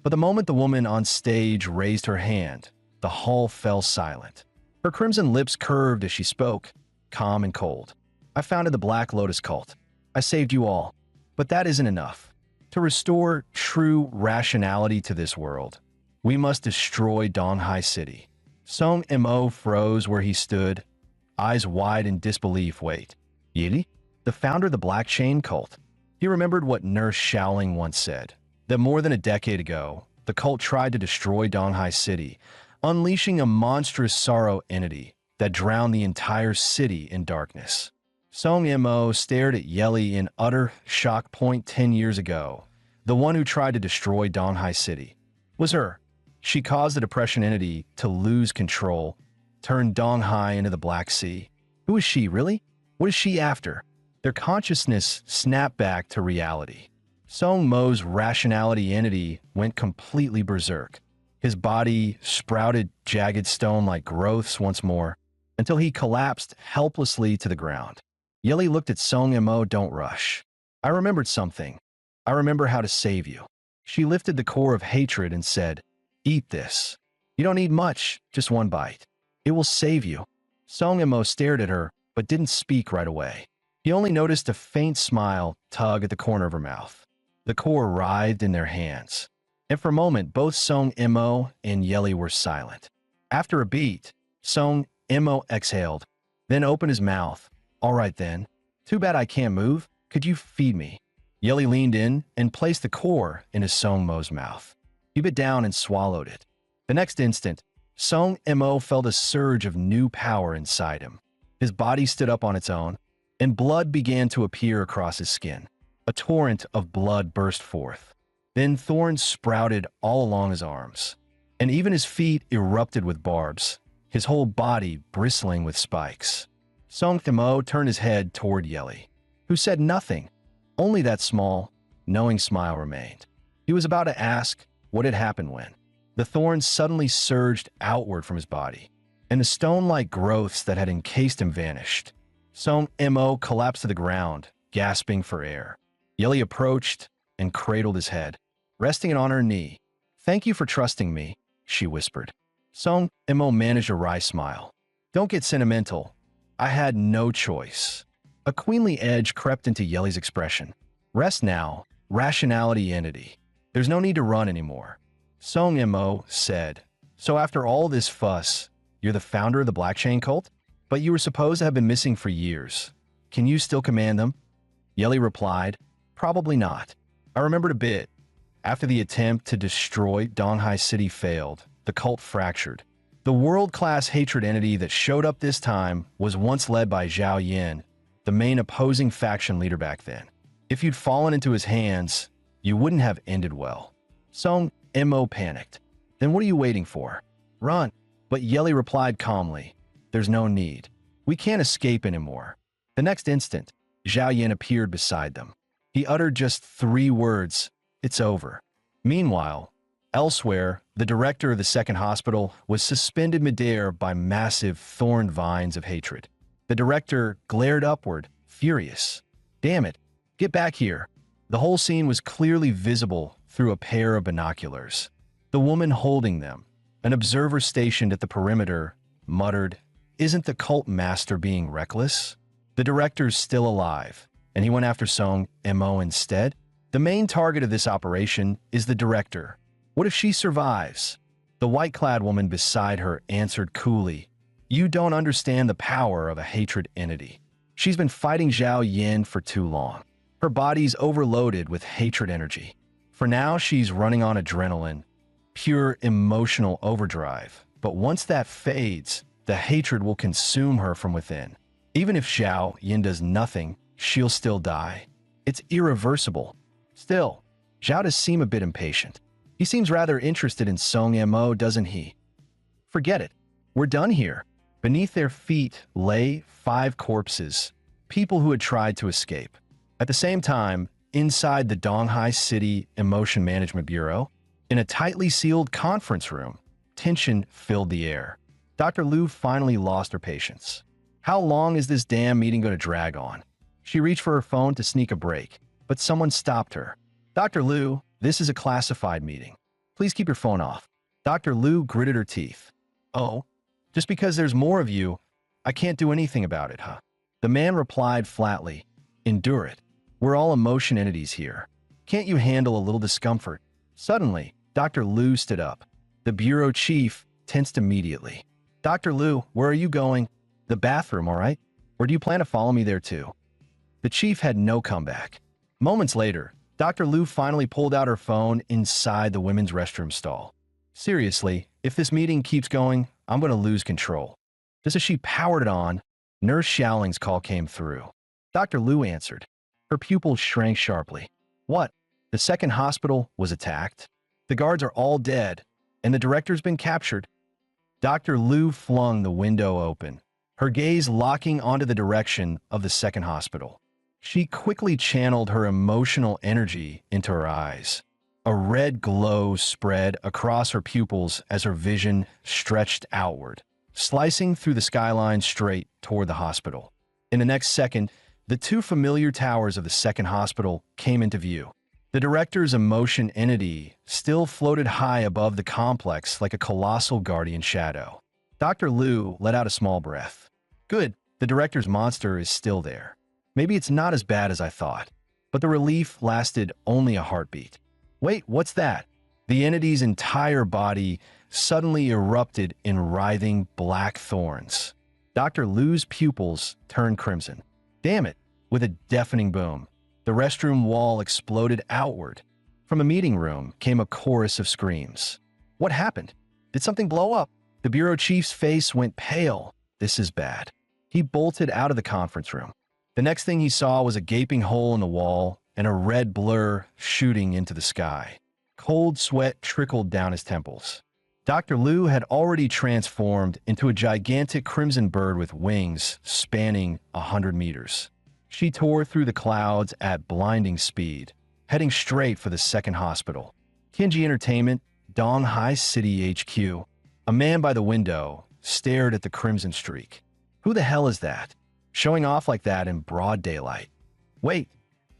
But the moment the woman on stage raised her hand, the hall fell silent. Her crimson lips curved as she spoke, calm and cold. I founded the Black Lotus cult. I saved you all. But that isn't enough. To restore true rationality to this world, we must destroy Donghai City. Song Mo froze where he stood, eyes wide in disbelief. Wait, Yili? The founder of the Black Chain cult? He remembered what Nurse Shaoling once said, that more than a decade ago, the cult tried to destroy Donghai City, unleashing a monstrous sorrow entity that drowned the entire city in darkness. Song Mo stared at Yeli in utter shock. 10 years ago, the one who tried to destroy Donghai City was her. She caused the depression entity to lose control, turned Donghai into the Black Sea. Who is she, really? What is she after? Their consciousness snapped back to reality. Song Mo's rationality entity went completely berserk. His body sprouted jagged stone-like growths once more, until he collapsed helplessly to the ground. Yeli looked at Song Mo. Don't rush. I remembered something. I remember how to save you. She lifted the core of hatred and said, Eat this. You don't need much, just one bite. It will save you. Song Mo stared at her, but didn't speak right away. He only noticed a faint smile tug at the corner of her mouth. The core writhed in their hands, and for a moment both Song Mo and Yeli were silent. After a beat, Song Mo exhaled, then opened his mouth. All right then. Too bad I can't move. Could you feed me? Yeli leaned in and placed the core in his Song Mo's mouth. He bit down and swallowed it. The next instant, Song Mo felt a surge of new power inside him. His body stood up on its own, and blood began to appear across his skin. A torrent of blood burst forth. Then thorns sprouted all along his arms, and even his feet erupted with barbs, his whole body bristling with spikes. Song Mo turned his head toward Yeli, who said nothing. Only that small, knowing smile remained. He was about to ask what had happened when the thorns suddenly surged outward from his body, and the stone-like growths that had encased him vanished. Song Mo collapsed to the ground, gasping for air. Yeli approached and cradled his head, resting it on her knee. Thank you for trusting me, she whispered. Song Mo managed a wry smile. Don't get sentimental. I had no choice. A queenly edge crept into Yeli's expression. Rest now, rationality entity. There's no need to run anymore. Song Mo said, So after all this fuss, you're the founder of the Black Chain cult? But you were supposed to have been missing for years. Can you still command them? Yeli replied, Probably not. I remembered a bit. After the attempt to destroy Donghai City failed, the cult fractured. The world-class hatred entity that showed up this time was once led by Zhao Yin, the main opposing faction leader back then. If you'd fallen into his hands, you wouldn't have ended well. Song Mo panicked. Then what are you waiting for? Run. But Yeli replied calmly, there's no need. We can't escape anymore. The next instant, Zhao Yin appeared beside them. He uttered just 3 words, it's over. Meanwhile, elsewhere, the director of the second hospital was suspended midair by massive thorned vines of hatred. The director glared upward, furious. Damn it, get back here. The whole scene was clearly visible through a pair of binoculars. The woman holding them, an observer stationed at the perimeter, muttered, isn't the cult master being reckless? The director's still alive, and he went after Song Mo instead? The main target of this operation is the director. What if she survives? The white-clad woman beside her answered coolly, you don't understand the power of a hatred entity. She's been fighting Zhao Yin for too long. Her body's overloaded with hatred energy. For now, she's running on adrenaline, pure emotional overdrive. But once that fades, the hatred will consume her from within. Even if Zhao Yin does nothing, she'll still die. It's irreversible. Still, Zhao does seem a bit impatient. He seems rather interested in Song Mo, doesn't he? Forget it. We're done here. Beneath their feet lay 5 corpses, people who had tried to escape. At the same time, inside the Donghai City Emotion Management Bureau, in a tightly sealed conference room, tension filled the air. Dr. Liu finally lost her patience. How long is this damn meeting going to drag on? She reached for her phone to sneak a break, but someone stopped her. Dr. Liu, this is a classified meeting. Please keep your phone off. Dr. Liu gritted her teeth. Oh, just because there's more of you, I can't do anything about it, huh? The man replied flatly, endure it. We're all emotion entities here. Can't you handle a little discomfort? Suddenly, Dr. Liu stood up. The bureau chief tensed immediately. Dr. Liu, where are you going? The bathroom, all right? Or do you plan to follow me there too? The chief had no comeback. Moments later, Dr. Liu finally pulled out her phone inside the women's restroom stall. Seriously, if this meeting keeps going, I'm going to lose control. Just as she powered it on, Nurse Xiaoling's call came through. Dr. Liu answered. Her pupils shrank sharply. What? The second hospital was attacked? The guards are all dead, and the director's been captured. Dr. Liu flung the window open, her gaze locking onto the direction of the second hospital. She quickly channeled her emotional energy into her eyes. A red glow spread across her pupils as her vision stretched outward, slicing through the skyline straight toward the hospital. In the next second, the 2 familiar towers of the second hospital came into view. The director's emotion entity still floated high above the complex like a colossal guardian shadow. Dr. Liu let out a small breath. Good, the director's monster is still there. Maybe it's not as bad as I thought. But the relief lasted only a heartbeat. Wait, what's that? The entity's entire body suddenly erupted in writhing black thorns. Dr. Liu's pupils turned crimson. Damn it! With a deafening boom, the restroom wall exploded outward. From a meeting room came a chorus of screams. What happened? Did something blow up? The bureau chief's face went pale. This is bad. He bolted out of the conference room. The next thing he saw was a gaping hole in the wall and a red blur shooting into the sky. Cold sweat trickled down his temples. Dr. Liu had already transformed into a gigantic crimson bird with wings spanning 100 meters. She tore through the clouds at blinding speed, heading straight for the second hospital. Kinji Entertainment, Donghai City HQ. A man by the window stared at the crimson streak. Who the hell is that? Showing off like that in broad daylight. Wait,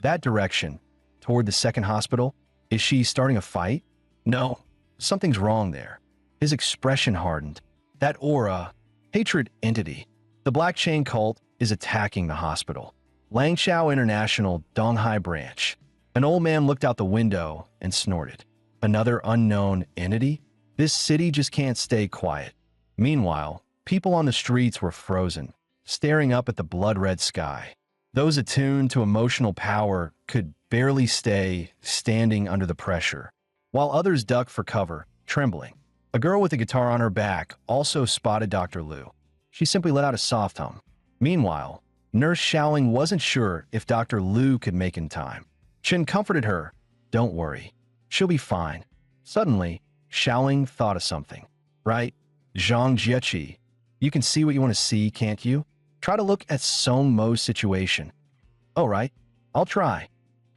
that direction, toward the second hospital? Is she starting a fight? No, something's wrong there. His expression hardened. That aura, hatred entity. The Black Chain Cult is attacking the hospital. Langshao International Donghai Branch. An old man looked out the window and snorted. Another unknown entity? This city just can't stay quiet. Meanwhile, people on the streets were frozen, staring up at the blood-red sky. Those attuned to emotional power could barely stay standing under the pressure, while others duck for cover, trembling. A girl with a guitar on her back also spotted Dr. Lu. She simply let out a soft hum. Meanwhile, Nurse Xiaoling wasn't sure if Dr. Lu could make in time. Chen comforted her. "Don't worry. She'll be fine." Suddenly, Xiaoling thought of something. "Right, Zhang Jieqi, you can see what you want to see, can't you? Try to look at Song Mo's situation." "Oh, right. I'll try."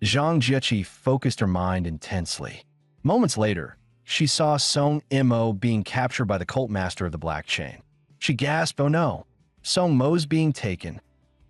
Zhang Jieqi focused her mind intensely. Moments later, she saw Song Mo being captured by the cult master of the Black Chain. She gasped, "Oh no, Song Mo's being taken."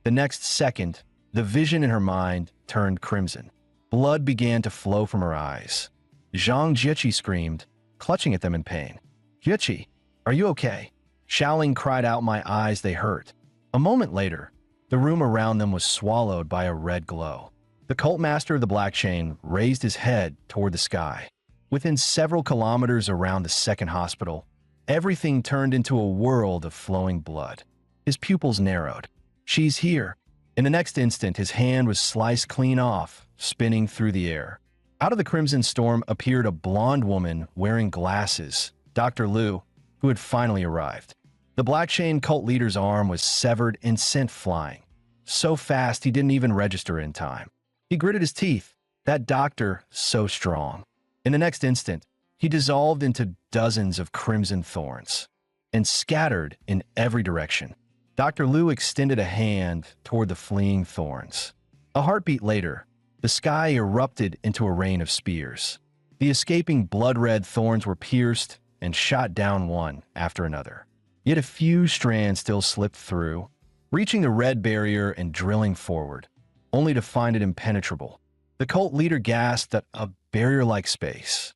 The next second, the vision in her mind turned crimson. Blood began to flow from her eyes. Zhang Jieqi screamed, clutching at them in pain. "Jieqi, are you okay?" Xiaoling cried out, "My eyes, they hurt." A moment later, the room around them was swallowed by a red glow. The cult master of the Black Chain raised his head toward the sky. Within several kilometers around the second hospital, everything turned into a world of flowing blood. His pupils narrowed. "She's here." In the next instant, his hand was sliced clean off, spinning through the air. Out of the crimson storm appeared a blonde woman wearing glasses, Dr. Lu, who had finally arrived. The Black Chain cult leader's arm was severed and sent flying. So fast he didn't even register in time. He gritted his teeth. That doctor, so strong. In the next instant, he dissolved into dozens of crimson thorns and scattered in every direction. Dr. Lu extended a hand toward the fleeing thorns. A heartbeat later, the sky erupted into a rain of spears. The escaping blood-red thorns were pierced and shot down one after another. Yet a few strands still slipped through, reaching the red barrier and drilling forward, only to find it impenetrable. The cult leader gasped at a barrier-like space.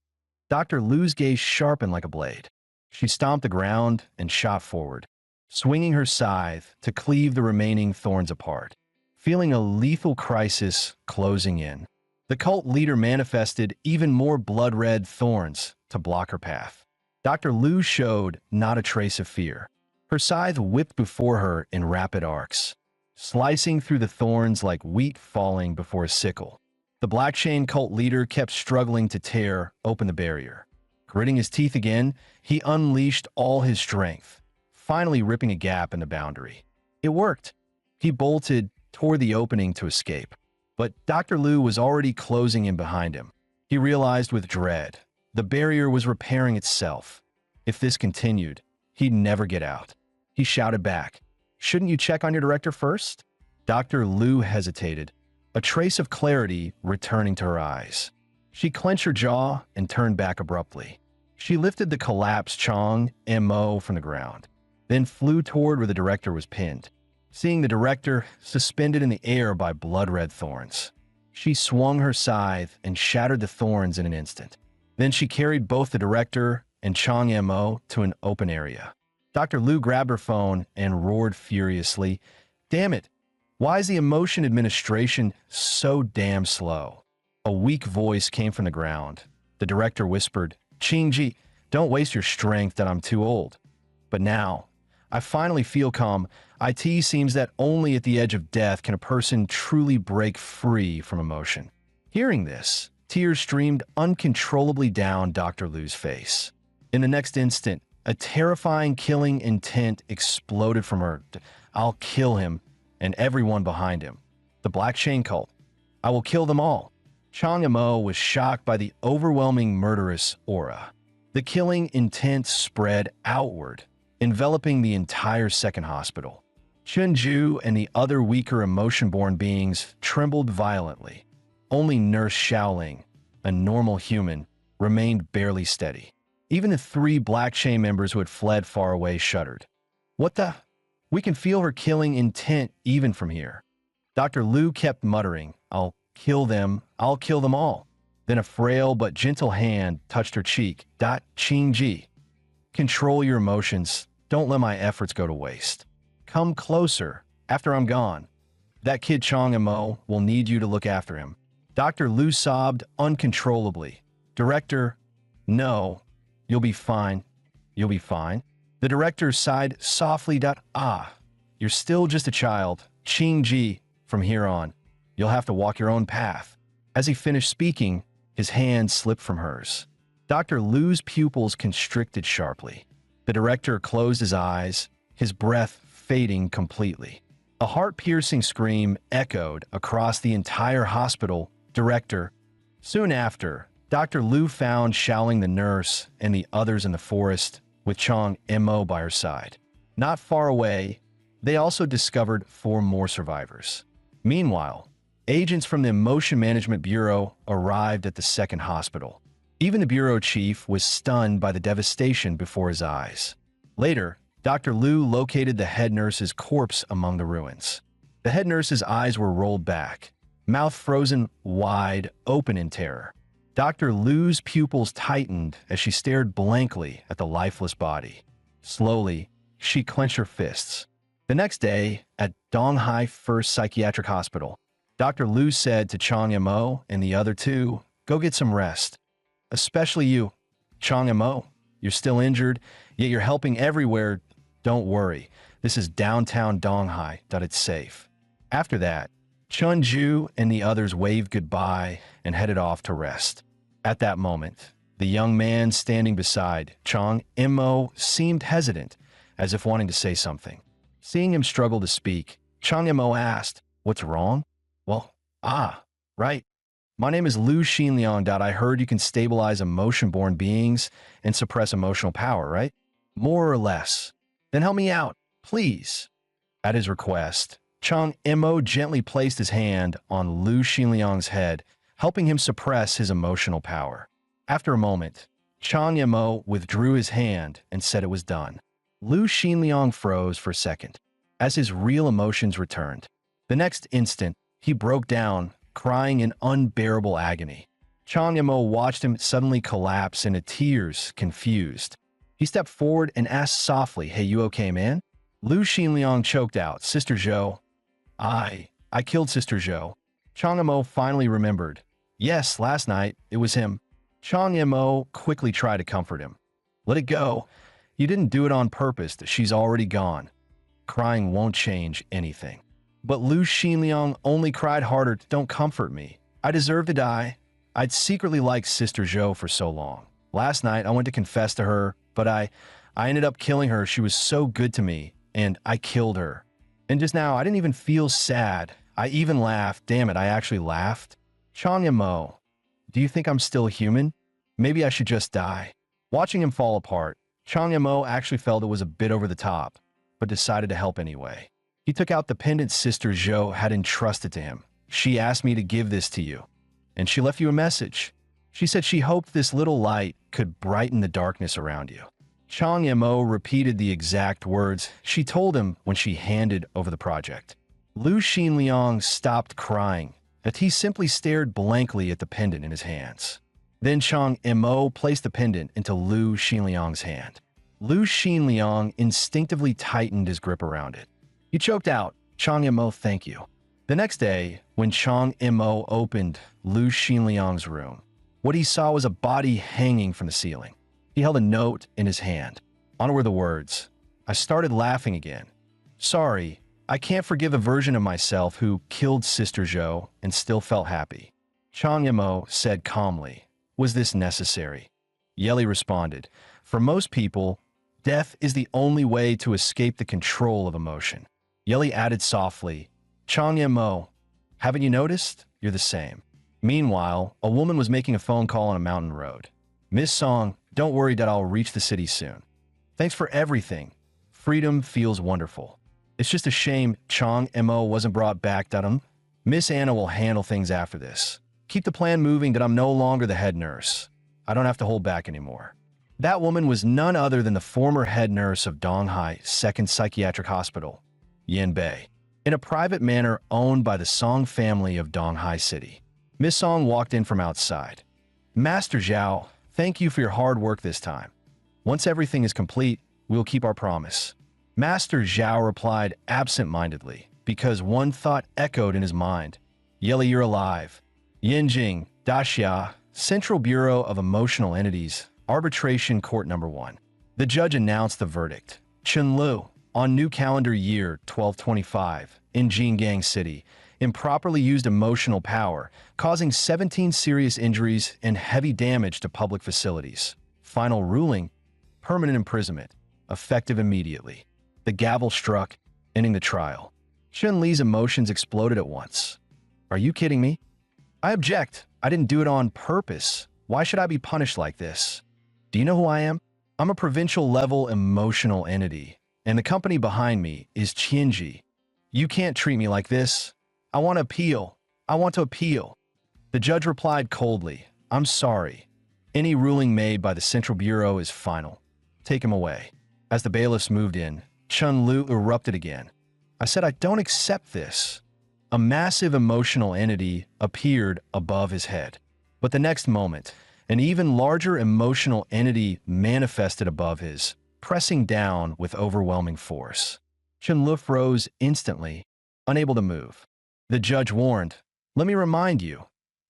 Dr. Lu's gaze sharpened like a blade. She stomped the ground and shot forward, swinging her scythe to cleave the remaining thorns apart. Feeling a lethal crisis closing in, the cult leader manifested even more blood-red thorns to block her path. Dr. Lu showed not a trace of fear. Her scythe whipped before her in rapid arcs, slicing through the thorns like wheat falling before a sickle. The Black Chain cult leader kept struggling to tear open the barrier. Gritting his teeth again, he unleashed all his strength, finally ripping a gap in the boundary. It worked. He bolted toward the opening to escape, but Dr. Lu was already closing in behind him. He realized with dread the barrier was repairing itself. If this continued, he'd never get out. He shouted back, "Shouldn't you check on your director first?" Dr. Lu hesitated, a trace of clarity returning to her eyes. She clenched her jaw and turned back abruptly. She lifted the collapsed Chong Mo from the ground, then flew toward where the director was pinned. Seeing the director suspended in the air by blood-red thorns, she swung her scythe and shattered the thorns in an instant. Then she carried both the director and Chong Mo to an open area. Dr. Lu grabbed her phone and roared furiously, "Damn it! Why is the emotion administration so damn slow?" A weak voice came from the ground. The director whispered, "Qingji, don't waste your strength that I'm too old." But now, I finally feel calm. It seems that only at the edge of death can a person truly break free from emotion. Hearing this, tears streamed uncontrollably down Dr. Lu's face. In the next instant, a terrifying killing intent exploded from her. "I'll kill him and everyone behind him. The Black Chain cult. I will kill them all." Chong Mo was shocked by the overwhelming murderous aura. The killing intent spread outward, enveloping the entire second hospital. Chunju and the other weaker emotion-born beings trembled violently. Only Nurse Xiaoling, a normal human, remained barely steady. Even the 3 Black Chain members who had fled far away shuddered. "What the? We can feel her killing intent even from here." Dr. Lu kept muttering, "I'll kill them all." Then a frail but gentle hand touched her cheek. "Qingji, control your emotions. Don't let my efforts go to waste. Come closer after I'm gone. That kid Chong Mo will need you to look after him." Dr. Lu sobbed uncontrollably. "Director, no, you'll be fine. You'll be fine." The director sighed softly. You're still just a child. Qingji, from here on, you'll have to walk your own path." As he finished speaking, his hand slipped from hers. Dr. Lu's pupils constricted sharply. The director closed his eyes, his breath fading completely. A heart-piercing scream echoed across the entire hospital. Director. Soon after, Dr. Lu found Xiaoling the nurse and the others in the forest, with Chang Mo by her side. Not far away, they also discovered 4 more survivors. Meanwhile, agents from the Emotion Management Bureau arrived at the second hospital. Even the bureau chief was stunned by the devastation before his eyes. Later, Dr. Lu located the head nurse's corpse among the ruins. The head nurse's eyes were rolled back, mouth frozen wide open in terror. Dr. Lu's pupils tightened as she stared blankly at the lifeless body. Slowly, she clenched her fists. The next day, at Donghai First Psychiatric Hospital, Dr. Lu said to Chang Mo and the other 2, "Go get some rest. Especially you, Chang Mo. You're still injured, yet you're helping everywhere. Don't worry. This is downtown Donghai. It's safe." After that, Chun Ju and the others waved goodbye and headed off to rest. At that moment, the young man standing beside Chang Mo seemed hesitant, as if wanting to say something. Seeing him struggle to speak, Chang Mo asked, "What's wrong?" "Well, right. My name is Lu Xinliang. I heard you can stabilize emotion-born beings and suppress emotional power, right?" "More or less." "Then help me out, please." At his request, Chang Mo gently placed his hand on Lu Xinliang's head, helping him suppress his emotional power. After a moment, Chang Mo withdrew his hand and said it was done. Lu Xinliang froze for a second, as his real emotions returned. The next instant, he broke down, crying in unbearable agony. Chang Mo watched him suddenly collapse into tears, confused. He stepped forward and asked softly, "Hey, you okay, man?" Lu Xinliang choked out, "Sister Zhou. I killed Sister Zhou." Chang Mo finally remembered. Yes, last night, it was him. Chang Mo quickly tried to comfort him. "Let it go. You didn't do it on purpose. She's already gone. Crying won't change anything." But Lu Xinliang only cried harder. "Don't comfort me. I deserve to die. I'd secretly liked Sister Zhou for so long. Last night, I went to confess to her, but I ended up killing her. She was so good to me, and I killed her. And just now, I didn't even feel sad. I even laughed. Damn it, I actually laughed. Chang Mo, do you think I'm still human? Maybe I should just die." Watching him fall apart, Chang Mo actually felt it was a bit over the top, but decided to help anyway. He took out the pendant Sister Zhou had entrusted to him. "She asked me to give this to you, and she left you a message. She said she hoped this little light could brighten the darkness around you." Chang Mo repeated the exact words she told him when she handed over the project. Lu Xinliang stopped crying, as he simply stared blankly at the pendant in his hands. Then Chang Mo placed the pendant into Lu Xinliang's hand. Lu Xinliang instinctively tightened his grip around it. He choked out, "Chang Mo, thank you." The next day, when Chang Mo opened Lu Xinliang's room, what he saw was a body hanging from the ceiling. He held a note in his hand. On it were the words, "I started laughing again. Sorry, I can't forgive a version of myself who killed Sister Zhou and still felt happy." Chang Mo said calmly, "Was this necessary?" Yeli responded, "For most people, death is the only way to escape the control of emotion." Yeli added softly, "Chang Mo, haven't you noticed? You're the same." Meanwhile, a woman was making a phone call on a mountain road. "Miss Song, don't worry that I'll reach the city soon. Thanks for everything. Freedom feels wonderful. It's just a shame Chang Mo wasn't brought back. Miss Anna will handle things after this. Keep the plan moving that I'm no longer the head nurse. I don't have to hold back anymore." That woman was none other than the former head nurse of Donghai Second Psychiatric Hospital, Yin Bei, in a private manor owned by the Song family of Donghai City. Miss Song walked in from outside. "Master Zhao, thank you for your hard work this time. Once everything is complete, we will keep our promise." Master Zhao replied absent-mindedly, because one thought echoed in his mind. "Yeli, you're alive. Yinjing, Daxia, Central Bureau of Emotional Entities, Arbitration Court Number 1. The judge announced the verdict. Chunlu, on new calendar year 1225, in Jingang City, improperly used emotional power, causing 17 serious injuries and heavy damage to public facilities. Final ruling, permanent imprisonment, effective immediately. The gavel struck, ending the trial. Chun-Li's emotions exploded at once. Are you kidding me? I object. I didn't do it on purpose. Why should I be punished like this? Do you know who I am? I'm a provincial-level emotional entity, and the company behind me is Qianji. You can't treat me like this. I want to appeal. I want to appeal. The judge replied coldly, I'm sorry. Any ruling made by the Central Bureau is final. Take him away. As the bailiffs moved in, Chun-Lu erupted again. I said I don't accept this. A massive emotional entity appeared above his head. But the next moment, an even larger emotional entity manifested above his, pressing down with overwhelming force. Chun-Lu froze instantly, unable to move. The judge warned, let me remind you,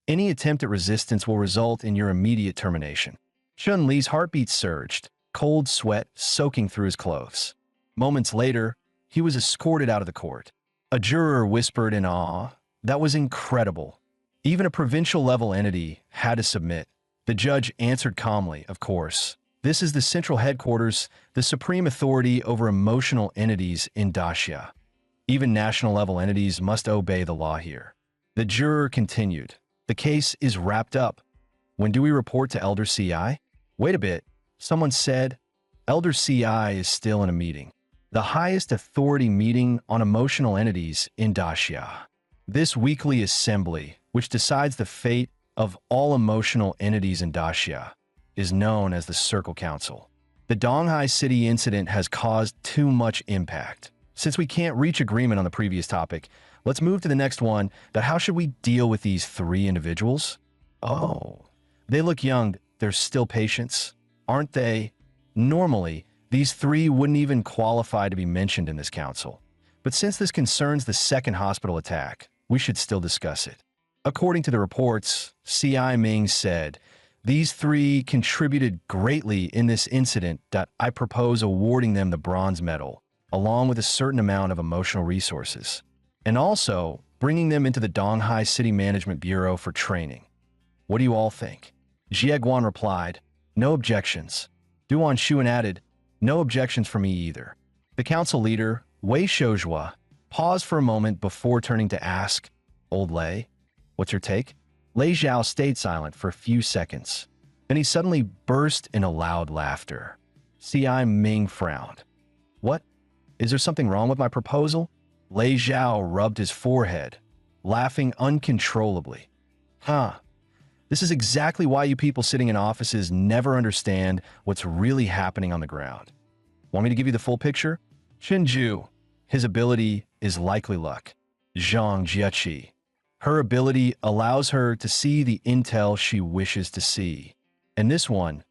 any attempt at resistance will result in your immediate termination. Chun-Li's heartbeat surged, cold sweat soaking through his clothes. Moments later, he was escorted out of the court. A juror whispered in awe, that was incredible. Even a provincial-level entity had to submit. The judge answered calmly, of course. This is the central headquarters, the supreme authority over emotional entities in Dacia. Even national-level entities must obey the law here. The juror continued, the case is wrapped up. When do we report to Elder CI? Wait a bit, someone said. Elder CI is still in a meeting. The highest authority meeting on emotional entities in Dacia. This weekly assembly, which decides the fate of all emotional entities in Dacia, is known as the Circle Council. The Donghai City incident has caused too much impact. Since we can't reach agreement on the previous topic, let's move to the next one, that how should we deal with these three individuals? Oh, they look young, there's still patience, aren't they? Normally, these three wouldn't even qualify to be mentioned in this council. But since this concerns the second hospital attack, we should still discuss it. According to the reports, C.I. Ming said, these three contributed greatly in this incident that I propose awarding them the bronze medal, along with a certain amount of emotional resources, and also bringing them into the Donghai City Management Bureau for training. What do you all think? Jieguan replied, no objections. Duan Xuan added, no objections for me either. The council leader, Wei Shoujua, paused for a moment before turning to ask, Old Lei, what's your take? Lei Zhao stayed silent for a few seconds. Then he suddenly burst in a loud laughter. C.I. Ming frowned. What? Is there something wrong with my proposal? Lei Zhao rubbed his forehead, laughing uncontrollably. Huh. This is exactly why you people sitting in offices never understand what's really happening on the ground. Want me to give you the full picture? Shinju, his ability is likely luck. Zhang Jieqi, her ability allows her to see the intel she wishes to see. And this one,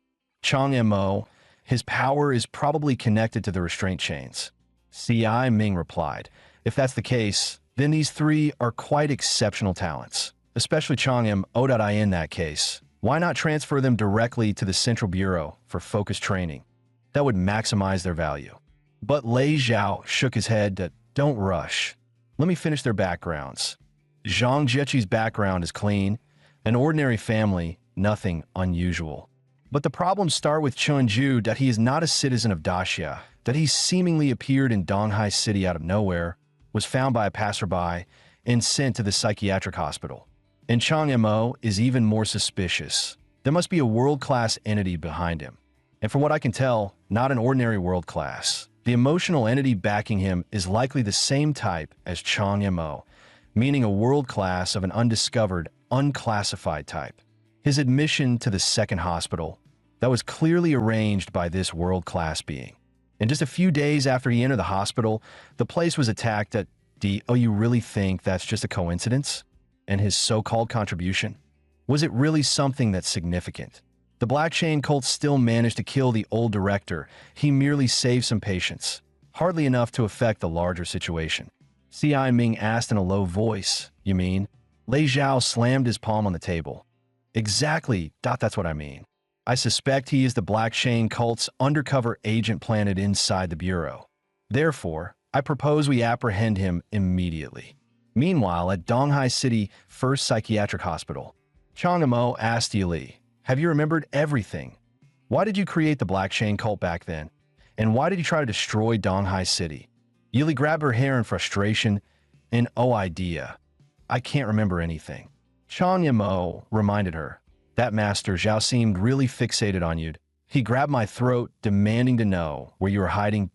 Chang Mo, his power is probably connected to the restraint chains. C.I. Ming replied, if that's the case, then these three are quite exceptional talents, especially Chang Mo in that case. Why not transfer them directly to the Central Bureau for focused training? That would maximize their value. But Lei Zhao shook his head that, don't rush. Let me finish their backgrounds. Zhang Jieqi's background is clean, an ordinary family, nothing unusual. But the problems start with Chunju that he is not a citizen of Dacia, that he seemingly appeared in Donghai City out of nowhere, was found by a passerby, and sent to the psychiatric hospital. And Chang Mo is even more suspicious. There must be a world-class entity behind him. And from what I can tell, not an ordinary world-class. The emotional entity backing him is likely the same type as Chang Mo, meaning a world-class of an undiscovered, unclassified type. His admission to the second hospital, that was clearly arranged by this world-class being. And just a few days after he entered the hospital, the place was attacked at Oh, you really think that's just a coincidence? And his so-called contribution? Was it really something that's significant? The Black Chain cult still managed to kill the old director. He merely saved some patients. Hardly enough to affect the larger situation. C.I. Ming asked in a low voice, you mean? Lei Zhao slammed his palm on the table. Exactly, that's what I mean. I suspect he is the Black Chain cult's undercover agent planted inside the Bureau. Therefore, I propose we apprehend him immediately. Meanwhile, at Donghai City First Psychiatric Hospital, Changamo asked Yili, "Have you remembered everything? Why did you create the Black Chain cult back then? And why did you try to destroy Donghai City?" Yili grabbed her hair in frustration and, "Oh, idea. I can't remember anything." Changamo reminded her. "That Master Zhao seemed really fixated on you. He grabbed my throat, demanding to know where you were hiding.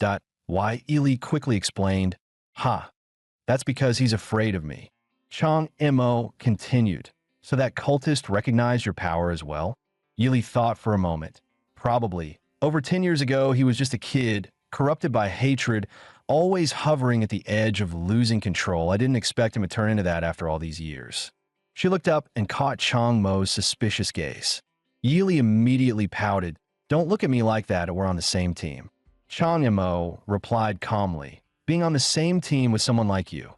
Why?" Yili quickly explained. "Ha. That's because he's afraid of me." Chang Mo continued. "So that cultist recognized your power as well?" Yili thought for a moment. "Probably. Over 10 years ago, he was just a kid, corrupted by hatred, always hovering at the edge of losing control. I didn't expect him to turn into that after all these years." She looked up and caught Chang Mo's suspicious gaze. Yili immediately pouted. "Don't look at me like that, or we're on the same team." Chang Mo replied calmly. "Being on the same team with someone like you,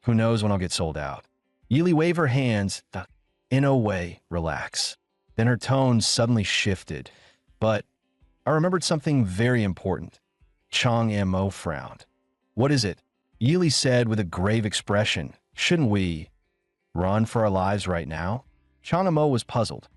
who knows when I'll get sold out?" Yili waved her hands. "In a way, relax." Then her tone suddenly shifted. "But I remembered something very important." Chang Mo frowned. "What is it?" Yili said with a grave expression. "Shouldn't we run for our lives right now?" Chang Mo was puzzled.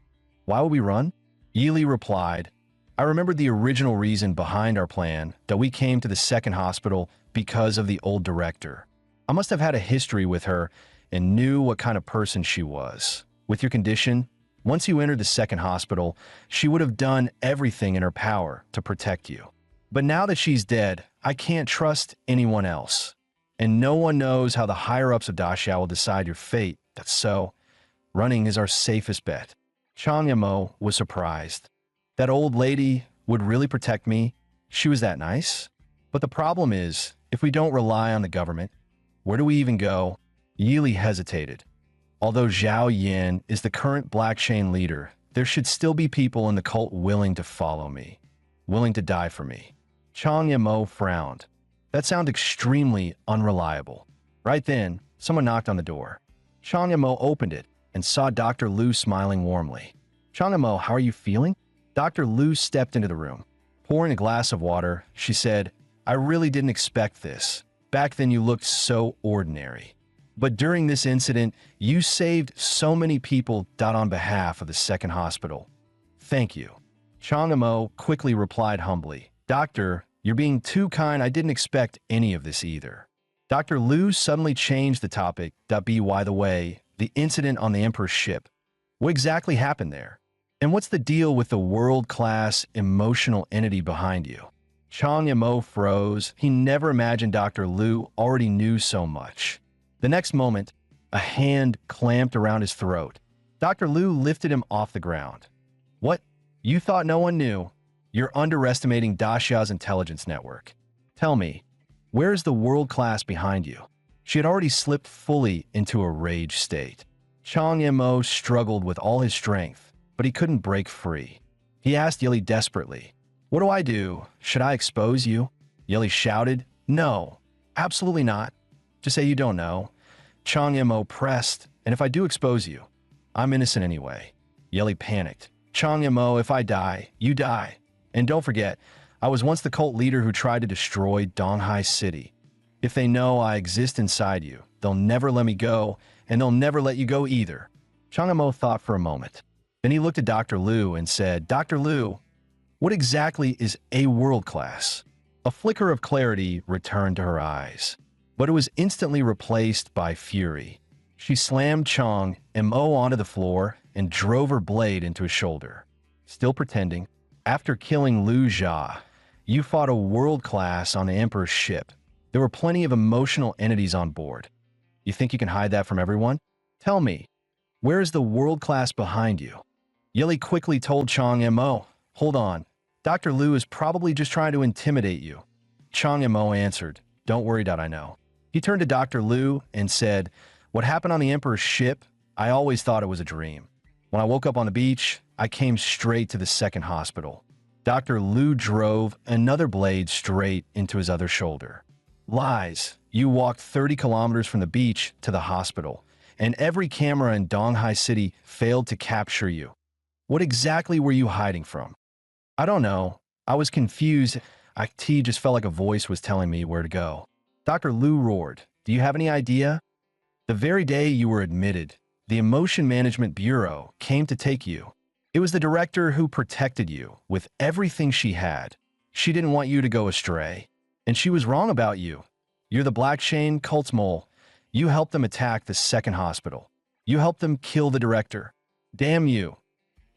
"Why would we run?" Yili replied, "I remembered the original reason behind our plan, that we came to the second hospital because of the old director. I must have had a history with her and knew what kind of person she was. With your condition, once you entered the second hospital, she would have done everything in her power to protect you. But now that she's dead, I can't trust anyone else. And no one knows how the higher-ups of Daxia will decide your fate. That's so. Running is our safest bet." Chang Mo was surprised. That old lady would really protect me? She was that nice? But the problem is, if we don't rely on the government, where do we even go? Yili hesitated. Although Zhao Yin is the current Black Chain leader, there should still be people in the cult willing to follow me, willing to die for me. Chang Mo frowned. That sounded extremely unreliable. Right then, someone knocked on the door. Chang Mo opened it and saw Dr. Lu smiling warmly. "Chang Mo, how are you feeling?" Dr. Lu stepped into the room. Pouring a glass of water, she said, "I really didn't expect this. Back then you looked so ordinary. But during this incident, you saved so many people on behalf of the second hospital. Thank you." Chang Mo quickly replied humbly, "Doctor, you're being too kind. I didn't expect any of this either." Dr. Lu suddenly changed the topic. By the way, the incident on the Emperor's ship. What exactly happened there? And what's the deal with the world-class emotional entity behind you? Chang Mo froze. He never imagined Dr. Lu already knew so much. The next moment, a hand clamped around his throat. Dr. Lu lifted him off the ground. "What? You thought no one knew? You're underestimating Daxia's intelligence network. Tell me, where is the world class behind you?" She had already slipped fully into a rage state. Chang Mo struggled with all his strength, but he couldn't break free. He asked Yili desperately, "What do I do? Should I expose you?" Yili shouted, "No, absolutely not. Just say you don't know." Chang Mo pressed, "And if I do expose you, I'm innocent anyway." Yili panicked. "Chang Mo, if I die, you die. And don't forget, I was once the cult leader who tried to destroy Donghai City. If they know I exist inside you, they'll never let me go, and they'll never let you go either." Chang Mo thought for a moment. Then he looked at Dr. Lu and said, "Dr. Lu, what exactly is a world class?" A flicker of clarity returned to her eyes, but it was instantly replaced by fury. She slammed Chang Mo onto the floor and drove her blade into his shoulder. Still pretending, "After killing Lu Jia, you fought a world class on the Emperor's ship. There were plenty of emotional entities on board. You think you can hide that from everyone? Tell me, where is the world class behind you?" Yili quickly told Chang Mo, "Hold on. Dr. Lu is probably just trying to intimidate you." Chang Mo answered, "Don't worry, I know." He turned to Dr. Lu and said, "What happened on the Emperor's ship, I always thought it was a dream. When I woke up on the beach, I came straight to the second hospital." Dr. Lu drove another blade straight into his other shoulder. "Lies. You walked 30 kilometers from the beach to the hospital, and every camera in Donghai City failed to capture you. What exactly were you hiding from?" "I don't know. I was confused. IT just felt like a voice was telling me where to go." Dr. Lu roared, "Do you have any idea?" The very day you were admitted, the Emotion Management Bureau came to take you. It was the director who protected you with everything she had. She didn't want you to go astray. And she was wrong about you. You're the Black Shane cult's mole. You helped them attack the second hospital. You helped them kill the director. Damn you.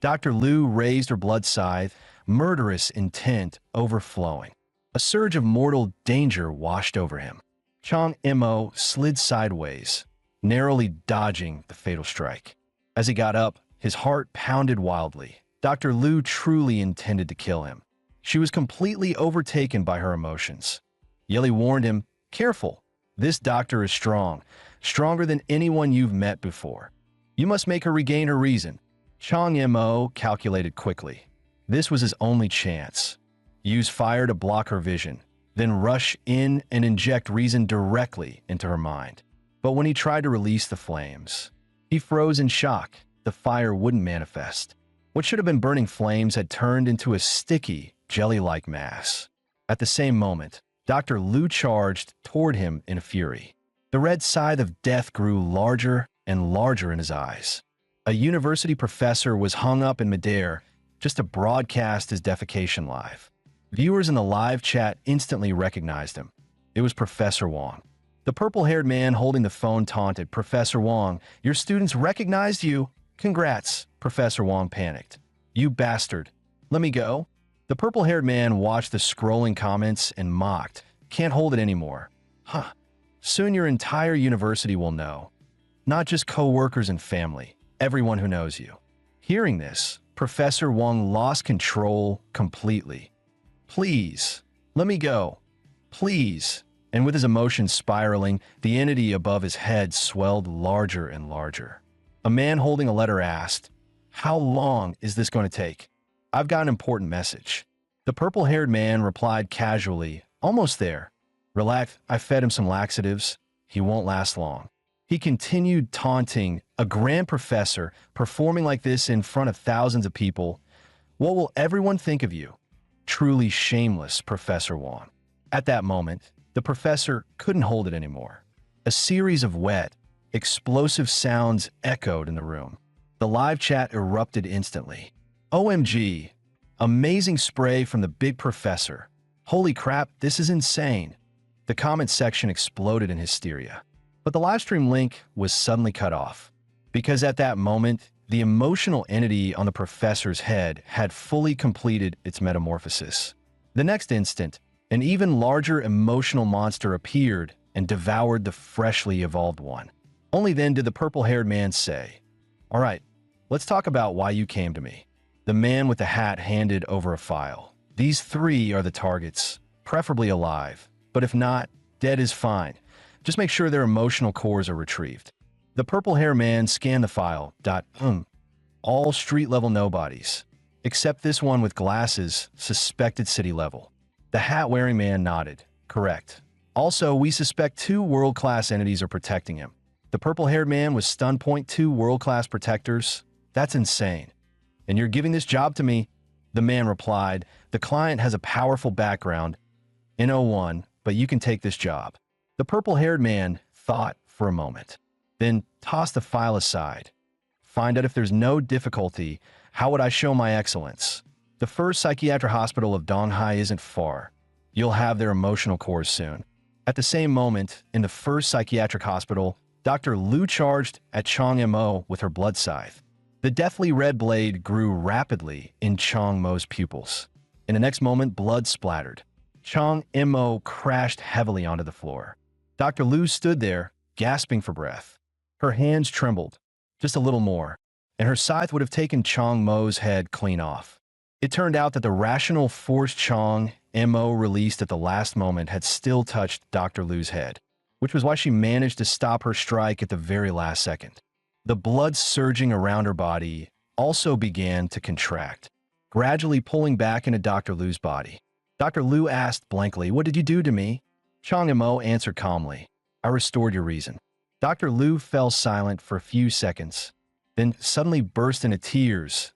Dr. Liu raised her blood scythe, murderous intent overflowing. A surge of mortal danger washed over him. Chang Mo slid sideways, narrowly dodging the fatal strike. As he got up, his heart pounded wildly. Dr. Liu truly intended to kill him. She was completely overtaken by her emotions. Yeli warned him, "Careful. This doctor is strong, stronger than anyone you've met before. You must make her regain her reason." Chang Mo calculated quickly. This was his only chance. Use fire to block her vision, then rush in and inject reason directly into her mind. But when he tried to release the flames, he froze in shock. The fire wouldn't manifest. What should have been burning flames had turned into a sticky, jelly-like mass. At the same moment, Dr. Liu charged toward him in a fury. The red scythe of death grew larger and larger in his eyes. A university professor was hung up in midair just to broadcast his defecation live. Viewers in the live chat instantly recognized him. It was Professor Wong. The purple-haired man holding the phone taunted, "Professor Wong, your students recognized you. Congrats." Professor Wong panicked. "You bastard. Let me go." The purple-haired man watched the scrolling comments and mocked. "Can't hold it anymore. Huh. Soon your entire university will know. Not just co-workers and family. Everyone who knows you." Hearing this, Professor Wong lost control completely. "Please, let me go. Please." And with his emotions spiraling, the entity above his head swelled larger and larger. A man holding a letter asked, "How long is this going to take? I've got an important message." The purple-haired man replied casually, "Almost there. Relax, I fed him some laxatives. He won't last long." He continued taunting, "A grand professor performing like this in front of thousands of people. What will everyone think of you? Truly shameless, Professor Wong." At that moment, the professor couldn't hold it anymore. A series of wet, explosive sounds echoed in the room. The live chat erupted instantly. "OMG, amazing spray from the big professor. Holy crap, this is insane." The comment section exploded in hysteria. But the livestream link was suddenly cut off, because at that moment, the emotional entity on the professor's head had fully completed its metamorphosis. The next instant, an even larger emotional monster appeared and devoured the freshly evolved one. Only then did the purple-haired man say, "All right, let's talk about why you came to me." The man with the hat handed over a file. "These 3 are the targets, preferably alive, but if not, dead is fine. Just make sure their emotional cores are retrieved." The purple-haired man scanned the file. All street-level nobodies, except this one with glasses, suspected city-level. The hat-wearing man nodded. "Correct. Also, we suspect 2 world-class entities are protecting him." The purple-haired man was stunned. "2 world-class protectors? That's insane. And you're giving this job to me?" The man replied, "The client has a powerful background in O1, but you can take this job." The purple-haired man thought for a moment, then tossed the file aside. "Find out if there's no difficulty. How would I show my excellence? The first psychiatric hospital of Donghai isn't far. You'll have their emotional cores soon." At the same moment, in the first psychiatric hospital, Dr. Liu charged at Chang Mo with her blood scythe. The deathly red blade grew rapidly in Chang Mo's pupils. In the next moment, blood splattered. Chang Mo crashed heavily onto the floor. Dr. Liu stood there, gasping for breath. Her hands trembled, just a little more, and her scythe would have taken Chang Mo's head clean off. It turned out that the rational force Chang Mo released at the last moment had still touched Dr. Liu's head, which was why she managed to stop her strike at the very last second. The blood surging around her body also began to contract, gradually pulling back into Dr. Liu's body. Dr. Liu asked blankly, "What did you do to me?" Chang Mo answered calmly, "I restored your reason." Dr. Liu fell silent for a few seconds, then suddenly burst into tears.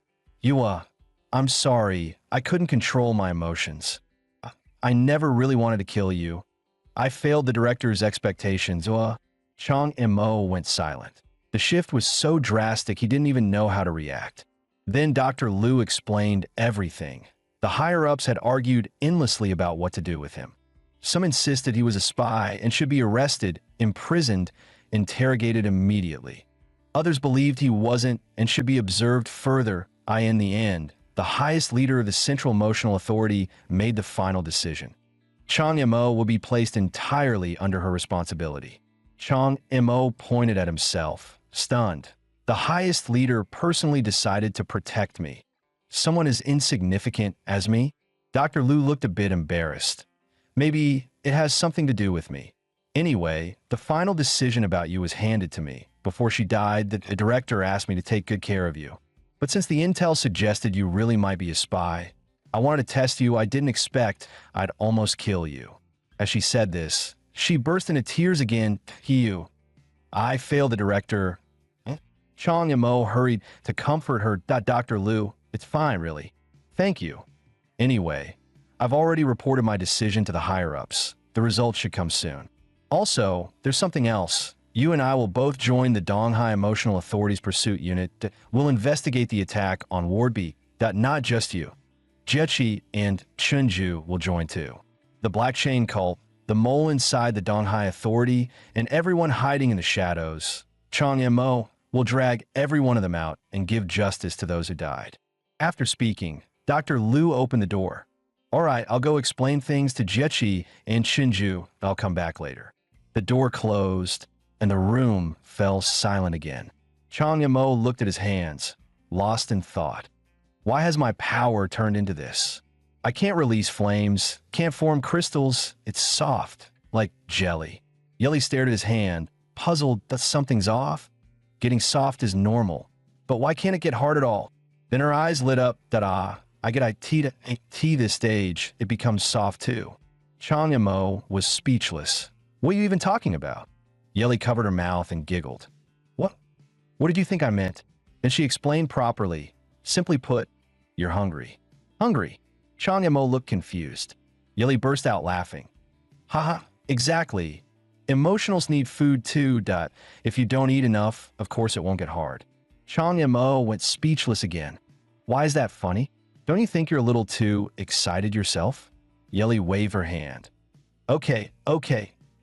I'm sorry. I couldn't control my emotions. I never really wanted to kill you. I failed the director's expectations. Chang Mo went silent. The shift was so drastic he didn't even know how to react. Then Dr. Liu explained everything. The higher-ups had argued endlessly about what to do with him. Some insisted he was a spy and should be arrested, imprisoned, interrogated immediately. Others believed he wasn't and should be observed further. In the end, the highest leader of the Central Emotional Authority made the final decision. Chang Mo will be placed entirely under her responsibility. Chang Mo pointed at himself, stunned. The highest leader personally decided to protect me. Someone as insignificant as me? Dr. Liu looked a bit embarrassed. Maybe it has something to do with me. Anyway, the final decision about you was handed to me. Before she died, the director asked me to take good care of you. But since the intel suggested you really might be a spy, I wanted to test you. I didn't expect I'd almost kill you. As she said this, she burst into tears again. I failed the director. Chang Mo hurried to comfort her. Dr. Liu, it's fine, really. Thank you. Anyway, I've already reported my decision to the higher-ups. The results should come soon. Also, there's something else. You and I will both join the Donghai Emotional Authority's pursuit unit. We'll investigate the attack on Ward B. Not just you. Jechi and Chunju will join too. The Black Chain Cult, the mole inside the Donghai Authority, and everyone hiding in the shadows. Chang Mo will drag every one of them out and give justice to those who died. After speaking, Dr. Liu opened the door. All right, I'll go explain things to Jechi and Chunju. I'll come back later. The door closed, and the room fell silent again. Chang Mo looked at his hands, lost in thought. Why has my power turned into this? I can't release flames, can't form crystals. It's soft, like jelly. Yeli stared at his hand, puzzled that something's off. Getting soft is normal, but why can't it get hard at all? Then her eyes lit up. I get IT this stage, it becomes soft too. Chang Mo was speechless. What are you even talking about? Yeli covered her mouth and giggled. What did you think I meant? Then she explained properly. Simply put, you're hungry. Hungry? Chang Mo looked confused. Yeli burst out laughing. Haha, exactly. Emotionals need food too. If you don't eat enough, of course it won't get hard. Chang Mo went speechless again. Why is that funny? Don't you think you're a little too excited yourself? Yeli waved her hand. Okay.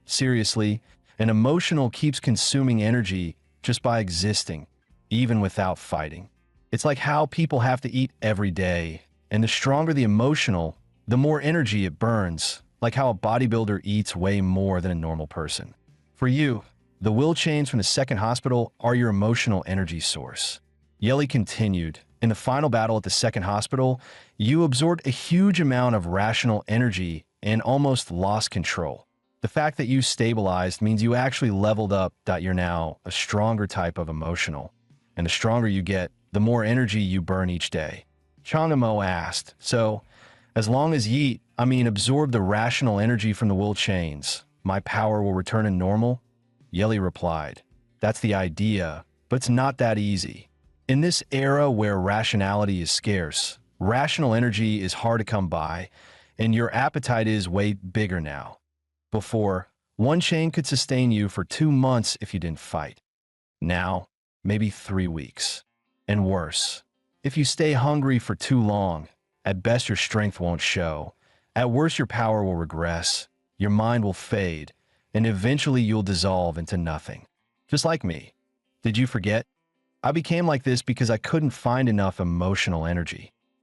Seriously, an emotional keeps consuming energy just by existing, even without fighting. It's like how people have to eat every day, and the stronger the emotional, the more energy it burns, like how a bodybuilder eats way more than a normal person. For you, the will chains from the second hospital are your emotional energy source. Yeli continued. In the final battle at the second hospital, you absorbed a huge amount of rational energy and almost lost control. The fact that you stabilized means you actually leveled up. You're now a stronger type of emotional. And the stronger you get, the more energy you burn each day. Chang Mo asked, so, as long as absorb the rational energy from the will chains, my power will return to normal? Yeli replied, that's the idea, but it's not that easy. In this era where rationality is scarce, rational energy is hard to come by, and your appetite is way bigger now. Before, one chain could sustain you for 2 months if you didn't fight. Now, maybe 3 weeks. And worse, if you stay hungry for too long, at best your strength won't show. At worst your power will regress, your mind will fade, and eventually you'll dissolve into nothing. Just like me. Did you forget? I became like this because I couldn't find enough emotional energy.